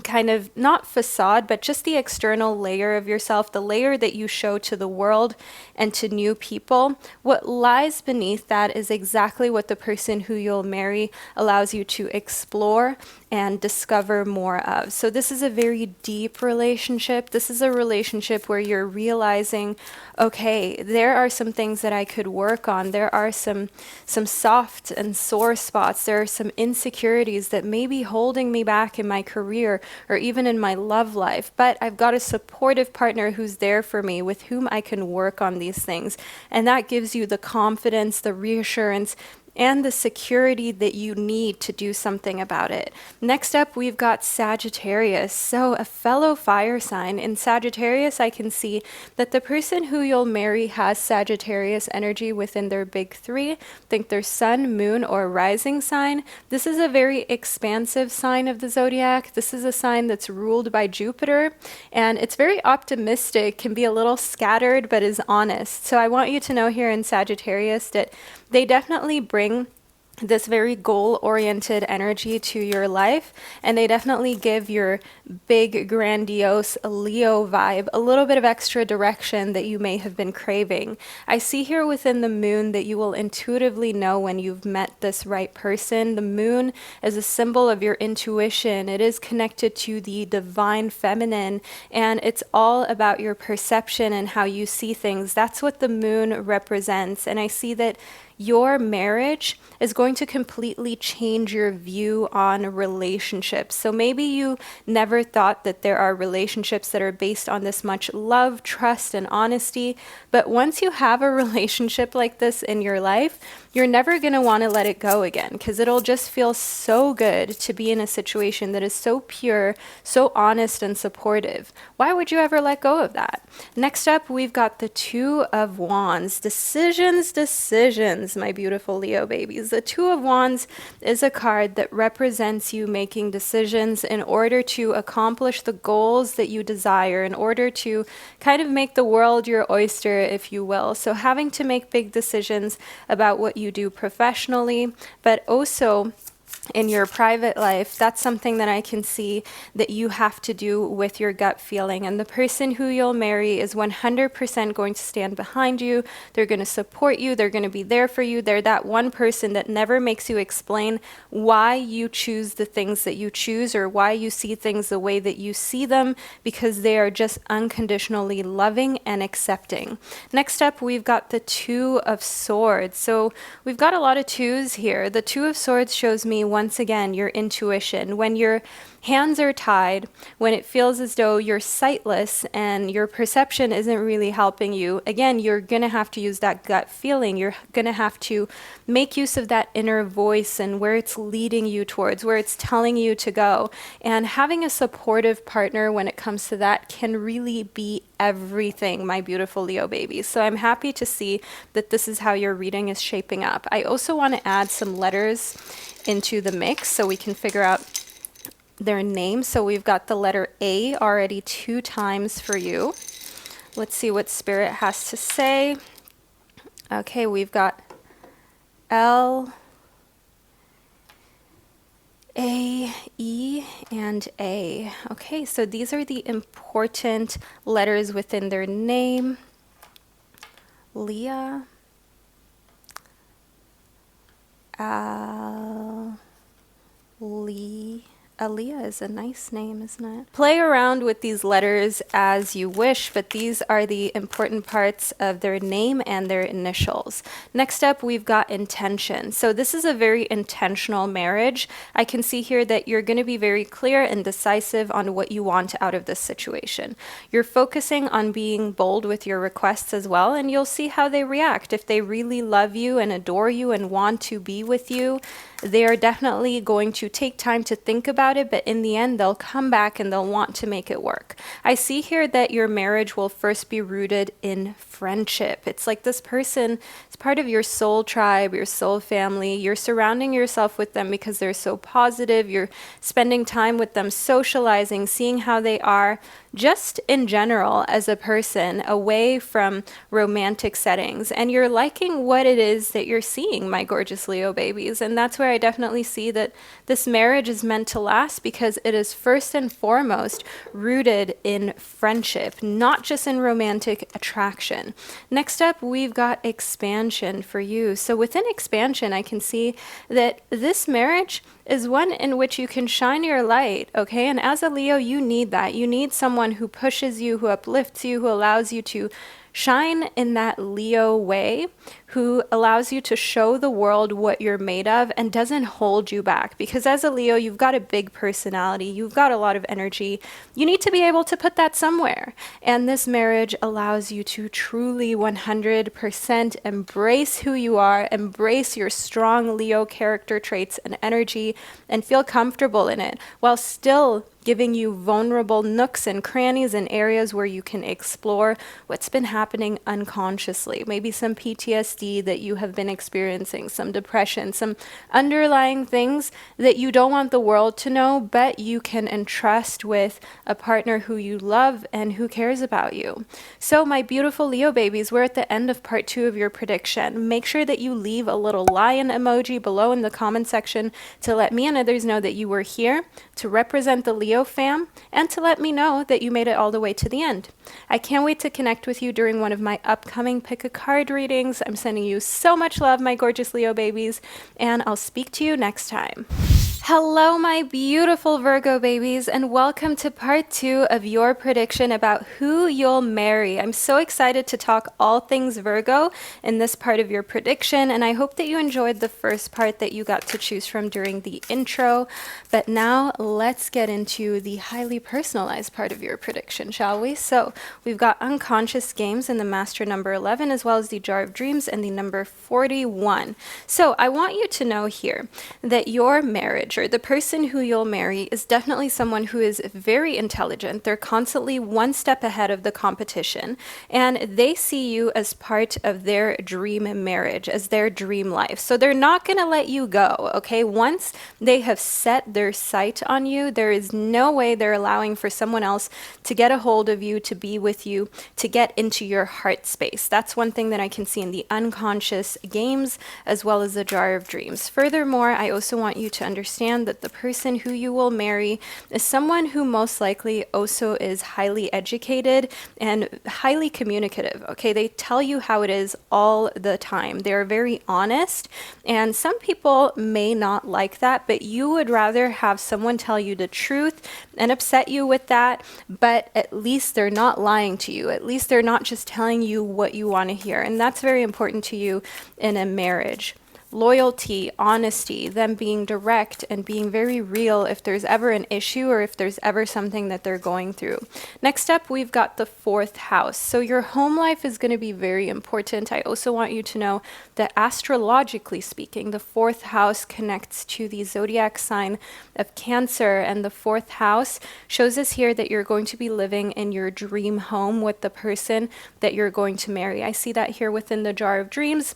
kind of not facade, but just the external layer of yourself, the layer that you show to the world and to new people. What lies beneath that is exactly what the person who you'll marry allows you to explore and discover more of. So this is a very deep relationship. This is a relationship where you're realizing, okay, there are some things that I could work on. There are some soft and sore spots. There are some insecurities that may be holding me back in my career or even in my love life. But I've got a supportive partner who's there for me, with whom I can work on these things. And that gives you the confidence, the reassurance, and the security that you need to do something about it. Next up, we've got Sagittarius. So a fellow fire sign. In Sagittarius, I can see that the person who you'll marry has Sagittarius energy within their big three. Think their sun, moon, or rising sign. This is a very expansive sign of the zodiac. This is a sign that's ruled by Jupiter, and it's very optimistic, can be a little scattered, but is honest. So I want you to know here in Sagittarius that they definitely bring this very goal-oriented energy to your life, and they definitely give your big, grandiose Leo vibe a little bit of extra direction that you may have been craving. I see here within the moon that you will intuitively know when you've met this right person. The moon is a symbol of your intuition. It is connected to the divine feminine, and it's all about your perception and how you see things. That's what the moon represents, and I see that your marriage is going to completely change your view on relationships. So maybe you never thought that there are relationships that are based on this much love, trust, and honesty. But once you have a relationship like this in your life, you're never going to want to let it go again, because it'll just feel so good to be in a situation that is so pure, so honest, and supportive. Why would you ever let go of that? Next up, we've got the Two of Wands. Decisions, my beautiful Leo babies. The Two of Wands is a card that represents you making decisions in order to accomplish the goals that you desire, in order to kind of make the world your oyster, if you will. So having to make big decisions about what you do professionally, but also in your private life. That's something that I can see that you have to do with your gut feeling. And the person who you'll marry is 100% going to stand behind you. They're going to support you. They're going to be there for you. They're that one person that never makes you explain why you choose the things that you choose or why you see things the way that you see them, because they are just unconditionally loving and accepting. Next up, we've got the Two of Swords. So we've got a lot of twos here. The Two of Swords shows me once again your intuition. When your hands are tied, when it feels as though you're sightless and your perception isn't really helping you, again, you're going to have to use that gut feeling. You're going to have to make use of that inner voice and where it's leading you towards, where it's telling you to go. And having a supportive partner when it comes to that can really be everything, my beautiful Leo babies. So I'm happy to see that this is how your reading is shaping up. I also want to add some letters into the mix so we can figure out their names. So we've got the letter A already 2 times for you. Let's see what Spirit has to say. Okay, we've got L, A, E, and A. Okay, so these are the important letters within their name. Leah, Lee. Aaliyah is a nice name, isn't it? Play around with these letters as you wish, but these are the important parts of their name and their initials. Next up, we've got intention. So this is a very intentional marriage. I can see here that you're going to be very clear and decisive on what you want out of this situation. You're focusing on being bold with your requests as well, and you'll see how they react. If they really love you and adore you and want to be with you, they are definitely going to take time to think about it, but in the end, they'll come back and they'll want to make it work. I see here that your marriage will first be rooted in friendship. It's like this person is part of your soul tribe, your soul family. You're surrounding yourself with them because they're so positive. You're spending time with them, socializing, seeing how they are just in general as a person, away from romantic settings. And you're liking what it is that you're seeing, my gorgeous Leo babies. And that's where I definitely see that this marriage is meant to last, because it is first and foremost rooted in friendship, not just in romantic attraction. Next up, we've got expansion for you. So within expansion, I can see that this marriage is one in which you can shine your light, okay? And as a Leo, you need that. You need someone who pushes you, who uplifts you, who allows you to shine in that Leo way, who allows you to show the world what you're made of and doesn't hold you back. Because as a Leo, you've got a big personality, you've got a lot of energy. You need to be able to put that somewhere. And this marriage allows you to truly 100% embrace who you are, embrace your strong Leo character traits and energy, and feel comfortable in it while still giving you vulnerable nooks and crannies and areas where you can explore what's been happening unconsciously. Maybe some PTSD that you have been experiencing, some depression, some underlying things that you don't want the world to know, but you can entrust with a partner who you love and who cares about you. So my beautiful Leo babies, we're at the end of part 2 of your prediction. Make sure that you leave a little lion emoji below in the comment section to let me and others know that you were here to represent the Leo fam and to let me know that you made it all the way to the end. I can't wait to connect with you during one of my upcoming pick a card readings. I'm sending you so much love, my gorgeous Leo babies, and I'll speak to you next time. Hello, my beautiful Virgo babies, and welcome to part 2 of your prediction about who you'll marry. I'm so excited to talk all things Virgo in this part of your prediction, and I hope that you enjoyed the first part that you got to choose from during the intro. But now let's get into the highly personalized part of your prediction, shall we? So we've got unconscious games in the master number 11, as well as the jar of dreams and the number 41. So I want you to know here that your marriage, or the person who you'll marry, is definitely someone who is very intelligent. They're constantly one step ahead of the competition, and they see you as part of their dream marriage, as their dream life. So they're not going to let you go, okay? Once they have set their sight on you, there is no way they're allowing for someone else to get a hold of you, to be with you, to get into your heart space. That's one thing that I can see in the unconscious games, as well as the jar of dreams. Furthermore, I also want you to understand that the person who you will marry is someone who most likely also is highly educated and highly communicative, okay? They tell you how it is all the time. They're very honest, and some people may not like that, but you would rather have someone tell you the truth and upset you with that, but at least they're not lying to you. At least they're not just telling you what you want to hear, and that's very important to you in a marriage. Loyalty, honesty, them being direct and being very real if there's ever an issue or if there's ever something that they're going through. Next up, we've got the 4th house. So your home life is going to be very important. I also want you to know that astrologically speaking, the 4th house connects to the zodiac sign of Cancer, and the 4th house shows us here that you're going to be living in your dream home with the person that you're going to marry. I see that here within the jar of dreams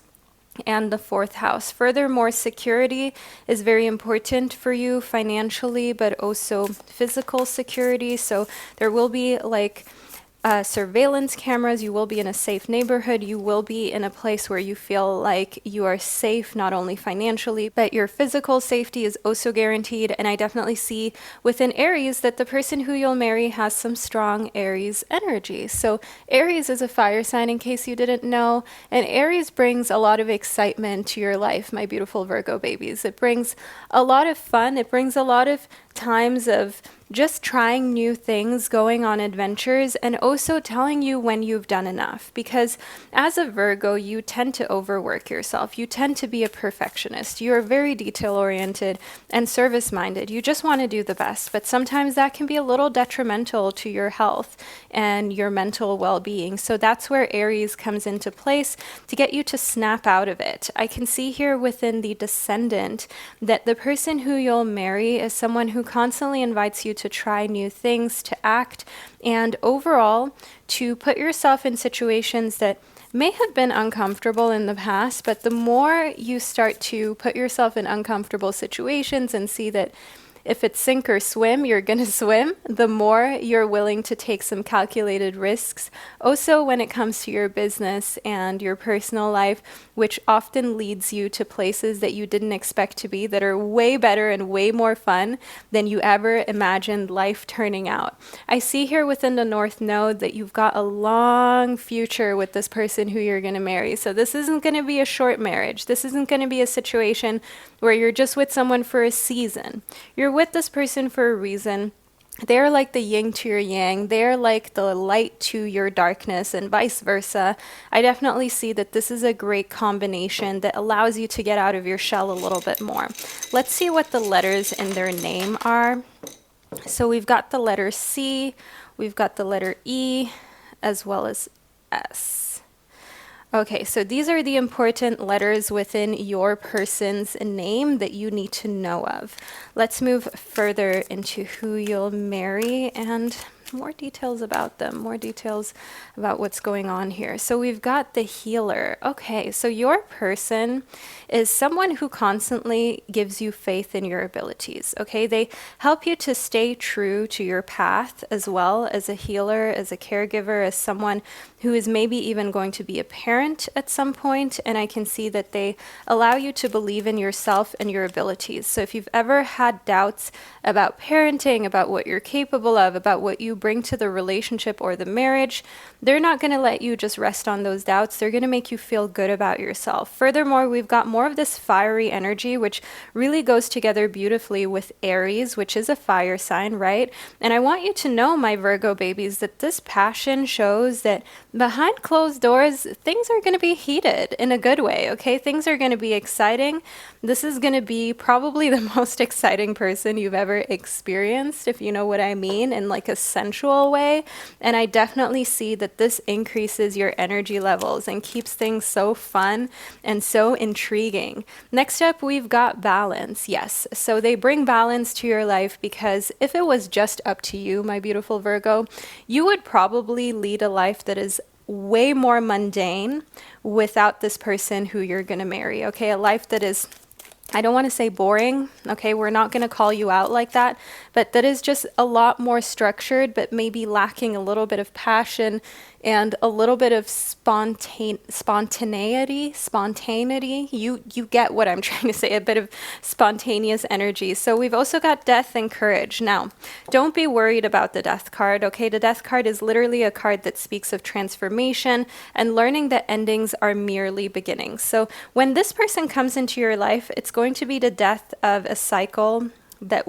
and the 4th house. Furthermore, security is very important for you financially, but also physical security. So there will be like surveillance cameras, you will be in a safe neighborhood, you will be in a place where you feel like you are safe, not only financially, but your physical safety is also guaranteed. And I definitely see within Aries that the person who you'll marry has some strong Aries energy. So Aries is a fire sign, in case you didn't know, and Aries brings a lot of excitement to your life, my beautiful Virgo babies. It brings a lot of fun, it brings a lot of times of just trying new things, going on adventures, and also telling you when you've done enough. Because as a Virgo, you tend to overwork yourself. You tend to be a perfectionist. You are very detail-oriented and service-minded. You just want to do the best, but sometimes that can be a little detrimental to your health and your mental well-being. So that's where Aries comes into place to get you to snap out of it. I can see here within the descendant that the person who you'll marry is someone who constantly invites you to try new things, to act, and overall to put yourself in situations that may have been uncomfortable in the past, but the more you start to put yourself in uncomfortable situations and see that if it's sink or swim, you're going to swim, the more you're willing to take some calculated risks. Also, when it comes to your business and your personal life, which often leads you to places that you didn't expect to be, that are way better and way more fun than you ever imagined life turning out. I see here within the North Node that you've got a long future with this person who you're going to marry. So this isn't going to be a short marriage. This isn't going to be a situation where you're just with someone for a season. You're with this person for a reason. They're like the yin to your yang. They're like the light to your darkness, and vice versa. I definitely see that this is a great combination that allows you to get out of your shell a little bit more. Let's see what the letters in their name are. So we've got the letter C, we've got the letter E, as well as S. Okay, so these are the important letters within your person's name that you need to know of. Let's move further into who you'll marry and more details about them, more details about what's going on here. So we've got the healer. Okay, so your person is someone who constantly gives you faith in your abilities. Okay, they help you to stay true to your path as well as a healer, as a caregiver, as someone who is maybe even going to be a parent at some point. And I can see that they allow you to believe in yourself and your abilities. So if you've ever had doubts about parenting, about what you're capable of, about what you bring to the relationship or the marriage, they're not going to let you just rest on those doubts. They're going to make you feel good about yourself. Furthermore, we've got more of this fiery energy, which really goes together beautifully with Aries, which is a fire sign, right? And I want you to know, my Virgo babies, that this passion shows that behind closed doors, things are going to be heated in a good way, okay? Things are going to be exciting. This is going to be probably the most exciting person you've ever experienced, if you know what I mean, in like a sensual way. And I definitely see that this increases your energy levels and keeps things so fun and so intriguing. Next up, we've got balance. Yes, so they bring balance to your life because if it was just up to you, my beautiful Virgo, you would probably lead a life that is way more mundane without this person who you're going to marry. Okay, a life that is, I don't want to say boring, okay, we're not going to call you out like that, but that is just a lot more structured, but maybe lacking a little bit of passion and a little bit of spontaneity. You get what I'm trying to say, a bit of spontaneous energy. So we've also got death and courage. Now, don't be worried about the death card, okay? The death card is literally a card that speaks of transformation and learning that endings are merely beginnings. So when this person comes into your life, it's going to be the death of a cycle that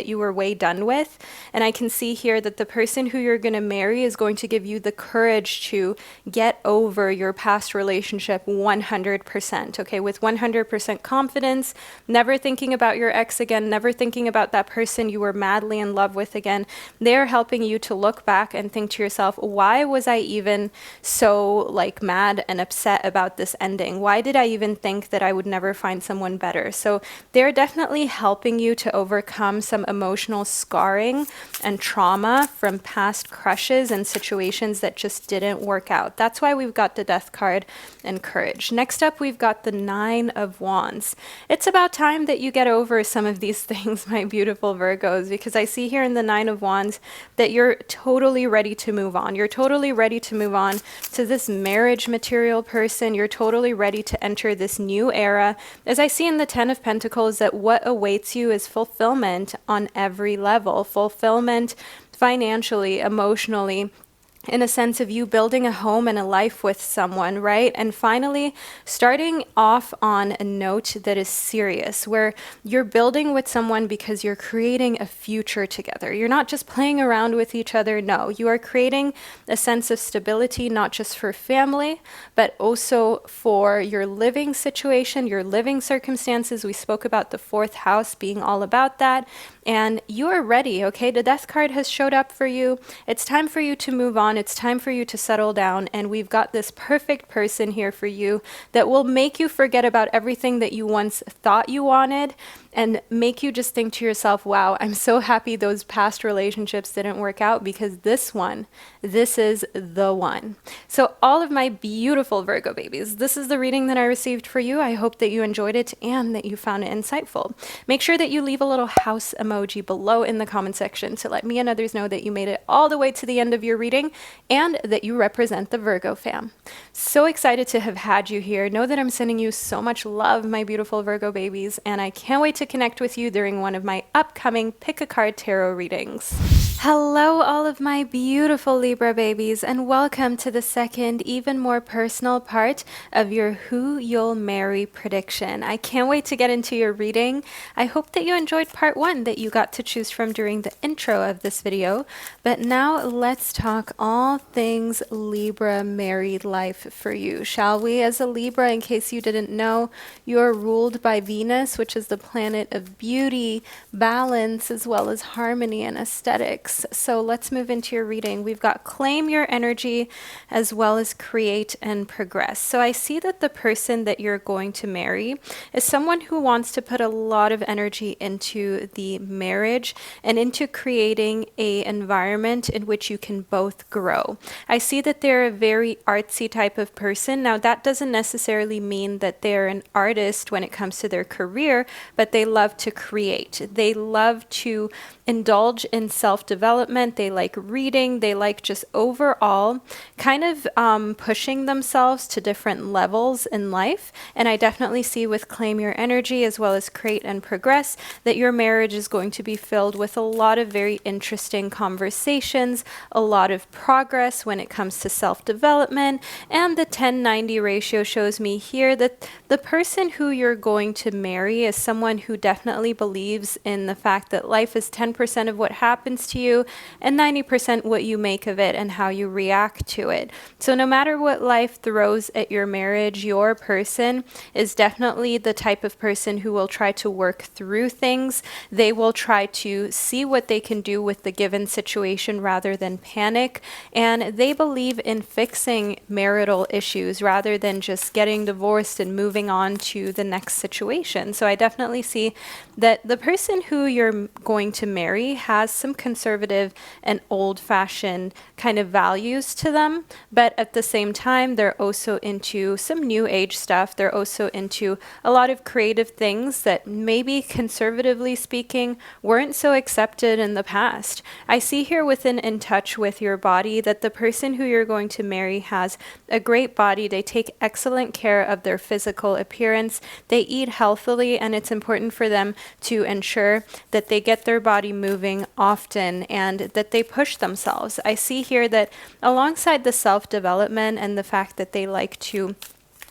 you were way done with. And I can see here that the person who you're going to marry is going to give you the courage to get over your past relationship 100%, okay, with 100% confidence, never thinking about your ex again, never thinking about that person you were madly in love with again. They're helping you to look back and think to yourself, why was I even so like mad and upset about this ending? Why did I even think that I would never find someone better? So they're definitely helping you to overcome some emotional scarring and trauma from past crushes and situations that just didn't work out. That's why we've got the death card and courage. Next up, we've got the 9 of Wands. It's about time that you get over some of these things, my beautiful Virgos, because I see here in the 9 of Wands that you're totally ready to move on. You're totally ready to move on to this marriage material person. You're totally ready to enter this new era. As I see in the 10 of Pentacles, that what awaits you is fulfillment on every level. Fulfillment financially, emotionally, in a sense of you building a home and a life with someone, right? And finally, starting off on a note that is serious, where you're building with someone because you're creating a future together. You're not just playing around with each other. No, you are creating a sense of stability, not just for family, but also for your living situation, your living circumstances. We spoke about the 4th house being all about that. And you are ready, okay? The death card has showed up for you. It's time for you to move on. It's time for you to settle down. And we've got this perfect person here for you that will make you forget about everything that you once thought you wanted and make you just think to yourself, wow, I'm so happy those past relationships didn't work out because this is the one. So all of my beautiful Virgo babies, this is the reading that I received for you. I hope that you enjoyed it and that you found it insightful. Make sure that you leave a little house emoji below in the comment section to let me and others know that you made it all the way to the end of your reading and that you represent the Virgo fam. So excited to have had you here. Know that I'm sending you so much love, my beautiful Virgo babies, and I can't wait to connect with you during one of my upcoming Pick a Card Tarot readings. Hello, all of my beautiful Libra babies, and welcome to the second, even more personal part of your Who You'll Marry prediction. I can't wait to get into your reading. I hope that you enjoyed part one that you got to choose from during the intro of this video. But now let's talk all things Libra married life for you, shall we? As a Libra, in case you didn't know, you're ruled by Venus, which is the planet of beauty, balance, as well as harmony and aesthetics. So let's move into your reading. We've got claim your energy as well as create and progress. So I see that the person that you're going to marry is someone who wants to put a lot of energy into the marriage and into creating an environment in which you can both grow. I see that they're a very artsy type of person. Now, that doesn't necessarily mean that they're an artist when it comes to their career, but they love to create. They love to indulge in self-development. They like reading. They like just overall kind of pushing themselves to different levels in life. And I definitely see with Claim Your Energy as well as Create and Progress that your marriage is going to be filled with a lot of very interesting conversations, a lot of progress when it comes to self-development. And the 10-90 ratio shows me here that the person who you're going to marry is someone who definitely believes in the fact that life is 10% of what happens to you and 90% what you make of it and how you react to it. So no matter what life throws at your marriage, your person is definitely the type of person who will try to work through things. They will try to see what they can do with the given situation rather than panic. And they believe in fixing marital issues rather than just getting divorced and moving on to the next situation. So I definitely see that the person who you're going to marry has some conservative and old-fashioned kind of values to them, but at the same time, they're also into some new age stuff. They're also into a lot of creative things that maybe conservatively speaking weren't so accepted in the past. I see here within In Touch with Your Body that the person who you're going to marry has a great body. They take excellent care of their physical appearance. They eat healthily, and it's important for them to ensure that they get their body moving often and that they push themselves. I see here that alongside the self-development and the fact that they like to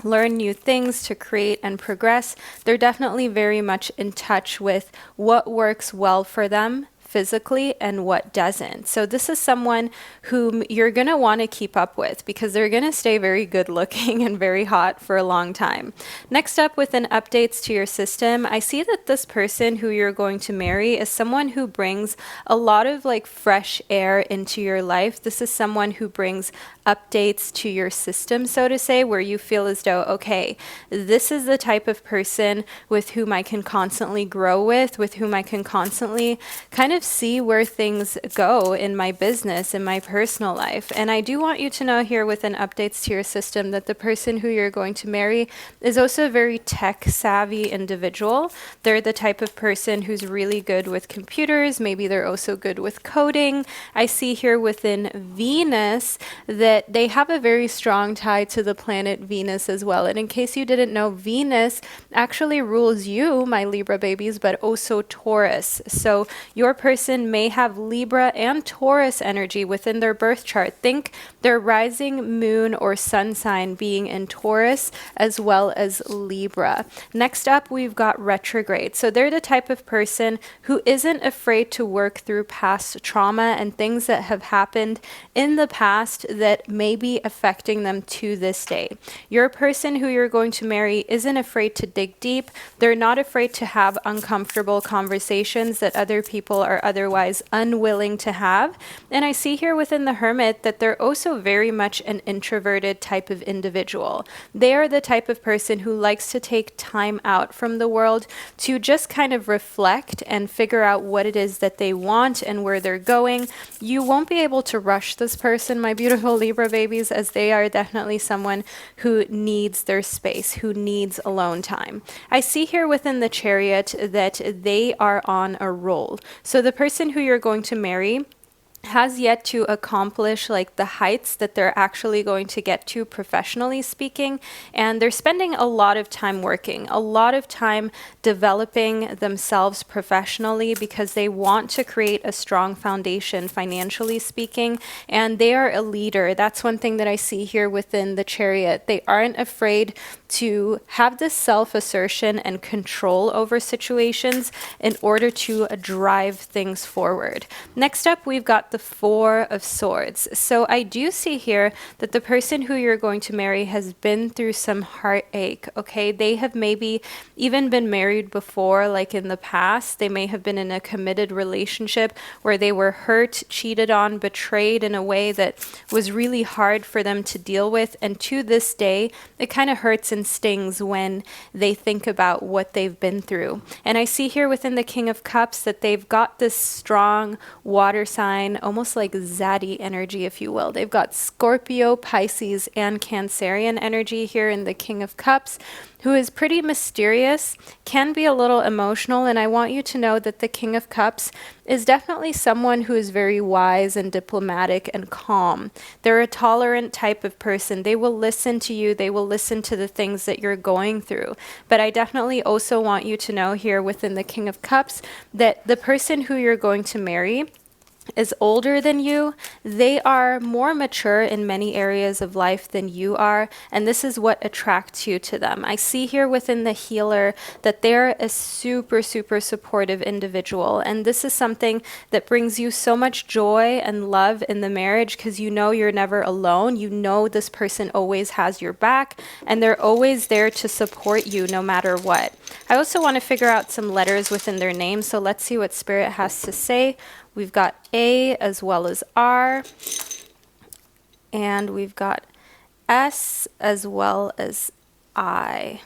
learn new things, to create and progress, they're definitely very much in touch with what works well for them physically and what doesn't. So this is someone whom you're going to want to keep up with because they're going to stay very good looking and very hot for a long time. Next up, within updates to your system, I see that this person who you're going to marry is someone who brings a lot of like fresh air into your life. This is someone who brings updates to your system, so to say, where you feel as though, okay, this is the type of person with whom I can constantly grow with whom I can constantly kind of see where things go in my business, in my personal life. And I do want you to know here within updates to your system that the person who you're going to marry is also a very tech savvy individual. They're the type of person who's really good with computers. Maybe they're also good with coding. I see here within Venus that they have a very strong tie to the planet Venus as well. And in case you didn't know, Venus actually rules you, my Libra babies, but also Taurus. So your person may have Libra and Taurus energy within their birth chart. Think their rising moon or sun sign being in Taurus as well as Libra. Next up, we've got retrograde. So they're the type of person who isn't afraid to work through past trauma and things that have happened in the past that may be affecting them to this day. Your person who you're going to marry isn't afraid to dig deep. They're not afraid to have uncomfortable conversations that other people are otherwise unwilling to have. And I see here within the Hermit that they're also very much an introverted type of individual. They are the type of person who likes to take time out from the world to just kind of reflect and figure out what it is that they want and where they're going. You won't be able to rush this person, my beautiful Libra babies, as they are definitely someone who needs their space, who needs alone time. I see here within the Chariot that they are on a roll. So the person who you're going to marry has yet to accomplish like the heights that they're actually going to get to professionally speaking, and they're spending a lot of time working, a lot of time developing themselves professionally because they want to create a strong foundation financially speaking, and they are a leader. That's one thing that I see here within the Chariot. They aren't afraid to have this self-assertion and control over situations in order to drive things forward. Next up, we've got the Four of Swords. So I do see here that the person who you're going to marry has been through some heartache, okay? They have maybe even been married before, like in the past. They may have been in a committed relationship where they were hurt, cheated on, betrayed in a way that was really hard for them to deal with. And to this day, it kind of hurts and stings when they think about what they've been through. And I see here within the King of Cups that they've got this strong water sign, almost like zaddy energy, if you will. They've got Scorpio, Pisces, and Cancerian energy here in the King of Cups, who is pretty mysterious, can be a little emotional, and I want you to know that the King of Cups is definitely someone who is very wise and diplomatic and calm. They're a tolerant type of person. They will listen to you. They will listen to the things that you're going through. But I definitely also want you to know here within the King of Cups that the person who you're going to marry is older than you. They are more mature in many areas of life than you are, and this is what attracts you to them. I see here within the Healer that they're a super supportive individual, and this is something that brings you so much joy and love in the marriage because you know you're never alone. You know this person always has your back, and they're always there to support you no matter what. I also want to figure out some letters within their name, so let's see what Spirit has to say. We've got A as well as R, and we've got S as well as I.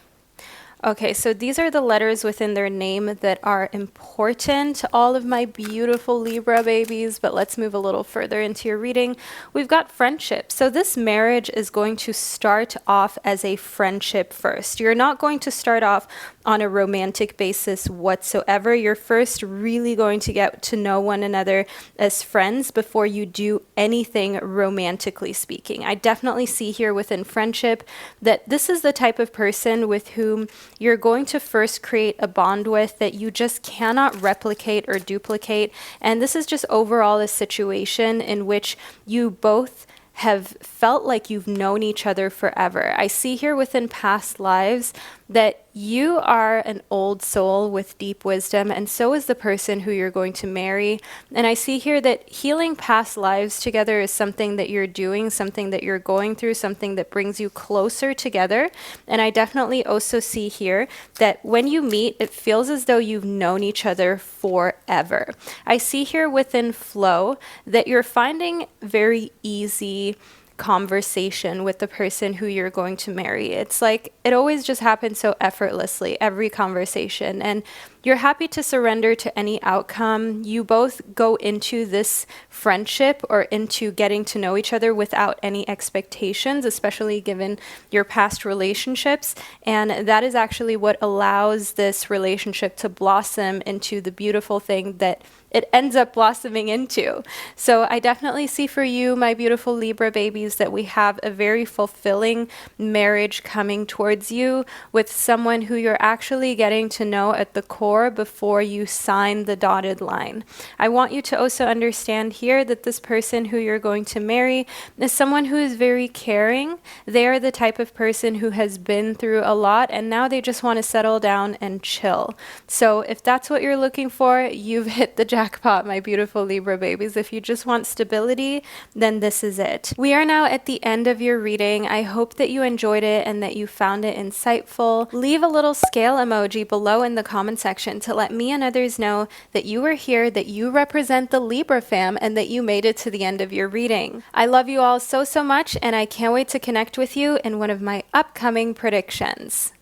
Okay, so these are the letters within their name that are important to all of my beautiful Libra babies, but let's move a little further into your reading. We've got friendship. So this marriage is going to start off as a friendship first. You're not going to start off on a romantic basis whatsoever. You're first really going to get to know one another as friends before you do anything romantically speaking. I definitely see here within friendship that this is the type of person with whom you're going to first create a bond with that you just cannot replicate or duplicate. And this is just overall a situation in which you both have felt like you've known each other forever. I see here within past lives that you are an old soul with deep wisdom, and so is the person who you're going to marry. And I see here that healing past lives together is something that you're doing, something that you're going through, something that brings you closer together. And I definitely also see here that when you meet, it feels as though you've known each other forever. I see here within flow that you're finding very easy conversation with the person who you're going to marry. It's like it always just happens so effortlessly, every conversation, and you're happy to surrender to any outcome. You both go into this friendship or into getting to know each other without any expectations, especially given your past relationships. And that is actually what allows this relationship to blossom into the beautiful thing that it ends up blossoming into. So I definitely see for you, my beautiful Libra babies, that we have a very fulfilling marriage coming towards you with someone who you're actually getting to know at the core before you sign the dotted line. I want you to also understand here that this person who you're going to marry is someone who is very caring. They are the type of person who has been through a lot and now they just want to settle down and chill. So if that's what you're looking for, you've hit the jackpot, my beautiful Libra babies. If you just want stability, then this is it. We are now at the end of your reading. I hope that you enjoyed it and that you found it insightful. Leave a little scale emoji below in the comment section to let me and others know that you are here, that you represent the Libra fam, and that you made it to the end of your reading. I love you all so much, and I can't wait to connect with you in one of my upcoming predictions.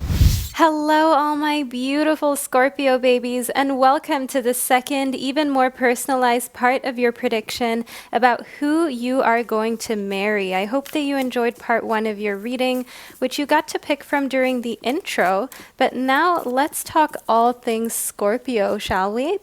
Hello, all my beautiful Scorpio babies, and welcome to the second, even more personalized part of your prediction about who you are going to marry. I hope that you enjoyed part one of your reading, which you got to pick from during the intro. But now let's talk all things Scorpio, shall we?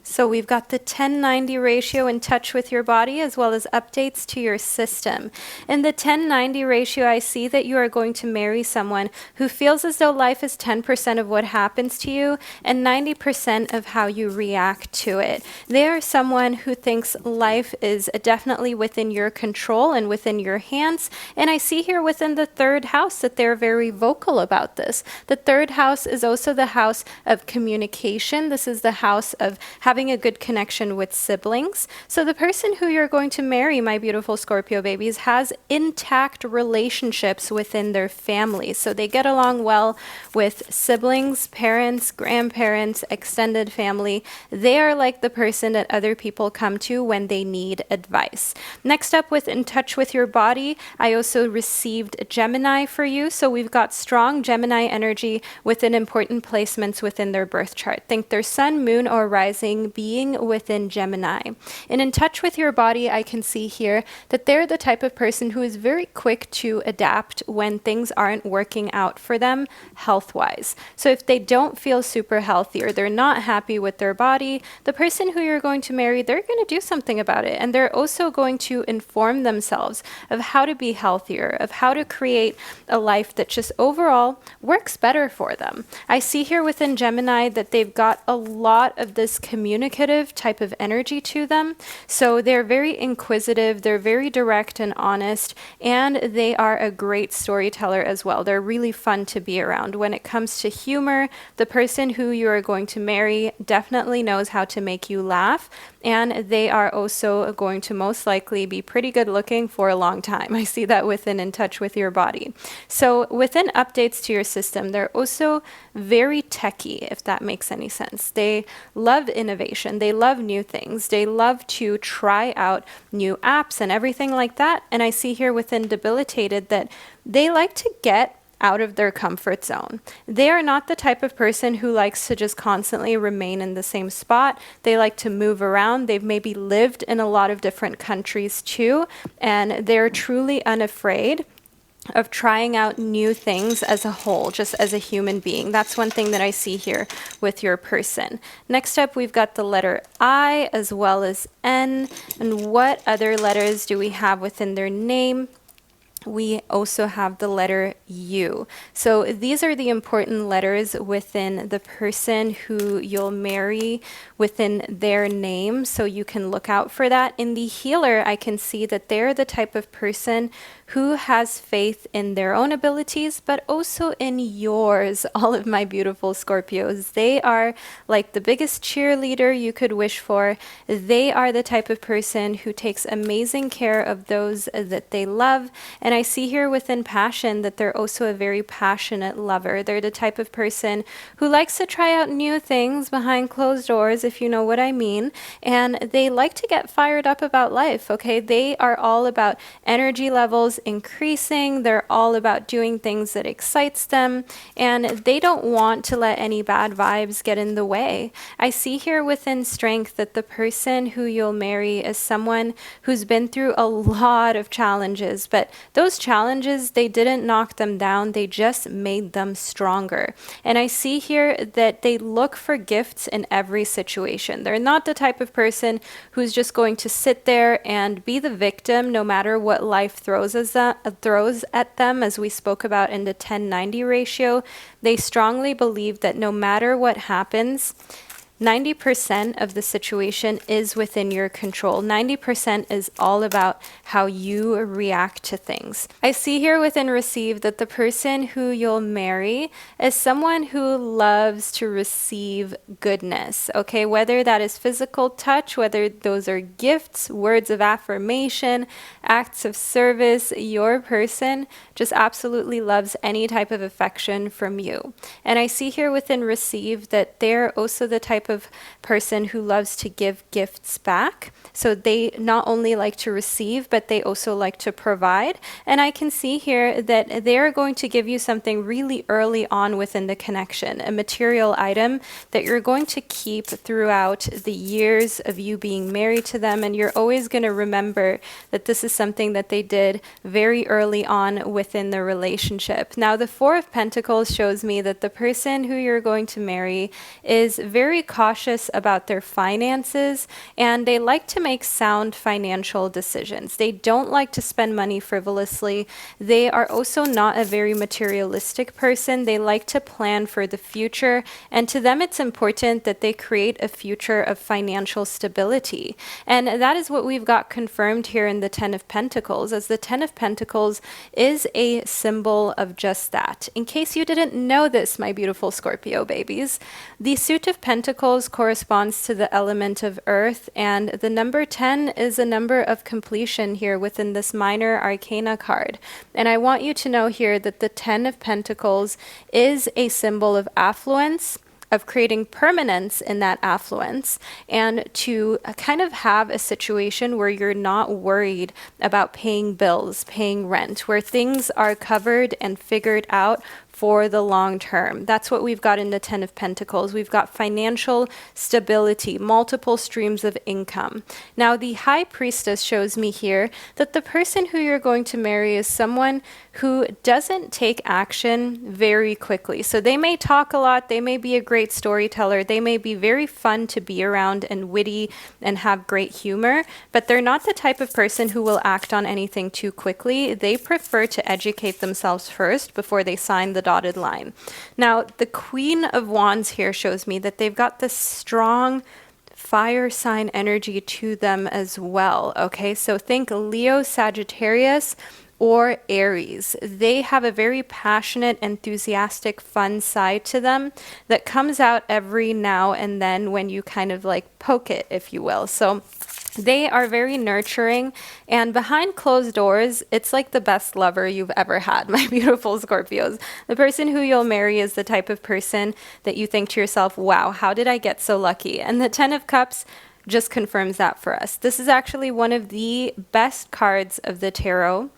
So we've got the 1090 ratio, in touch with your body, as well as updates to your system. In the 1090 ratio, I see that you are going to marry someone who feels as though life is 10% of what happens to you and 90% of how you react to it. They are someone who thinks life is definitely within your control and within your hands. And I see here within the third house that they're very vocal about this. The third house is also the house of communication. This is the house of having a good connection with siblings. So the person who you're going to marry, my beautiful Scorpio babies, has intact relationships within their family. So they get along well with siblings, parents, grandparents, extended family. They are like the person that other people come to when they need advice. Next up, with In Touch with Your Body, I also received Gemini for you. So we've got strong Gemini energy within important placements within their birth chart. Think their sun, moon, or rising being within Gemini. And In Touch with Your Body, I can see here that they're the type of person who is very quick to adapt when things aren't working out for them health-wise. So if they don't feel super healthy or they're not happy with their body, the person who you're going to marry, they're going to do something about it. And they're also going to inform themselves of how to be healthier, of how to create a life that just overall works better for them. I see here within Gemini that they've got a lot of this communicative type of energy to them. So they're very inquisitive, they're very direct and honest, and they are a great storyteller as well. They're really fun to be around. When it comes to humor, the person who you are going to marry definitely knows how to make you laugh, and they are also going to most likely be pretty good looking for a long time. I see that within In Touch with Your Body. So within updates to your system, they're also very techy, if that makes any sense. They love innovation. They love new things. They love to try out new apps and everything like that. And I see here within Debilitated that they like to get out of their comfort zone. They are not the type of person who likes to just constantly remain in the same spot. They like to move around. They've maybe lived in a lot of different countries too, and they're truly unafraid of trying out new things as a whole, just as a human being. That's one thing that I see here with your person. Next up, we've got the letter I as well as N. And what other letters do we have within their name? We also have the letter U. So these are the important letters within the person who you'll marry within their name. So you can look out for that. In the healer, I can see that they're the type of person who has faith in their own abilities, but also in yours, all of my beautiful Scorpios. They are like the biggest cheerleader you could wish for. They are the type of person who takes amazing care of those that they love. And I see here within passion that they're also a very passionate lover. They're the type of person who likes to try out new things behind closed doors, if you know what I mean. And they like to get fired up about life, okay? They are all about energy levels increasing. They're all about doing things that excites them, and they don't want to let any bad vibes get in the way. I see here within strength that the person who you'll marry is someone who's been through a lot of challenges, but those challenges, they didn't knock them down, they just made them stronger. And I see here that they look for gifts in every situation. They're not the type of person who's just going to sit there and be the victim no matter what life throws at them, as we spoke about in the 1090 ratio. They strongly believe that no matter what happens, 90% of the situation is within your control. 90% is all about how you react to things. I see here within Receive that the person who you'll marry is someone who loves to receive goodness, okay? Whether that is physical touch, whether those are gifts, words of affirmation, acts of service, your person just absolutely loves any type of affection from you. And I see here within Receive that they're also the type of person who loves to give gifts back. So they not only like to receive, but they also like to provide. And I can see here that they're going to give you something really early on within the connection, a material item that you're going to keep throughout the years of you being married to them. And you're always going to remember that this is something that they did very early on within the relationship. Now, the Four of Pentacles shows me that the person who you're going to marry is very cautious about their finances, and they like to make sound financial decisions. They don't like to spend money frivolously. They are also not a very materialistic person. They like to plan for the future, and to them it's important that they create a future of financial stability. And that is what we've got confirmed here in the Ten of Pentacles, as the Ten of Pentacles is a symbol of just that. In case you didn't know this, my beautiful Scorpio babies, the suit of Pentacles corresponds to the element of earth, and the number 10 is a number of completion here within this minor arcana card. And I want you to know here that the 10 of Pentacles is a symbol of affluence, of creating permanence in that affluence, and to kind of have a situation where you're not worried about paying bills, paying rent, where things are covered and figured out for the long term. That's what we've got in the Ten of Pentacles. We've got financial stability, multiple streams of income. Now, the High Priestess shows me here that the person who you're going to marry is someone who doesn't take action very quickly. So they may talk a lot, they may be a great storyteller, they may be very fun to be around and witty and have great humor, but they're not the type of person who will act on anything too quickly. They prefer to educate themselves first before they sign the dotted line. Now, the Queen of Wands here shows me that they've got this strong fire sign energy to them as well. Okay, so think Leo, Sagittarius, or Aries. They have a very passionate, enthusiastic, fun side to them that comes out every now and then when you kind of like poke it, if you will. So they are very nurturing, and behind closed doors, it's like the best lover you've ever had, my beautiful Scorpios. The person who you'll marry is the type of person that you think to yourself, wow, how did I get so lucky? And the Ten of Cups just confirms that for us. This is actually one of the best cards of the tarot,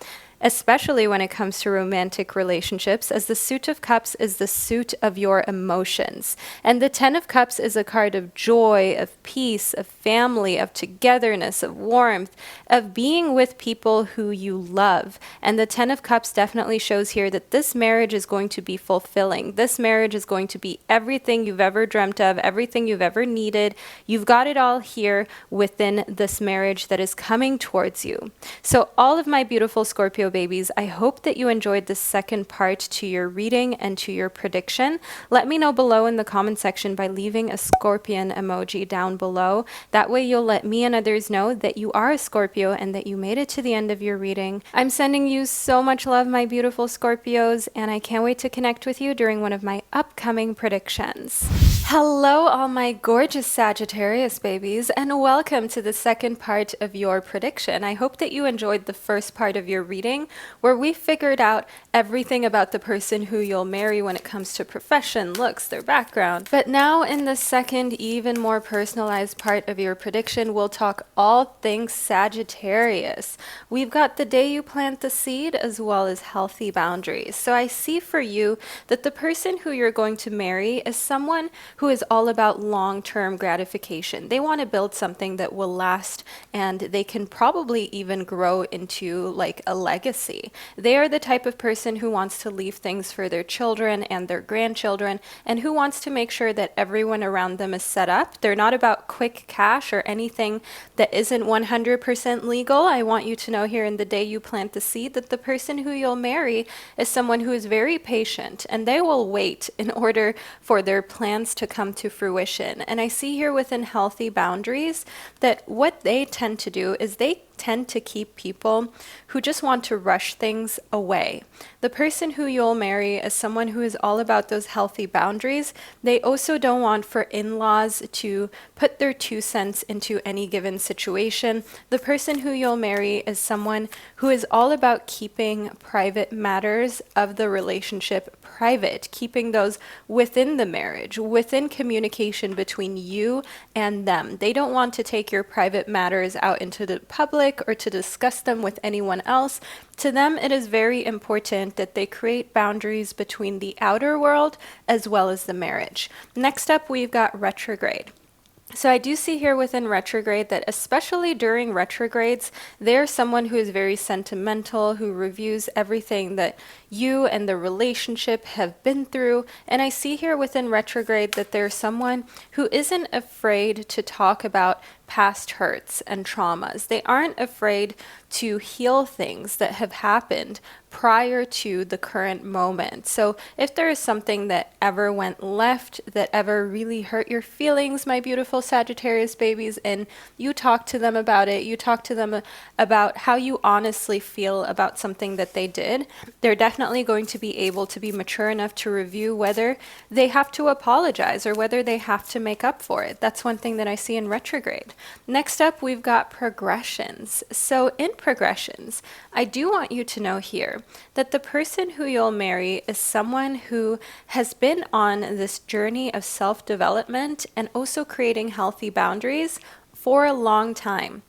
especially when it comes to romantic relationships, as the Suit of Cups is the suit of your emotions. And the Ten of Cups is a card of joy, of peace, of family, of togetherness, of warmth, of being with people who you love. And the Ten of Cups definitely shows here that this marriage is going to be fulfilling. This marriage is going to be everything you've ever dreamt of, everything you've ever needed. You've got it all here within this marriage that is coming towards you. So all of my beautiful Scorpio babies, I hope that you enjoyed this second part to your reading and to your prediction. Let me know below in the comment section by leaving a scorpion emoji down below. That way you'll let me and others know that you are a Scorpio and that you made it to the end of your reading. I'm sending you so much love, my beautiful Scorpios, and I can't wait to connect with you during one of my upcoming predictions. Hello, all my gorgeous Sagittarius babies, and welcome to the second part of your prediction. I hope that you enjoyed the first part of your reading, where we figured out everything about the person who you'll marry when it comes to profession, looks, their background. But now in the second, even more personalized part of your prediction, we'll talk all things Sagittarius. We've got the day you plant the seed as well as healthy boundaries. So I see for you that the person who you're going to marry is someone who is all about long-term gratification. They want to build something that will last, and they can probably even grow into like a legacy. They are the type of person who wants to leave things for their children and their grandchildren, and who wants to make sure that everyone around them is set up. They're not about quick cash or anything that isn't 100% legal. I want you to know here in the day you plant the seed that the person who you'll marry is someone who is very patient, and they will wait in order for their plans to come to fruition. And I see here within healthy boundaries that what they tend to do is they tend to keep people who just want to rush things away. The person who you'll marry is someone who is all about those healthy boundaries. They also don't want for in-laws to put their 2 cents into any given situation. The person who you'll marry is someone who is all about keeping private matters of the relationship private, keeping those within the marriage, within communication between you and them. They don't want to take your private matters out into the public or to discuss them with anyone else. To them, it is very important that they create boundaries between the outer world as well as the marriage. Next up, we've got retrograde. So I do see here within retrograde that especially during retrogrades, they're someone who is very sentimental, who reviews everything that you and the relationship have been through. And I see here within retrograde that there's someone who isn't afraid to talk about past hurts and traumas. They aren't afraid to heal things that have happened prior to the current moment. So if there is something that ever went left, that ever really hurt your feelings, my beautiful Sagittarius babies, and you talk to them about it, you talk to them about how you honestly feel about something that they did, they're definitely going to be able to be mature enough to review whether they have to apologize or whether they have to make up for it. That's one thing that I see in retrograde. Next up, we've got progressions. So in progressions, I do want you to know here that the person who you'll marry is someone who has been on this journey of self-development and also creating healthy boundaries for a long time.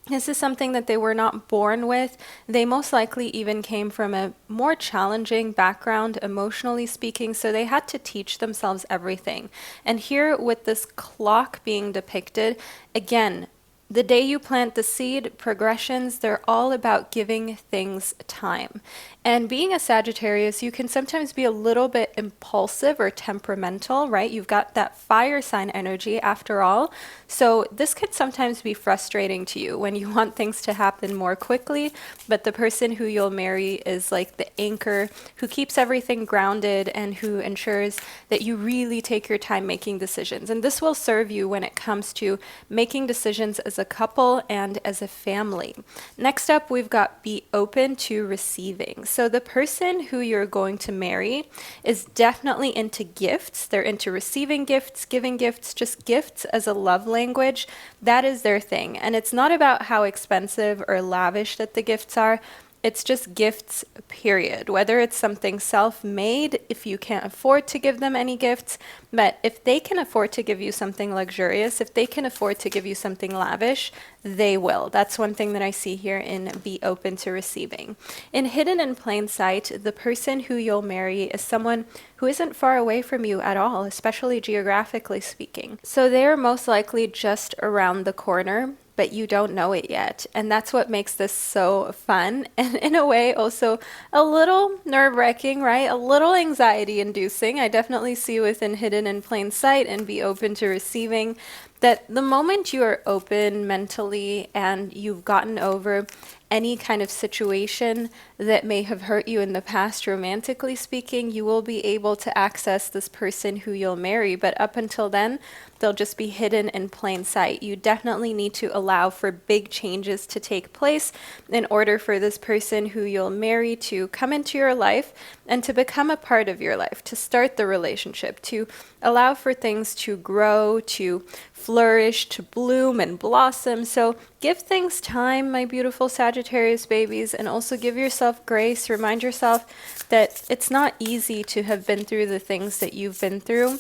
This is something that they were not born with. They most likely even came from a more challenging background, emotionally speaking, so they had to teach themselves everything. And here with this clock being depicted, again, the day you plant the seed, progressions, they're all about giving things time. And being a Sagittarius, you can sometimes be a little bit impulsive or temperamental, right? You've got that fire sign energy after all. So this could sometimes be frustrating to you when you want things to happen more quickly, but the person who you'll marry is like the anchor who keeps everything grounded and who ensures that you really take your time making decisions. And this will serve you when it comes to making decisions as a couple and as a family. Next up, we've got be open to receiving. So the person who you're going to marry is definitely into gifts. They're into receiving gifts, giving gifts, just gifts as a love language. That is their thing. And it's not about how expensive or lavish that the gifts are. It's just gifts, period. Whether it's something self-made, if you can't afford to give them any gifts, but if they can afford to give you something luxurious, if they can afford to give you something lavish, they will. That's one thing that I see here in be open to receiving. In hidden in plain sight, the person who you'll marry is someone who isn't far away from you at all, especially geographically speaking. So they're most likely just around the corner, but you don't know it yet. And that's what makes this so fun. And in a way, also a little nerve-wracking, right? A little anxiety-inducing. I definitely see within hidden in plain sight and be open to receiving that the moment you are open mentally and you've gotten over any kind of situation that may have hurt you in the past, romantically speaking, you will be able to access this person who you'll marry. But up until then, they'll just be hidden in plain sight. You definitely need to allow for big changes to take place in order for this person who you'll marry to come into your life and to become a part of your life, to start the relationship, to allow for things to grow, to flourish, to bloom and blossom. So give things time, my beautiful Sagittarius babies, and also give yourself grace. Remind yourself that it's not easy to have been through the things that you've been through.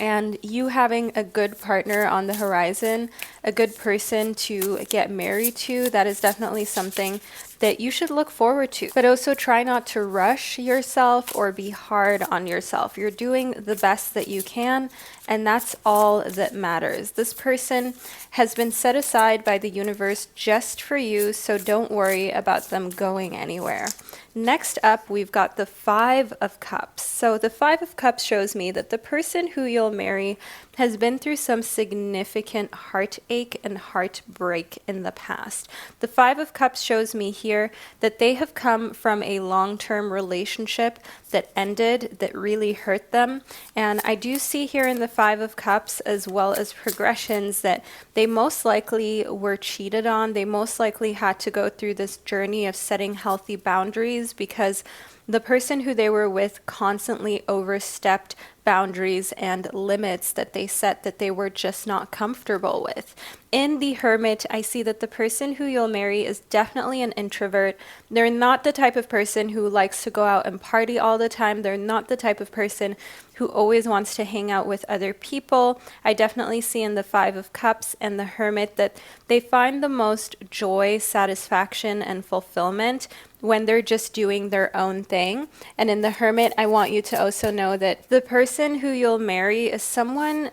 And you having a good partner on the horizon, a good person to get married to, that is definitely something that you should look forward to. But also try not to rush yourself or be hard on yourself. You're doing the best that you can, and that's all that matters. This person has been set aside by the universe just for you, so don't worry about them going anywhere. Next up, we've got the Five of Cups. So the Five of Cups shows me that the person who you'll marry has been through some significant heartache and heartbreak in the past. The Five of Cups shows me here that they have come from a long-term relationship that ended, that really hurt them. And I do see here in the Five of Cups, as well as progressions, that they most likely were cheated on. They most likely had to go through this journey of setting healthy boundaries because the person who they were with constantly overstepped boundaries and limits that they set that they were just not comfortable with. In the Hermit, I see that the person who you'll marry is definitely an introvert. They're not the type of person who likes to go out and party all the time. They're not the type of person who always wants to hang out with other people. I definitely see in the Five of Cups and the Hermit that they find the most joy, satisfaction, and fulfillment when they're just doing their own thing. And in the Hermit, I want you to also know that the person who you'll marry is someone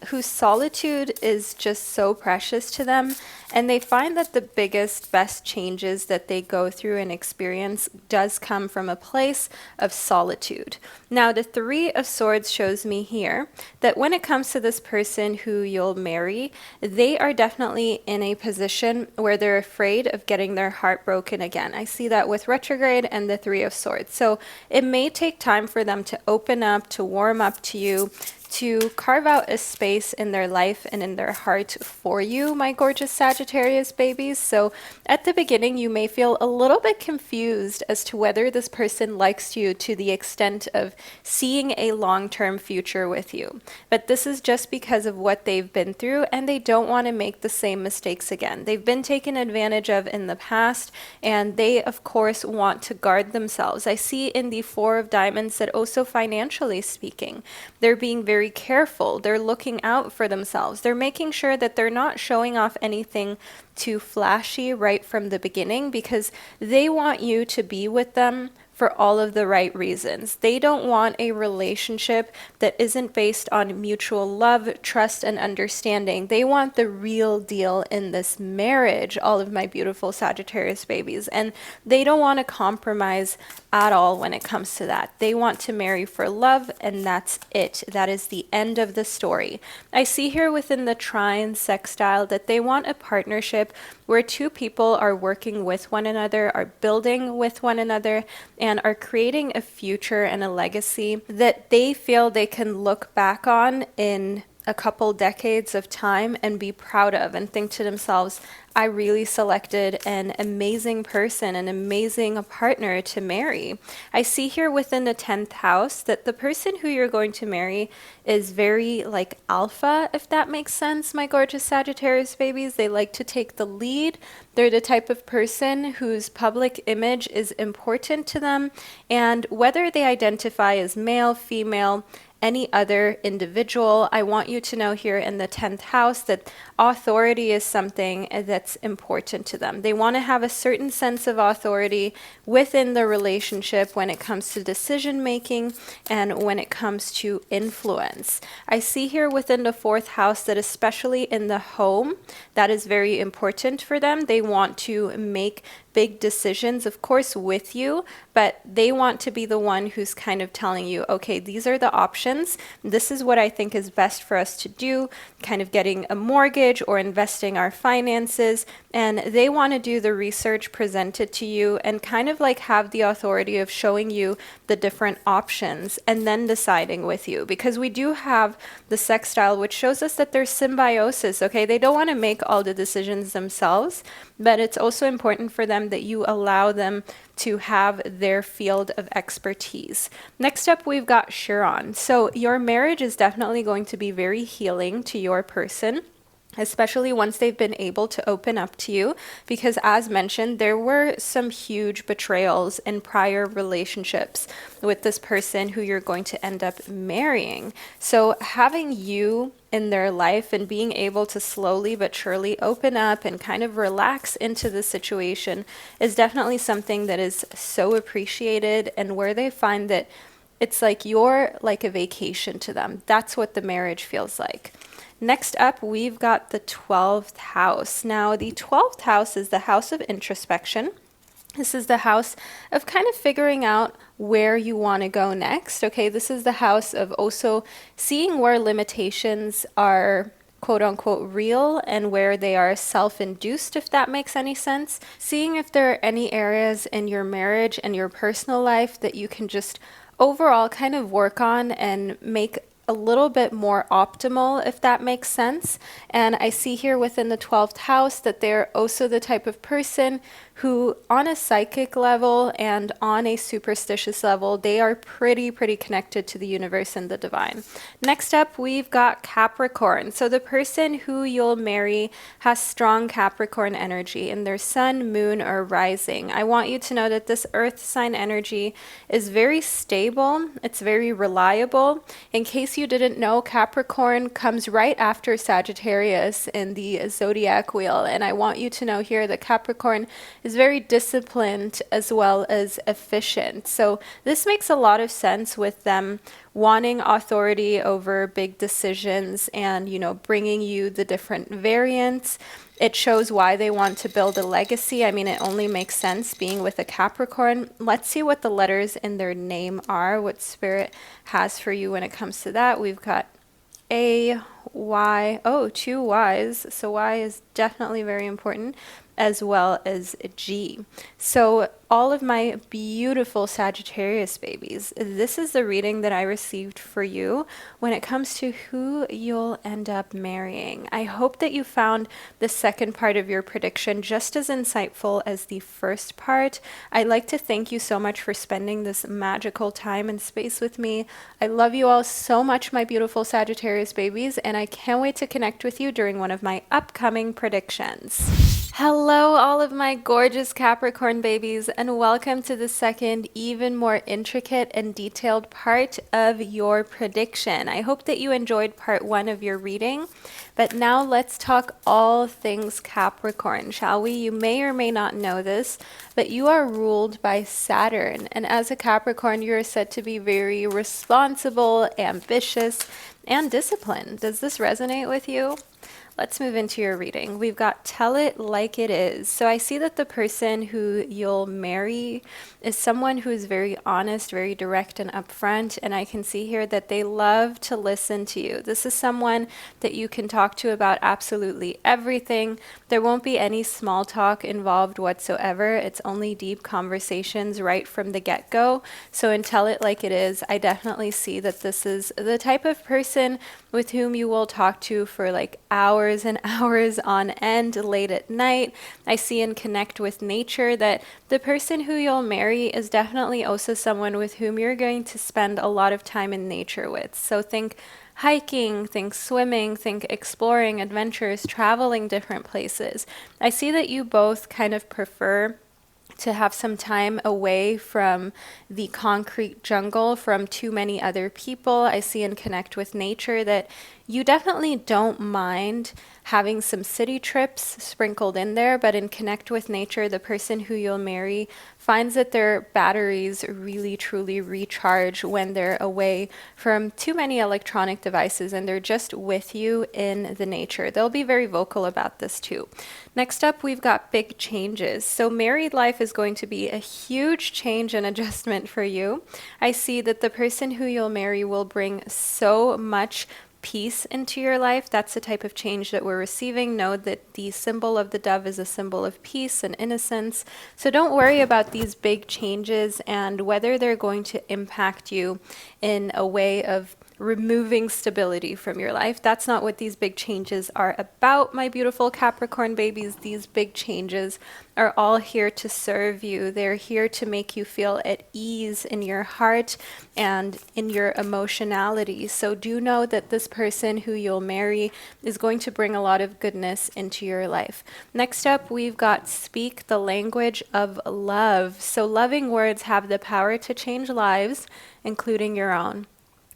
whose solitude is just so precious to them, and they find that the biggest, best changes that they go through and experience does come from a place of solitude. Now, the Three of Swords shows me here that when it comes to this person who you'll marry, they are definitely in a position where they're afraid of getting their heart broken again. I see that with retrograde and the Three of Swords. So it may take time for them to open up, to warm up to you, to carve out a space in their life and in their heart for you, my gorgeous Sagittarius babies. So at the beginning, you may feel a little bit confused as to whether this person likes you to the extent of seeing a long-term future with you. But this is just because of what they've been through, and they don't want to make the same mistakes again. They've been taken advantage of in the past, and they, of course, want to guard themselves. I see in the Four of Diamonds that also financially speaking, they're being very careful. They're looking out for themselves. They're making sure that they're not showing off anything too flashy right from the beginning, because they want you to be with them for all of the right reasons. They don't want a relationship that isn't based on mutual love, trust, and understanding. They want the real deal in this marriage, all of my beautiful Sagittarius babies. And they don't want to compromise at all when it comes to that. They want to marry for love, and that's it. That is the end of the story. I see here within the trine sextile that they want a partnership where two people are working with one another, are building with one another, and are creating a future and a legacy that they feel they can look back on in a couple decades of time and be proud of and think to themselves, I really selected an amazing person, an amazing partner to marry. I see here within the 10th house that the person who you're going to marry is very like alpha, if that makes sense, my gorgeous Sagittarius babies. They like to take the lead. They're the type of person whose public image is important to them, and whether they identify as male, female, any other individual, I want you to know here in the 10th house that authority is something that's important to them. They want to have a certain sense of authority within the relationship when it comes to decision making and when it comes to influence. I see here within the 4th house that especially in the home, that is very important for them. They want to make big decisions, of course, with you, but they want to be the one who's kind of telling you, okay, these are the options. This is what I think is best for us to do, kind of getting a mortgage or investing our finances. And they want to do the research presented to you and kind of like have the authority of showing you the different options and then deciding with you, because we do have the sextile, which shows us that there's symbiosis. Okay, they don't want to make all the decisions themselves, but it's also important for them that you allow them to have their field of expertise. Next up, we've got Chiron. So your marriage is definitely going to be very healing to your person, especially once they've been able to open up to you, because as mentioned, there were some huge betrayals in prior relationships with this person who you're going to end up marrying. So having you in their life and being able to slowly but surely open up and kind of relax into the situation is definitely something that is so appreciated, and where they find that it's like you're like a vacation to them. That's what the marriage feels like. Next up, we've got the 12th house. Now, the 12th house is the house of introspection. This is the house of kind of figuring out where you want to go next. Okay, this is the house of also seeing where limitations are quote unquote real and where they are self-induced, if that makes any sense. Seeing if there are any areas in your marriage and your personal life that you can just overall kind of work on and make a little bit more optimal, if that makes sense. And I see here within the 12th house that they're also the type of person who on a psychic level and on a superstitious level, they are pretty connected to the universe and the divine. Next up, we've got Capricorn. So the person who you'll marry has strong Capricorn energy in their sun, moon, or rising. I want you to know that this earth sign energy is very stable. It's very reliable. In case you you didn't know, Capricorn comes right after Sagittarius in the zodiac wheel. And I want you to know here that Capricorn is very disciplined as well as efficient. So this makes a lot of sense with them wanting authority over big decisions and, bringing you the different variants. It shows why they want to build a legacy. I mean, it only makes sense being with a Capricorn. Let's see what the letters in their name are, what Spirit has for you when it comes to that. We've got A, Y, oh, two Y's. So Y is definitely very important, as well as G. So all of my beautiful Sagittarius babies, this is the reading that I received for you when it comes to who you'll end up marrying. I hope that you found the second part of your prediction just as insightful as the first part. I'd like to thank you so much for spending this magical time and space with me. I love you all so much, my beautiful Sagittarius babies, and I can't wait to connect with you during one of my upcoming predictions. Hello, all of my gorgeous Capricorn babies, and welcome to the second, even more intricate and detailed part of your prediction. I hope that you enjoyed part one of your reading, but now let's talk all things Capricorn, shall we? You may or may not know this, but you are ruled by Saturn, and as a Capricorn, you are said to be very responsible, ambitious, and disciplined. Does this resonate with you? Let's move into your reading. We've got tell it like it is. So I see that the person who you'll marry is someone who is very honest, very direct and upfront. And I can see here that they love to listen to you. This is someone that you can talk to about absolutely everything. There won't be any small talk involved whatsoever. It's only deep conversations right from the get-go. So in tell it like it is, I definitely see that this is the type of person with whom you will talk to for like hours and hours on end late at night. I see and connect with nature that the person who you'll marry is definitely also someone with whom you're going to spend a lot of time in nature with. So think hiking, think swimming, think exploring, adventures, traveling different places. I see that you both kind of prefer to have some time away from the concrete jungle, from too many other people. I see and connect with nature that you definitely don't mind having some city trips sprinkled in there, but in connect with nature, the person who you'll marry finds that their batteries really truly recharge when they're away from too many electronic devices and they're just with you in the nature. They'll be very vocal about this too. Next up, we've got big changes. So married life is going to be a huge change and adjustment for you. I see that the person who you'll marry will bring so much peace into your life. That's the type of change that we're receiving. Know that the symbol of the dove is a symbol of peace and innocence. So don't worry about these big changes and whether they're going to impact you in a way of removing stability from your life. That's not what these big changes are about, my beautiful Capricorn babies. These big changes are all here to serve you. They're here to make you feel at ease in your heart and in your emotionality. So do know that this person who you'll marry is going to bring a lot of goodness into your life. Next up, we've got speak the language of love. So loving words have the power to change lives, including your own.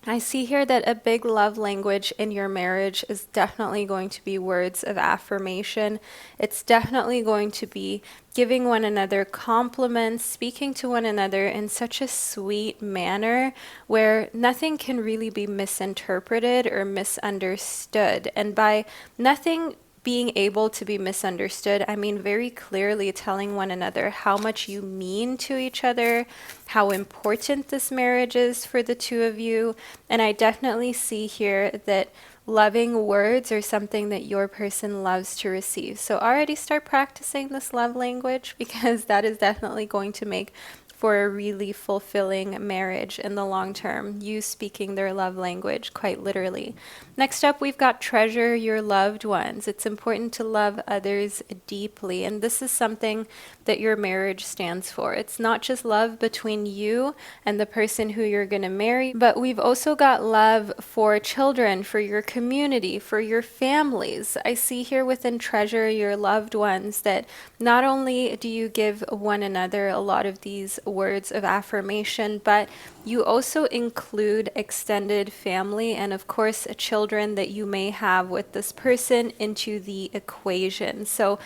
I see here that a big love language in your marriage is definitely going to be words of affirmation. It's definitely going to be giving one another compliments, speaking to one another in such a sweet manner where nothing can really be misinterpreted or misunderstood. And by nothing being able to be misunderstood, I mean very clearly telling one another how much you mean to each other, how important this marriage is for the two of you. And I definitely see here that loving words are something that your person loves to receive. So already start practicing this love language, because that is definitely going to make for a really fulfilling marriage in the long term, you speaking their love language, quite literally. Next up, we've got treasure your loved ones. It's important to love others deeply, and this is something that your marriage stands for. It's not just love between you and the person who you're going to marry, but we've also got love for children, for your community, for your families. I see here within treasure your loved ones that not only do you give one another a lot of these words of affirmation, but you also include extended family and of course children that you may have with this person into the equation. So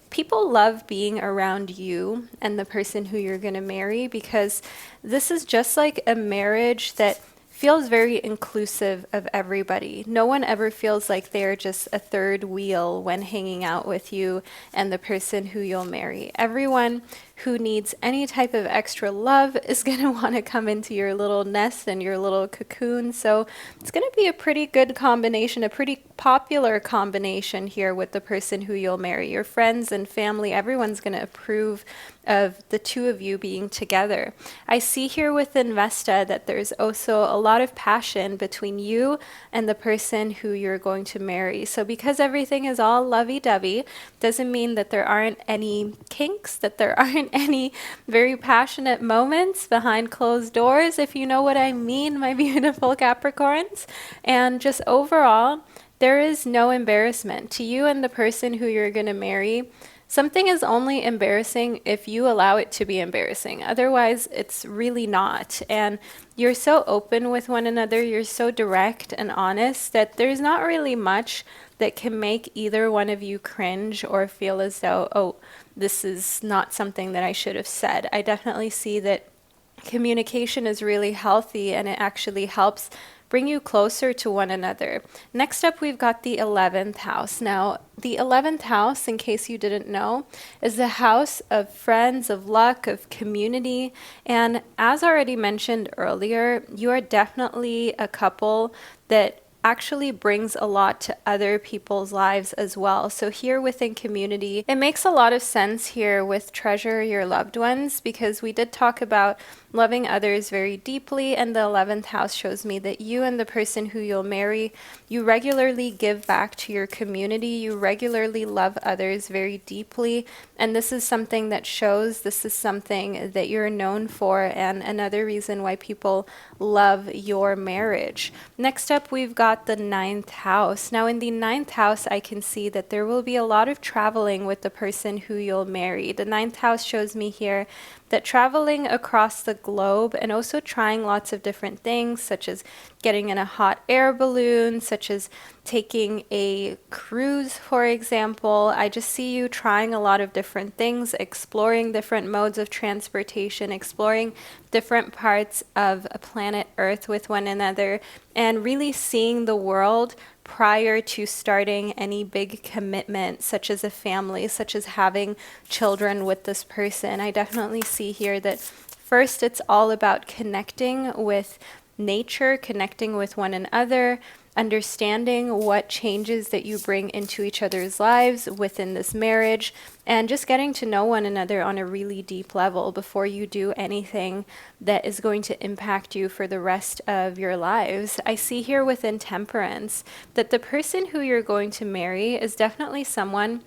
people love being around you and the person who you're going to marry, because this is just like a marriage that feels very inclusive of everybody. No one ever feels like they're just a third wheel when hanging out with you and the person who you'll marry. Everyone who needs any type of extra love is going to want to come into your little nest and your little cocoon. So it's going to be a pretty good combination, a pretty popular combination here with the person who you'll marry. Your friends and family, everyone's going to approve of the two of you being together. I see here with Investa that there's also a lot of passion between you and the person who you're going to marry. So because everything is all lovey-dovey, doesn't mean that there aren't any kinks, that there aren't any very passionate moments behind closed doors, if you know what I mean, my beautiful Capricorns. And just overall, there is no embarrassment to you and the person who you're going to marry. Something is only embarrassing if you allow it to be embarrassing. Otherwise, it's really not. And you're so open with one another, you're so direct and honest that there's not really much that can make either one of you cringe or feel as though, oh, this is not something that I should have said. I definitely see that communication is really healthy and it actually helps bring you closer to one another. Next up, we've got the 11th house. Now, the 11th house, in case you didn't know, is the house of friends, of luck, of community. And as already mentioned earlier, you are definitely a couple that actually brings a lot to other people's lives as well. So here within community, it makes a lot of sense here with treasure your loved ones, because we did talk about loving others very deeply, and the 11th house shows me that you and the person who you'll marry, you regularly give back to your community, you regularly love others very deeply, and this is something that shows, this is something that you're known for, and another reason why people love your marriage. Next up, we've got the 9th house. Now in the 9th house, I can see that there will be a lot of traveling with the person who you'll marry. The 9th house shows me here that traveling across the globe and also trying lots of different things, such as getting in a hot air balloon, such as taking a cruise, for example. I just see you trying a lot of different things, exploring different modes of transportation, exploring different parts of planet Earth with one another, and really seeing the world prior to starting any big commitment, such as a family, such as having children with this person. I definitely see here that first it's all about connecting with nature, connecting with one another, understanding what changes that you bring into each other's lives within this marriage, and just getting to know one another on a really deep level before you do anything that is going to impact you for the rest of your lives. I see here within Temperance that the person who you're going to marry is definitely someone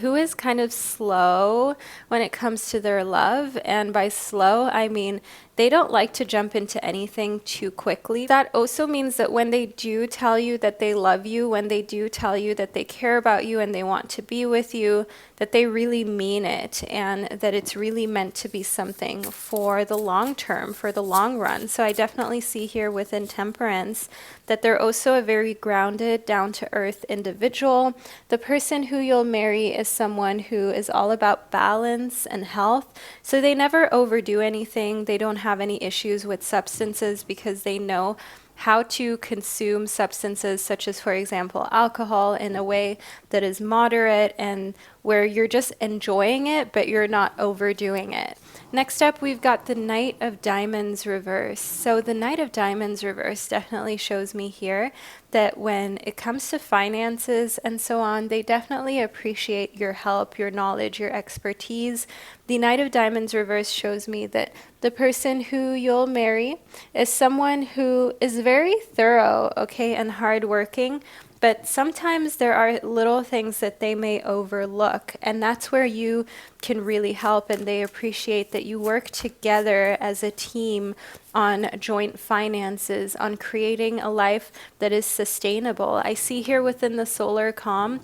who is kind of slow when it comes to their love. And by slow, I mean they don't like to jump into anything too quickly. That also means that when they do tell you that they love you, when they do tell you that they care about you and they want to be with you, that they really mean it, and that it's really meant to be something for the long term, for the long run. So I definitely see here within Temperance that they're also a very grounded, down-to-earth individual. The person who you'll marry is someone who is all about balance and health. So they never overdo anything. They don't have any issues with substances because they know how to consume substances such as, for example, alcohol in a way that is moderate and where you're just enjoying it, but you're not overdoing it. Next up, we've got the Knight of Diamonds reverse. So the Knight of Diamonds reverse definitely shows me here that when it comes to finances and so on, they definitely appreciate your help, your knowledge, your expertise. The Knight of Diamonds reverse shows me that the person who you'll marry is someone who is very thorough, okay, and hardworking, but sometimes there are little things that they may overlook, and that's where you can really help, and they appreciate that you work together as a team on joint finances, on creating a life that is sustainable. I see here within the solar calm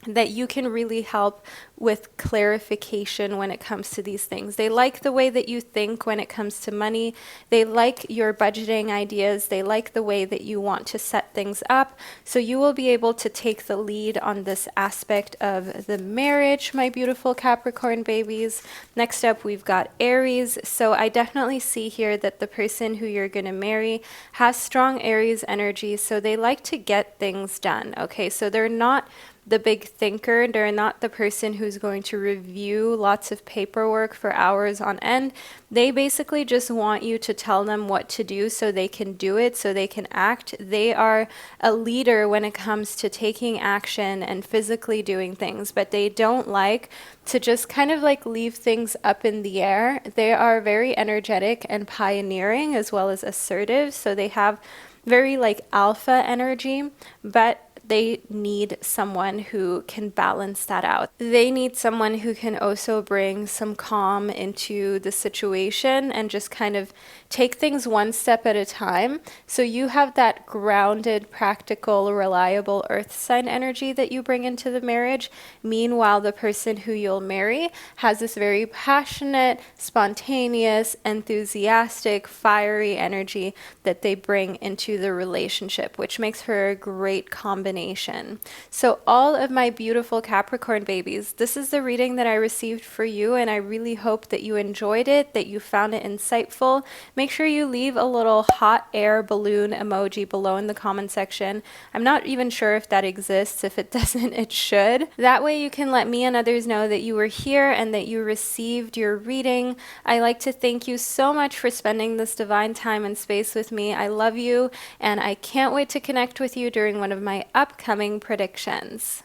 that you can really help with clarification when it comes to these things. They like the way that you think when it comes to money. They like your budgeting ideas. They like the way that you want to set things up. So you will be able to take the lead on this aspect of the marriage, my beautiful Capricorn babies. Next up, we've got Aries. So I definitely see here that the person who you're going to marry has strong Aries energy. So they like to get things done. Okay, so they're not the big thinker. They're not the person who's going to review lots of paperwork for hours on end. They basically just want you to tell them what to do so they can do it, so they can act. They are a leader when it comes to taking action and physically doing things, but they don't like to just kind of like leave things up in the air. They are very energetic and pioneering as well as assertive, so they have very like alpha energy, but they need someone who can balance that out. They need someone who can also bring some calm into the situation and just kind of take things one step at a time. So you have that grounded, practical, reliable earth sign energy that you bring into the marriage. Meanwhile, the person who you'll marry has this very passionate, spontaneous, enthusiastic, fiery energy that they bring into the relationship, which makes for a great combination. So all of my beautiful Capricorn babies, this is the reading that I received for you, and I really hope that you enjoyed it, that you found it insightful. Make sure you leave a little hot air balloon emoji below in the comment section. I'm not even sure if that exists. If it doesn't, it should. That way you can let me and others know that you were here and that you received your reading. I like to thank you so much for spending this divine time and space with me. I love you, and I can't wait to connect with you during one of my upcoming predictions.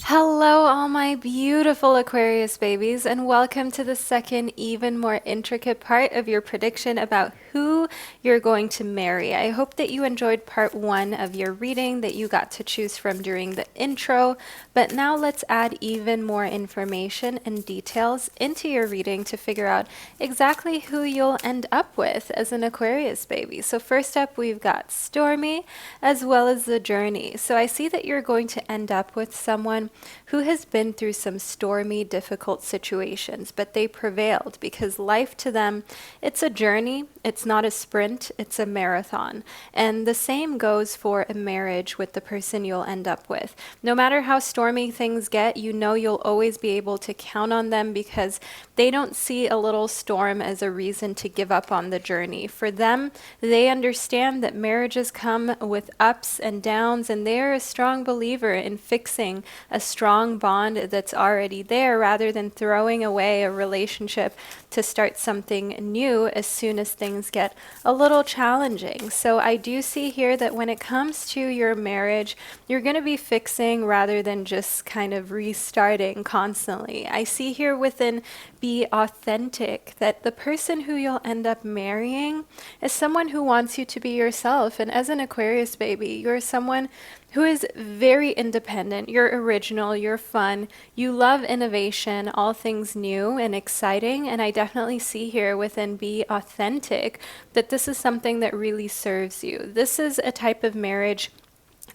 Hello, all my beautiful Aquarius babies, and welcome to the second, even more intricate part of your prediction about who you're going to marry. I hope that you enjoyed part one of your reading that you got to choose from during the intro, but now let's add even more information and details into your reading to figure out exactly who you'll end up with as an Aquarius baby. So first up, we've got Stormy as well as the Journey. So I see that you're going to end up with someone who has been through some stormy, difficult situations, but they prevailed because life to them, it's a journey. It's not a sprint, it's a marathon. And the same goes for a marriage with the person you'll end up with. No matter how stormy things get, you know you'll always be able to count on them because they don't see a little storm as a reason to give up on the journey. For them, they understand that marriages come with ups and downs, and they're a strong believer in fixing a strong bond that's already there rather than throwing away a relationship to start something new as soon as things get a little challenging. So I do see here that when it comes to your marriage, you're going to be fixing rather than just kind of restarting constantly. I see here within Be Authentic that the person who you'll end up marrying is someone who wants you to be yourself. And as an Aquarius baby, you're someone who is very independent. You're original, you're fun, you love innovation, all things new and exciting. And I definitely see here within Be Authentic that this is something that really serves you. This is a type of marriage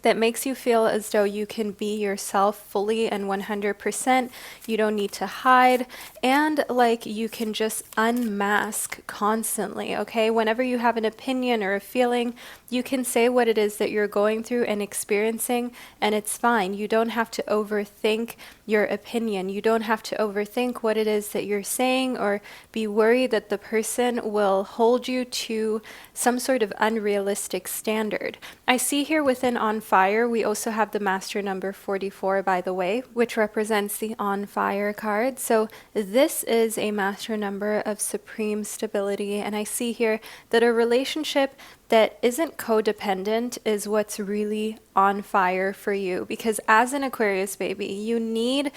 that makes you feel as though you can be yourself fully and 100%. You don't need to hide, and like you can just unmask constantly, okay? Whenever you have an opinion or a feeling, you can say what it is that you're going through and experiencing, and it's fine. You don't have to overthink your opinion. You don't have to overthink what it is that you're saying or be worried that the person will hold you to some sort of unrealistic standard. I see here within On Fire, we also have the master number 44, by the way, which represents the On Fire card. So this is a master number of supreme stability, and I see here that a relationship that isn't codependent is what's really on fire for you, because as an Aquarius baby, you need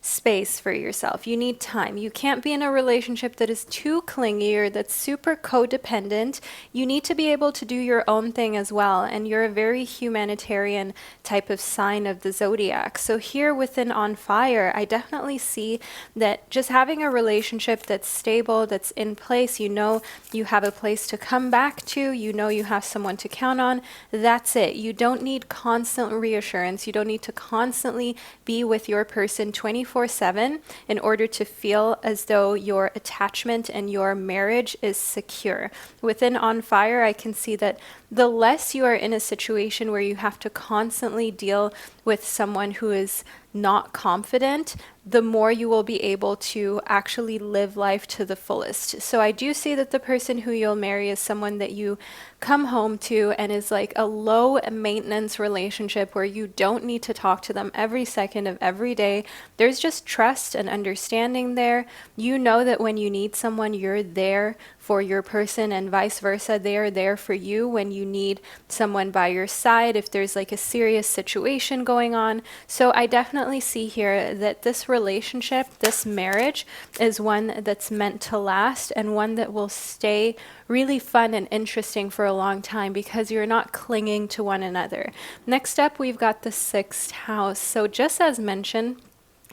space for yourself. You need time. You can't be in a relationship that is too clingy or that's super codependent. You need to be able to do your own thing as well. And you're a very humanitarian type of sign of the zodiac. So here within On Fire, I definitely see that just having a relationship that's stable, that's in place, you know you have a place to come back to, you know you have someone to count on, that's it. You don't need constant reassurance. You don't need to constantly be with your person 24/7 in order to feel as though your attachment and your marriage is secure. Within On Fire, I can see that the less you are in a situation where you have to constantly deal with someone who is not confident, the more you will be able to actually live life to the fullest. So I do see that the person who you'll marry is someone that you come home to and is like a low maintenance relationship where you don't need to talk to them every second of every day. There's just trust and understanding there. You know that when you need someone, you're there for your person, and vice versa. They are there for you when you need someone by your side, if there's like a serious situation going on. So I definitely see here that this relationship, this marriage, is one that's meant to last and one that will stay really fun and interesting for a long time because you're not clinging to one another. Next up, we've got the 6th house. So just as mentioned,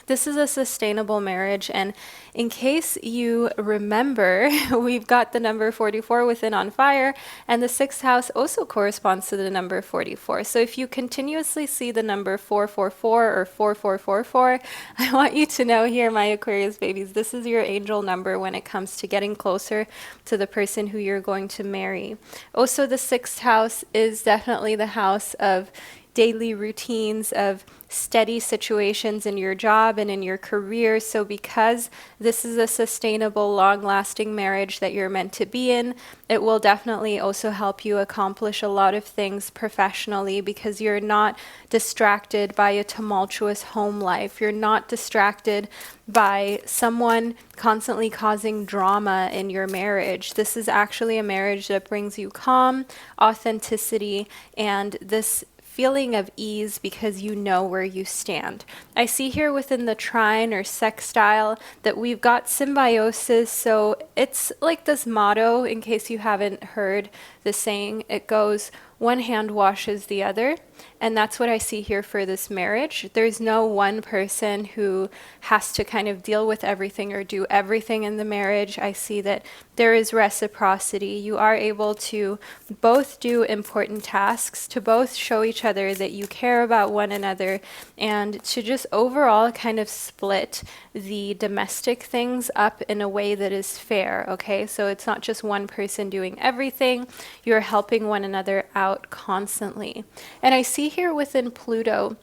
this is a sustainable marriage, and in case you remember, we've got the number 44 within On Fire, and the 6th house also corresponds to the number 44. So if you continuously see the number 444 or 4444, I want you to know here, my Aquarius babies, this is your angel number when it comes to getting closer to the person who you're going to marry. Also, the 6th house is definitely the house of daily routines, of steady situations in your job and in your career. So because this is a sustainable, long-lasting marriage that you're meant to be in, it will definitely also help you accomplish a lot of things professionally because you're not distracted by a tumultuous home life. You're not distracted by someone constantly causing drama in your marriage. This is actually a marriage that brings you calm, authenticity, and this feeling of ease because you know where you stand. I see here within the trine or sextile that we've got symbiosis. So it's like this motto, in case you haven't heard the saying, it goes, one hand washes the other. And that's what I see here for this marriage. There's no one person who has to kind of deal with everything or do everything in the marriage. I see that there is reciprocity. You are able to both do important tasks, to both show each other that you care about one another, and to just overall kind of split the domestic things up in a way that is fair, okay? So it's not just one person doing everything. You're helping one another out constantly. And I see here within Pluto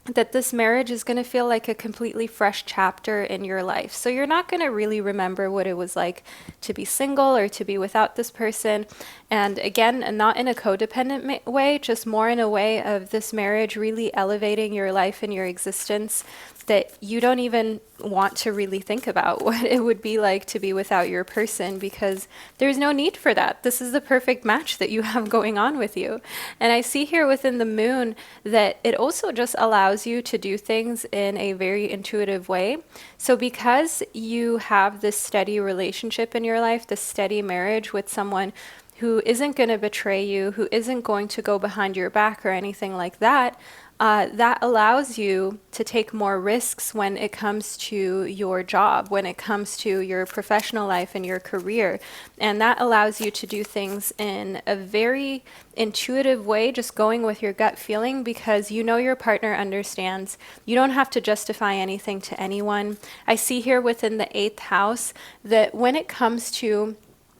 that this marriage is going to feel like a completely fresh chapter in your life. So you're not going to really remember what it was like to be single or to be without this person. And again, not in a codependent way, just more in a way of this marriage really elevating your life and your existence, that you don't even want to really think about what it would be like to be without your person because there's no need for that. This is the perfect match that you have going on with you. And I see here within the moon that it also just allows you to do things in a very intuitive way. So because you have this steady relationship in your life, this steady marriage with someone who isn't going to betray you, who isn't going to go behind your back or anything like that, that allows you to take more risks when it comes to your job, when it comes to your professional life and your career. And that allows you to do things in a very intuitive way, just going with your gut feeling because you know your partner understands. You don't have to justify anything to anyone. I see here within the 8th house that when it comes to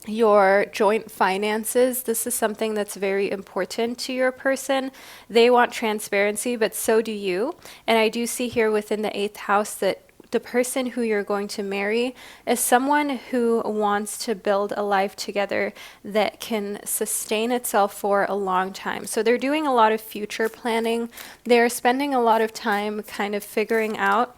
your joint finances, this is something that's very important to your person. They want transparency, but so do you. And I do see here within the 8th house that the person who you're going to marry is someone who wants to build a life together that can sustain itself for a long time. So they're doing a lot of future planning. They're spending a lot of time kind of figuring out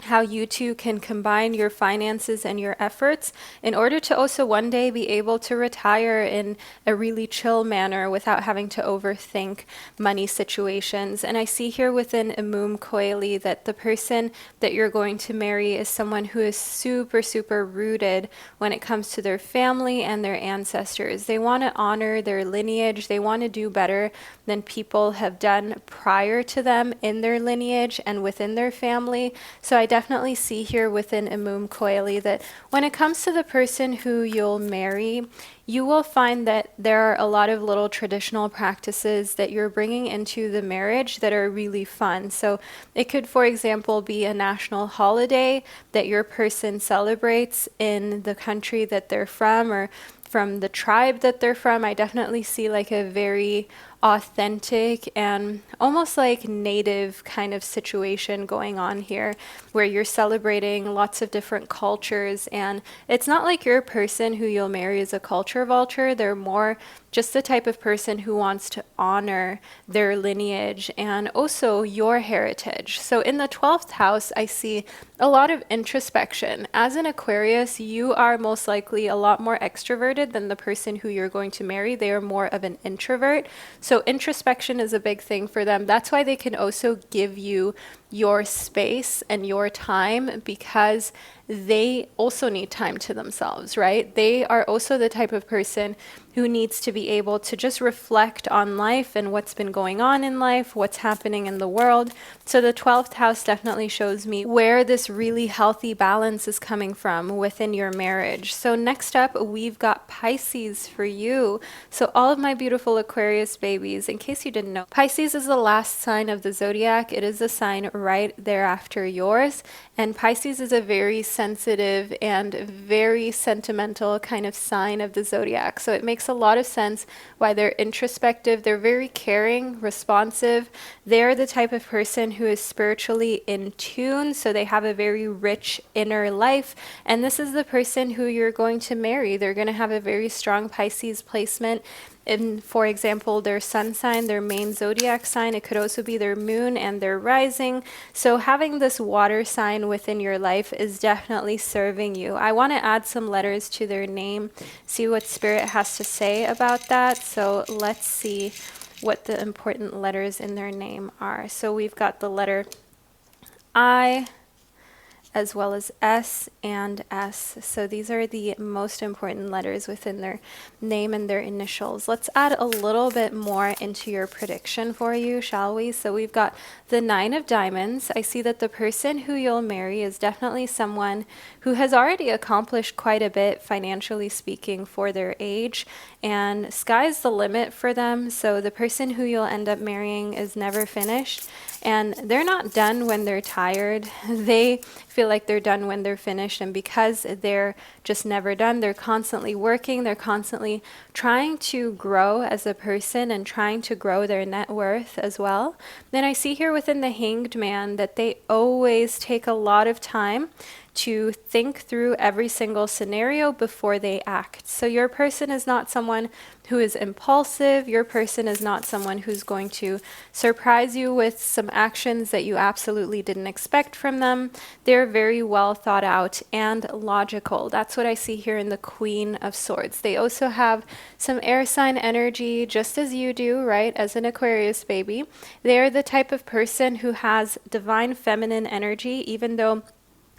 how you two can combine your finances and your efforts in order to also one day be able to retire in a really chill manner without having to overthink money situations. And I see here within Imum Coeli that the person that you're going to marry is someone who is super, super rooted when it comes to their family and their ancestors. They want to honor their lineage. They want to do better than people have done prior to them in their lineage and within their family. So I definitely see here within Imum Coeli that when it comes to the person who you'll marry, you will find that there are a lot of little traditional practices that you're bringing into the marriage that are really fun. So it could, for example, be a national holiday that your person celebrates in the country that they're from or from the tribe that they're from. I definitely see like a very authentic and almost like native kind of situation going on here where you're celebrating lots of different cultures. And it's not like your person who you'll marry is a culture vulture. They're more just the type of person who wants to honor their lineage and also your heritage. So in the 12th house, I see a lot of introspection. As an Aquarius, you are most likely a lot more extroverted than the person who you're going to marry. They are more of an introvert. So introspection is a big thing for them. That's why they can also give you your space and your time, because they also need time to themselves, right? They are also the type of person who needs to be able to just reflect on life and what's been going on in life, what's happening in the world. So the 12th house definitely shows me where this really healthy balance is coming from within your marriage. So next up, we've got Pisces for you. So all of my beautiful Aquarius babies, in case you didn't know, Pisces is the last sign of the zodiac. It is the sign right thereafter yours. And Pisces is a very sensitive and very sentimental kind of sign of the zodiac. So it makes a lot of sense why they're introspective. They're very caring, responsive. They're the type of person who is spiritually in tune. So they have a very rich inner life. And this is the person who you're going to marry. They're going to have a very strong Pisces placement in, for example, their sun sign, their main zodiac sign. It could also be their moon and their rising. So having this water sign within your life is definitely serving you. I want to add some letters to their name, see what Spirit has to say about that. So let's see what the important letters in their name are. So we've got the letter I, as well as S and S. So these are the most important letters within their name and their initials. Let's add a little bit more into your prediction for you, shall we? So we've got the 9 of Diamonds. I see that the person who you'll marry is definitely someone who has already accomplished quite a bit, financially speaking, for their age, and sky's the limit for them. So the person who you'll end up marrying is never finished. And they're not done when they're tired. They feel like they're done when they're finished. And because they're just never done, they're constantly working. They're constantly trying to grow as a person and trying to grow their net worth as well. Then I see here within the Hanged Man that they always take a lot of time to think through every single scenario before they act. So your person is not someone who is impulsive. Your person is not someone who's going to surprise you with some actions that you absolutely didn't expect from them. They're very well thought out and logical. That's what I see here in the Queen of Swords. They also have some air sign energy, just as you do, right? As an Aquarius baby. They're the type of person who has divine feminine energy, even though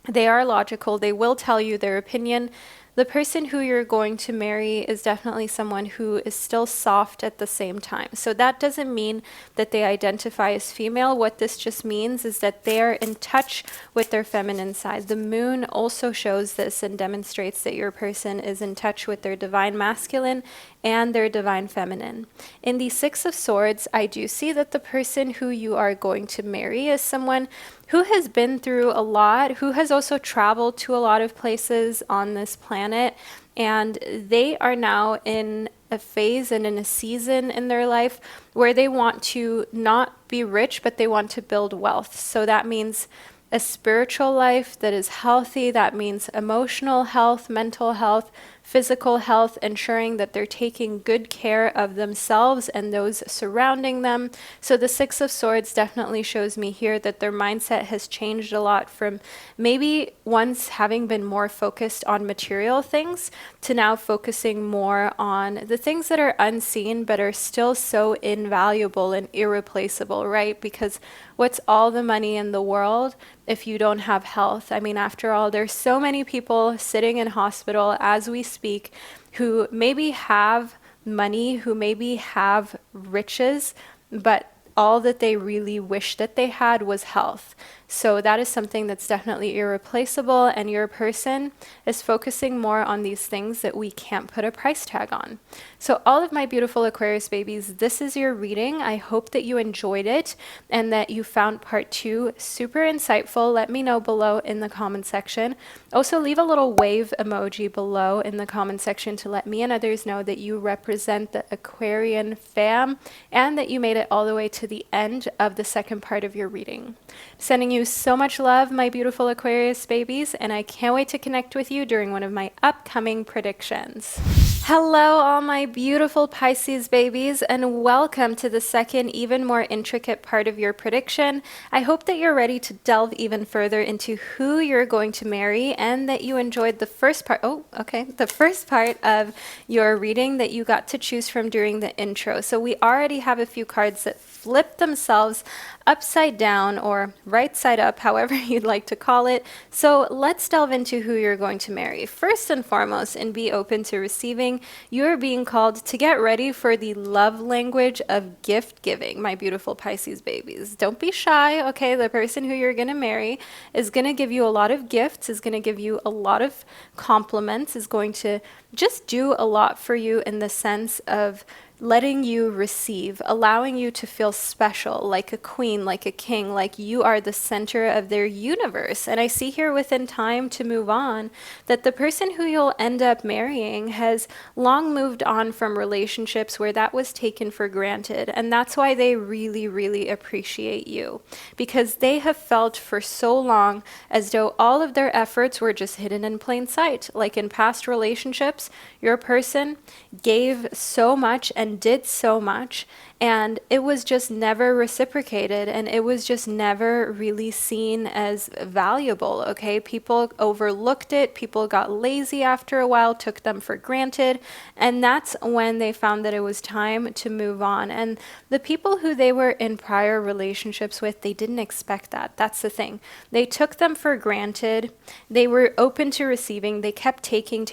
they are logical. They will tell you their opinion. The person who you're going to marry is definitely someone who is still soft at the same time. So that doesn't mean that they identify as female. What this just means is that they are in touch with their feminine side. The moon also shows this and demonstrates that your person is in touch with their divine masculine and their divine feminine. In the 6 of Swords, I do see that the person who you are going to marry is someone who has been through a lot, who has also traveled to a lot of places on this planet, and they are now in a phase and in a season in their life where they want to not be rich, but they want to build wealth. So that means a spiritual life that is healthy. That means emotional health, mental health, physical health, ensuring that they're taking good care of themselves and those surrounding them. So the Six of Swords definitely shows me here that their mindset has changed a lot from maybe once having been more focused on material things to now focusing more on the things that are unseen but are still so invaluable and irreplaceable, right? Because what's all the money in the world if you don't have health? I mean, after all, there's so many people sitting in hospital as we speak who maybe have money, who maybe have riches, but all that they really wish that they had was health. So that is something that's definitely irreplaceable, and your person is focusing more on these things that we can't put a price tag on. So all of my beautiful Aquarius babies, this is your reading. I hope that you enjoyed it and that you found part 2 super insightful. Let me know below in the comment section. Also, leave a little wave emoji below in the comment section to let me and others know that you represent the Aquarian fam and that you made it all the way to the end of the second part of your reading. Sending you so much love, my beautiful Aquarius babies, and I can't wait to connect with you during one of my upcoming predictions. Hello, all my beautiful Pisces babies, and welcome to the second, even more intricate part of your prediction. I hope that you're ready to delve even further into who you're going to marry and that you enjoyed the first part. The first part of your reading that you got to choose from during the intro. So we already have a few cards that flip themselves upside down or right side up, however you'd like to call it. So let's delve into who you're going to marry. First and foremost, and be open to receiving, you're being called to get ready for the love language of gift giving, my beautiful Pisces babies. Don't be shy, okay? The person who you're going to marry is going to give you a lot of gifts, is going to give you a lot of compliments, is going to just do a lot for you in the sense of letting you receive, allowing you to feel special, like a queen, like a king, like you are the center of their universe. And I see here within time to move on that the person who you'll end up marrying has long moved on from relationships where that was taken for granted. And that's why they really, really appreciate you, because they have felt for so long as though all of their efforts were just hidden in plain sight. Like in past relationships, your person gave so much and did so much, and it was just never reciprocated, and it was just never really seen as valuable, okay? People overlooked it, people got lazy after a while, took them for granted, and that's when they found that it was time to move on. And the people who they were in prior relationships with, they didn't expect that. That's the thing. They took them for granted. They were open to receiving. They kept taking,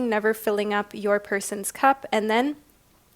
never filling up your person's cup. And then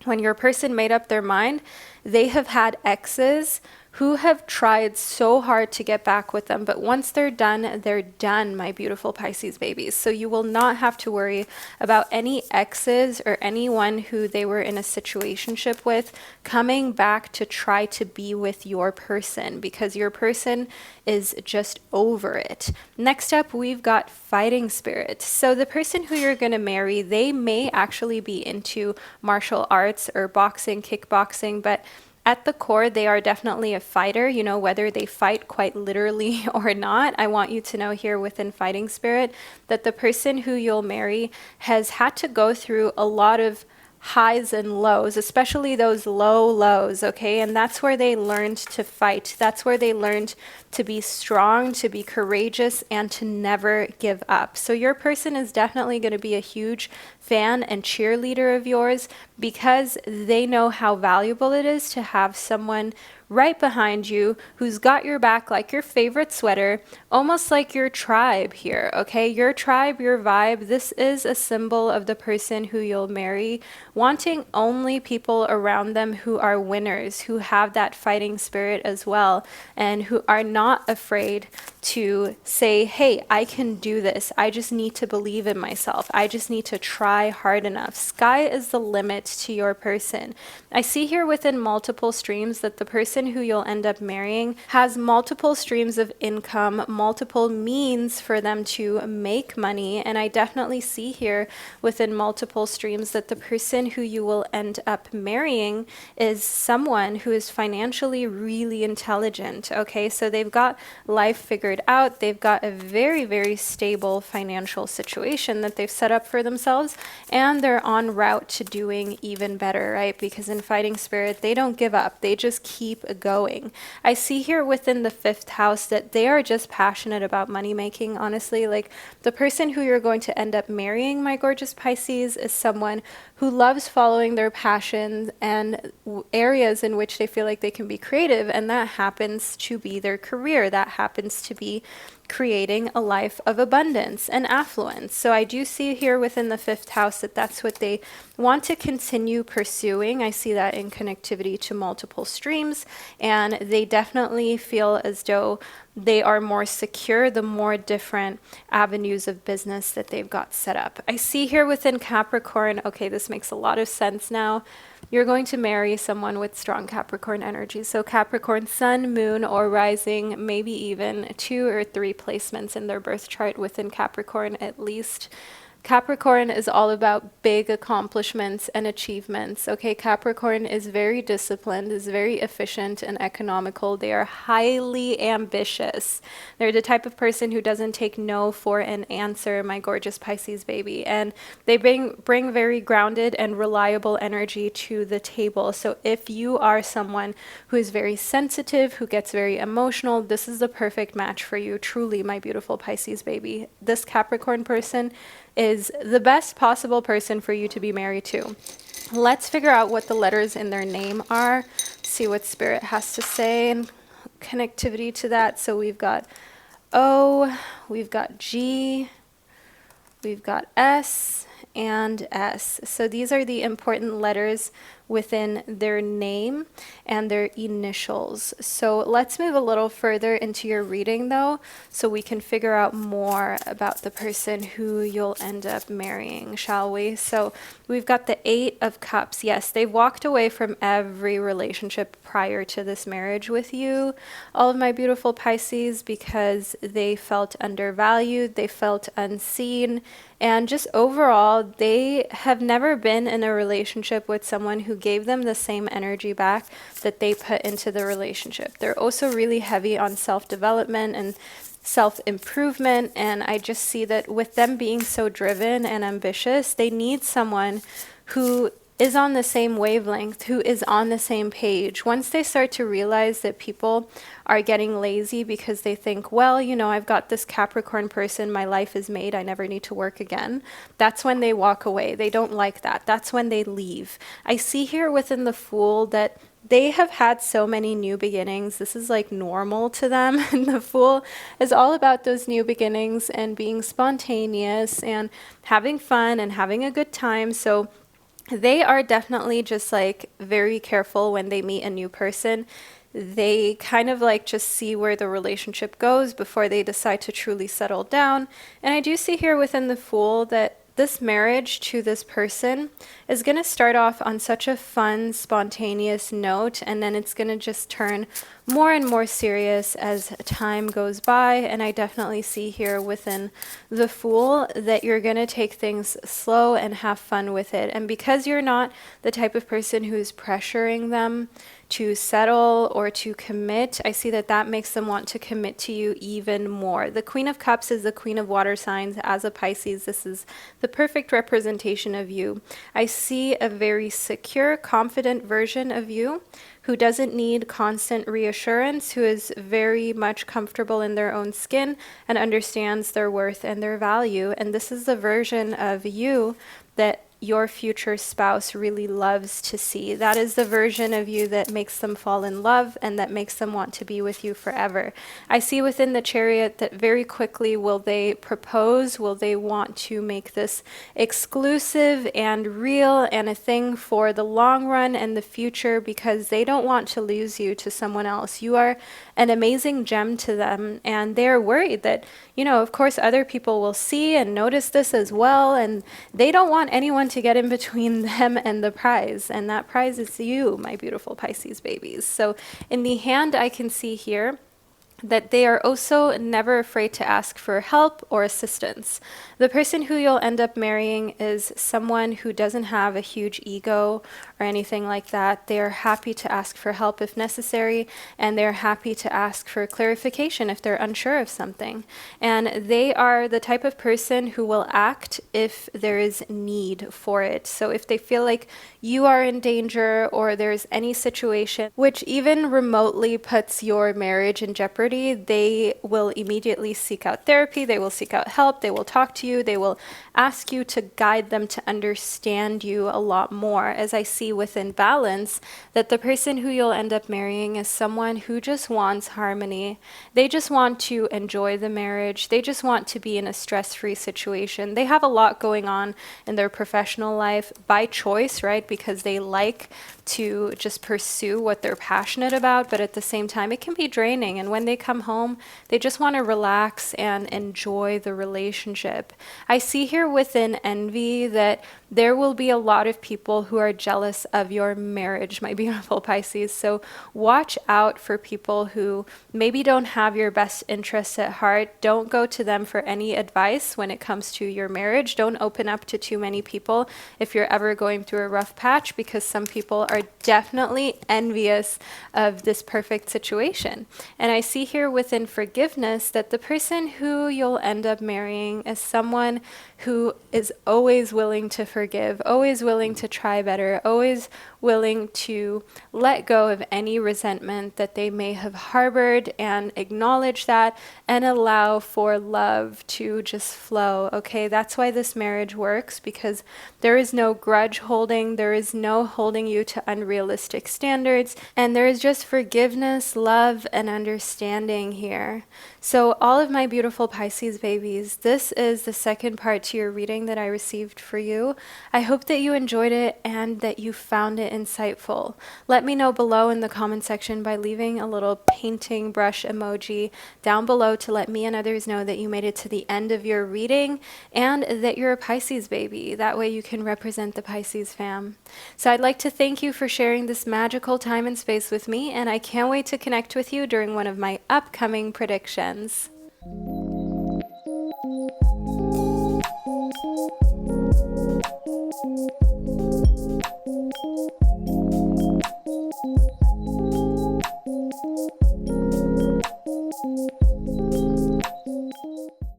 when your person made up their mind, they have had exes who have tried so hard to get back with them, but once they're done, my beautiful Pisces babies. So you will not have to worry about any exes or anyone who they were in a situationship with coming back to try to be with your person, because your person is just over it. Next up, we've got fighting spirit. So the person who you're going to marry, they may actually be into martial arts or boxing, kickboxing, but at the core, they are definitely a fighter, you know, whether they fight quite literally or not. I want you to know here within fighting spirit that the person who you'll marry has had to go through a lot of highs and lows, especially those low lows, okay? And that's where they learned to fight. That's where they learned to be strong, to be courageous, and to never give up. So your person is definitely going to be a huge fan and cheerleader of yours, because they know how valuable it is to have someone right behind you who's got your back like your favorite sweater, almost like your tribe here, okay? Your tribe, your vibe, this is a symbol of the person who you'll marry, wanting only people around them who are winners, who have that fighting spirit as well, and who are not afraid to say, hey, I can do this. I just need to believe in myself. I just need to try hard enough. Sky is the limit to your person. I see here within multiple streams that the person person who you'll end up marrying has multiple streams of income, multiple means for them to make money. And I definitely see here within multiple streams that the person who you will end up marrying is someone who is financially really intelligent. Okay, so they've got life figured out. They've got a very, very stable financial situation that they've set up for themselves, and they're on route to doing even better, right? Because in fighting spirit, they don't give up. They just keep going. I see here within the 5th house that they are just passionate about money making, honestly. Like the person who you're going to end up marrying, my gorgeous Pisces, is someone who loves following their passions and areas in which they feel like they can be creative, and that happens to be their career. That happens to be creating a life of abundance and affluence. So I do see here within the 5th house that that's what they want to continue pursuing. I see that in connectivity to multiple streams, and they definitely feel as though they are more secure the more different avenues of business that they've got set up. I see here within Capricorn, okay, this makes a lot of sense now. You're going to marry someone with strong Capricorn energy. So Capricorn sun, moon, or rising, maybe even 2 or 3 placements in their birth chart within Capricorn at least. Capricorn is all about big accomplishments and achievements. Okay, Capricorn is very disciplined, is very efficient and economical. They are highly ambitious. They're the type of person who doesn't take no for an answer, my gorgeous Pisces baby. And they bring very grounded and reliable energy to the table. So if you are someone who is very sensitive, who gets very emotional, this is the perfect match for you. Truly, my beautiful Pisces baby. This Capricorn person is the best possible person for you to be married to. Let's figure out what the letters in their name are, see what Spirit has to say in connectivity to that. So we've got O, we've got G, we've got S, and S. So these are the important letters within their name and their initials. So let's move a little further into your reading though, so we can figure out more about the person who you'll end up marrying, shall we? So we've got the 8 of Cups. Yes, they've walked away from every relationship prior to this marriage with you, all of my beautiful Pisces, because they felt undervalued, they felt unseen, and just overall, they have never been in a relationship with someone who gave them the same energy back that they put into the relationship. They're also really heavy on self-development and self-improvement, and I just see that with them being so driven and ambitious, they need someone who is on the same wavelength, who is on the same page. Once they start to realize that people are getting lazy because they think, well, you know, I've got this Capricorn person, my life is made, I never need to work again. That's when they walk away. They don't like that. That's when they leave. I see here within the Fool that they have had so many new beginnings. This is like normal to them. And the Fool is all about those new beginnings and being spontaneous and having fun and having a good time. So they are definitely just like very careful when they meet a new person. They kind of like just see where the relationship goes before they decide to truly settle down. And I do see here within the Fool that this marriage to this person is going to start off on such a fun, spontaneous note, and then it's going to just turn more and more serious as time goes by. And I definitely see here within the Fool that you're going to take things slow and have fun with it. And because you're not the type of person who's pressuring them to settle or to commit, I see that that makes them want to commit to you even more. The Queen of Cups is the Queen of Water signs. As a Pisces, this is the perfect representation of you. I see a very secure, confident version of you who doesn't need constant reassurance, who is very much comfortable in their own skin and understands their worth and their value. And this is the version of you that your future spouse really loves to see. That is the version of you that makes them fall in love and that makes them want to be with you forever. I see within the Chariot that very quickly will they propose, will they want to make this exclusive and real and a thing for the long run and the future, because they don't want to lose you to someone else. You are an amazing gem to them, and they're worried that, you know, of course other people will see and notice this as well, and they don't want anyone to to get in between them and the prize, and that prize is you, my beautiful Pisces babies. So in the hand, I can see here that they are also never afraid to ask for help or assistance. The person who you'll end up marrying is someone who doesn't have a huge ego or anything like that. They are happy to ask for help if necessary, and they're happy to ask for clarification if they're unsure of something. And they are the type of person who will act if there is need for it. So if they feel like you are in danger or there's any situation which even remotely puts your marriage in jeopardy, they will immediately seek out therapy, they will seek out help, they will talk to you, they will ask you to guide them to understand you a lot more. As I see within balance, that the person who you'll end up marrying is someone who just wants harmony. They just want to enjoy the marriage. They just want to be in a stress-free situation. They have a lot going on in their professional life by choice, right? Because they like to just pursue what they're passionate about, but at the same time, it can be draining. And when they come home, they just want to relax and enjoy the relationship. I see here within envy that there will be a lot of people who are jealous of your marriage, my beautiful Pisces. So watch out for people who maybe don't have your best interests at heart. Don't go to them for any advice when it comes to your marriage. Don't open up to too many people if you're ever going through a rough patch, because some people are definitely envious of this perfect situation. And I see here within forgiveness that the person who you'll end up marrying is someone who is always willing to forgive, always willing to try better, always willing to let go of any resentment that they may have harbored and acknowledge that and allow for love to just flow. Okay, that's why this marriage works, because there is no grudge holding, there is no holding you to unrealistic standards, and there is just forgiveness, love, and understanding here. So all of my beautiful Pisces babies, this is the second part to your reading that I received for you. I hope that you enjoyed it and that you found it insightful. Let me know below in the comment section by leaving a little painting brush emoji down below to let me and others know that you made it to the end of your reading and that you're a Pisces baby. That way you can represent the Pisces fam. So I'd like to thank you for sharing this magical time and space with me, and I can't wait to connect with you during one of my upcoming predictions.